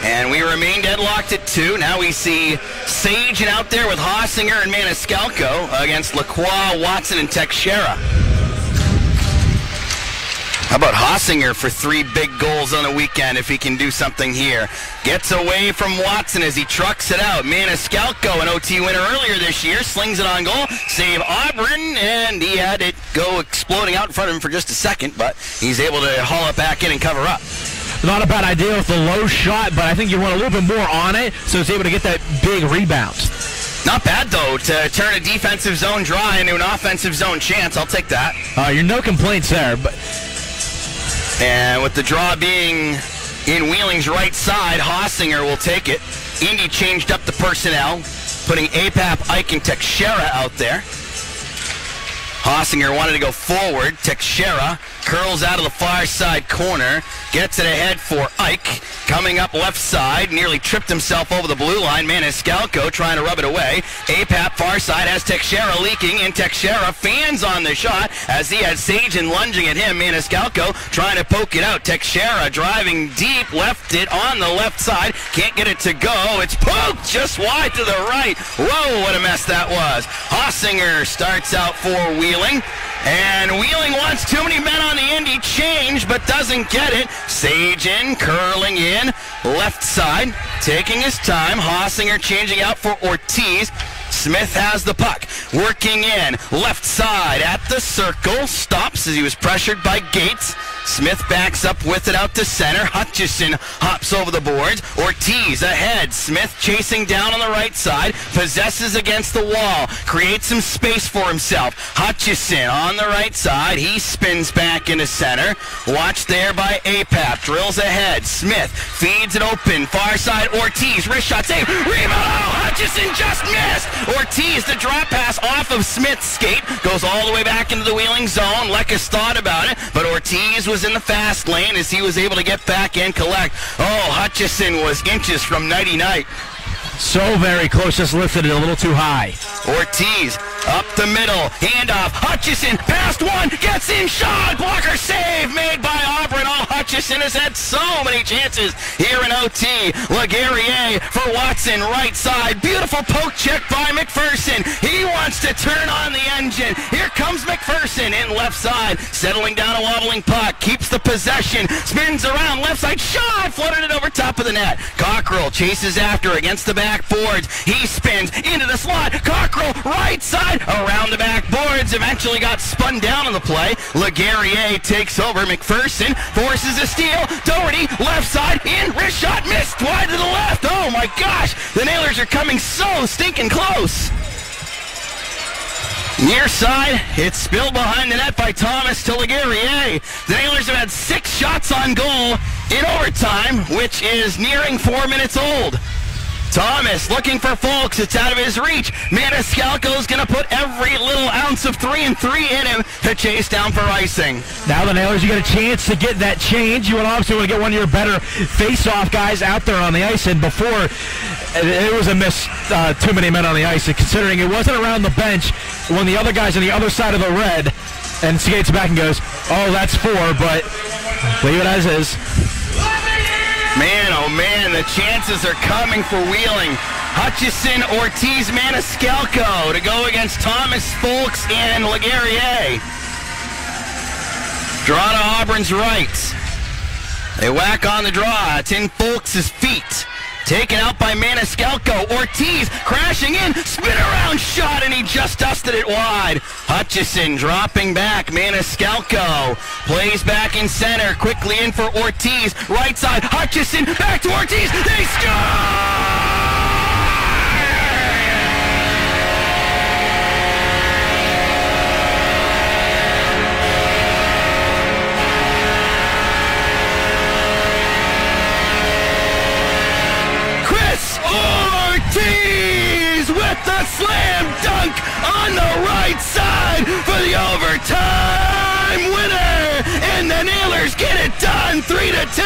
and we remain deadlocked at 2. Now we see Sage and out there with Hossinger and Maniscalco against Lacroix, Watson, and Teixeira. How about Hossinger for 3 big goals on the weekend if he can do something here? Gets away from Watson as he trucks it out. Maniscalco, an OT winner earlier this year, slings it on goal. Save Auburn, and he had it go exploding out in front of him for just a second, but he's able to haul it back in and cover up. Not a bad idea with the low shot, but I think you want a little bit more on it, so it's able to get that big rebound. Not bad, though, to turn a defensive zone dry into an offensive zone chance. I'll take that. You're no complaints there, but... And with the draw being in Wheeling's right side, Hossinger will take it. Indy changed up the personnel, putting Apap, Ike, and Teixeira out there. Hossinger wanted to go forward. Teixeira curls out of the far side corner, gets it ahead for Ike. Coming up left side, nearly tripped himself over the blue line. Maniscalco trying to rub it away. Apap far side has Teixeira leaking, and Teixeira fans on the shot as he had Sagen lunging at him. Maniscalco trying to poke it out. Teixeira driving deep, left it on the left side. Can't get it to go. It's poked just wide to the right. Whoa, what a mess that was. Hossinger starts out for Wheeling. And Wheeling wants too many men on the Indy change, but doesn't get it. Sagen curling in, left side, taking his time. Hossinger changing out for Ortiz. Smith has the puck, working in, left side at the circle. Stops as he was pressured by Gates. Smith backs up with it out to center. Hutchison hops over the boards. Ortiz ahead. Smith chasing down on the right side. Possesses against the wall. Creates some space for himself. Hutchison on the right side. He spins back into center. Watched there by Apap. Drills ahead. Smith feeds it open. Far side. Ortiz. Wrist shot. Save. Rebound. Oh, Hutchison just missed. Ortiz, the drop pass off of Smith's skate. Goes all the way back into the Wheeling zone. Lekes thought about it, but Ortiz was in the fast lane as he was able to get back and collect. Oh, Hutchison was inches from nighty-night. So very close, just lifted it a little too high. Ortiz up the middle, handoff. Hutchison past one, gets in shot, blocker save made by Auburn. Oh, Hutchison has had so many chances here in OT. LaGuerrier for Watson, right side. Beautiful poke check by McPherson. He wants to turn on the engine. Here comes McPherson in left side, settling down a wobbling puck, keeps the possession, spins around left side, shot, floated it over top of the net. Cockrell chases after against the backboards. He spins into the slot. Cockrell right side around the backboards. Eventually got spun down on the play. LaGuerrier takes over. McPherson forces a steal. Doherty left side in. Wrist shot missed wide to the left. Oh my gosh. The Nailers are coming so stinking close. Near side, it's spilled behind the net by Thomas to LaGuerrier. The Nailers have had 6 shots on goal in overtime, which is nearing 4 minutes old. Thomas looking for Folks. It's out of his reach. Maniscalco's going to put every little ounce of 3-and-3 in him to chase down for icing. Now the Nailers, you get a chance to get that change. You obviously want to get one of your better face-off guys out there on the ice. And before, it was a miss, too many men on the ice. And considering it wasn't around the bench, when the other guy's on the other side of the red and skates back and goes, oh, that's 4, but leave it as is. Man, oh man, the chances are coming for Wheeling. Hutchison, Ortiz, Maniscalco to go against Thomas, Folks, and LaGuerrier. Draw to Auburn's right. They whack on the draw. It's in Folks' feet. Taken out by Maniscalco. Ortiz crashing in, spin around shot, and he just dusted it wide. Hutchison dropping back. Maniscalco plays back in center, quickly in for Ortiz. Right side, Hutchison back to Ortiz. They score! Ortiz with the slam dunk on the right side for the overtime winner, and the Nailers get it done 3-2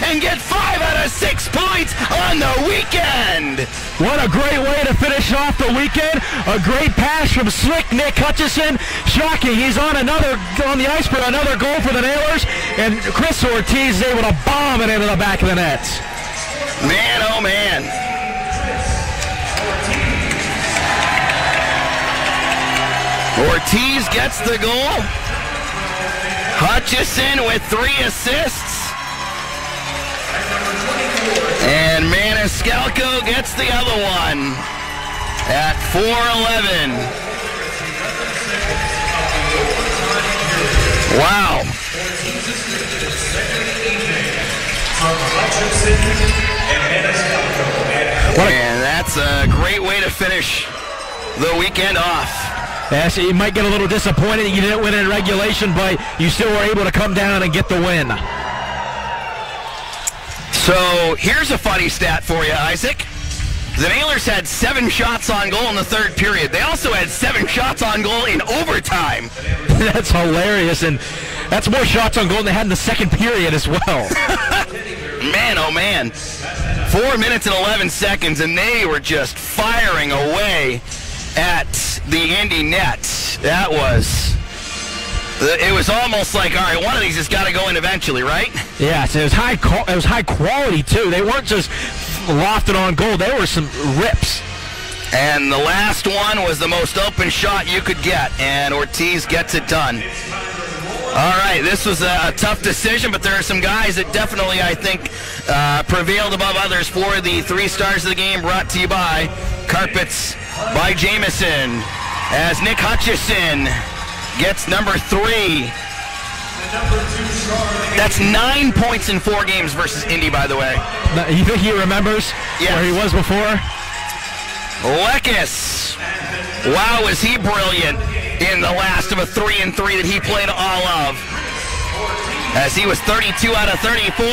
and get 5 out of 6 points on the weekend. What a great way to finish off the weekend. A great pass from slick Nick Hutchison. Shocking, he's on the ice for another goal for the Nailers, and Chris Ortiz is able to bomb it into the back of the net. Man, oh man. Ortiz gets the goal. Hutchison with 3 assists. And Maniscalco gets the other one at 4:11. Wow. And that's a great way to finish the weekend off. Yeah, so you might get a little disappointed that you didn't win in regulation, but you still were able to come down and get the win. So here's a funny stat for you, Isaac. The Nailers had 7 shots on goal in the third period. They also had 7 shots on goal in overtime. That's hilarious, and that's more shots on goal than they had in the second period as well. Man, oh man. 4 minutes and 11 seconds, and they were just firing away at the Indy net. That was, it was almost like, all right, one of these has got to go in eventually, right? Yes, it was high quality too. They weren't just lofted on goal. There were some rips. And the last one was the most open shot you could get, and Ortiz gets it done. All right, this was a tough decision, but there are some guys that definitely, I think, prevailed above others for the 3 stars of the game, brought to you by Carpets by Jameson, as Nick Hutchison gets number 3. That's 9 points in 4 games versus Indy, by the way. You think he remembers where he was before? Lekis. Wow, was he brilliant in the last of a 3-and-3 that he played all of. As he was 32 out of 34.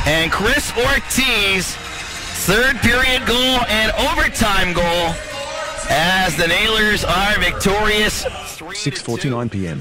And Chris Ortiz, third period goal and overtime goal as the Nailers are victorious. 6:49 p.m.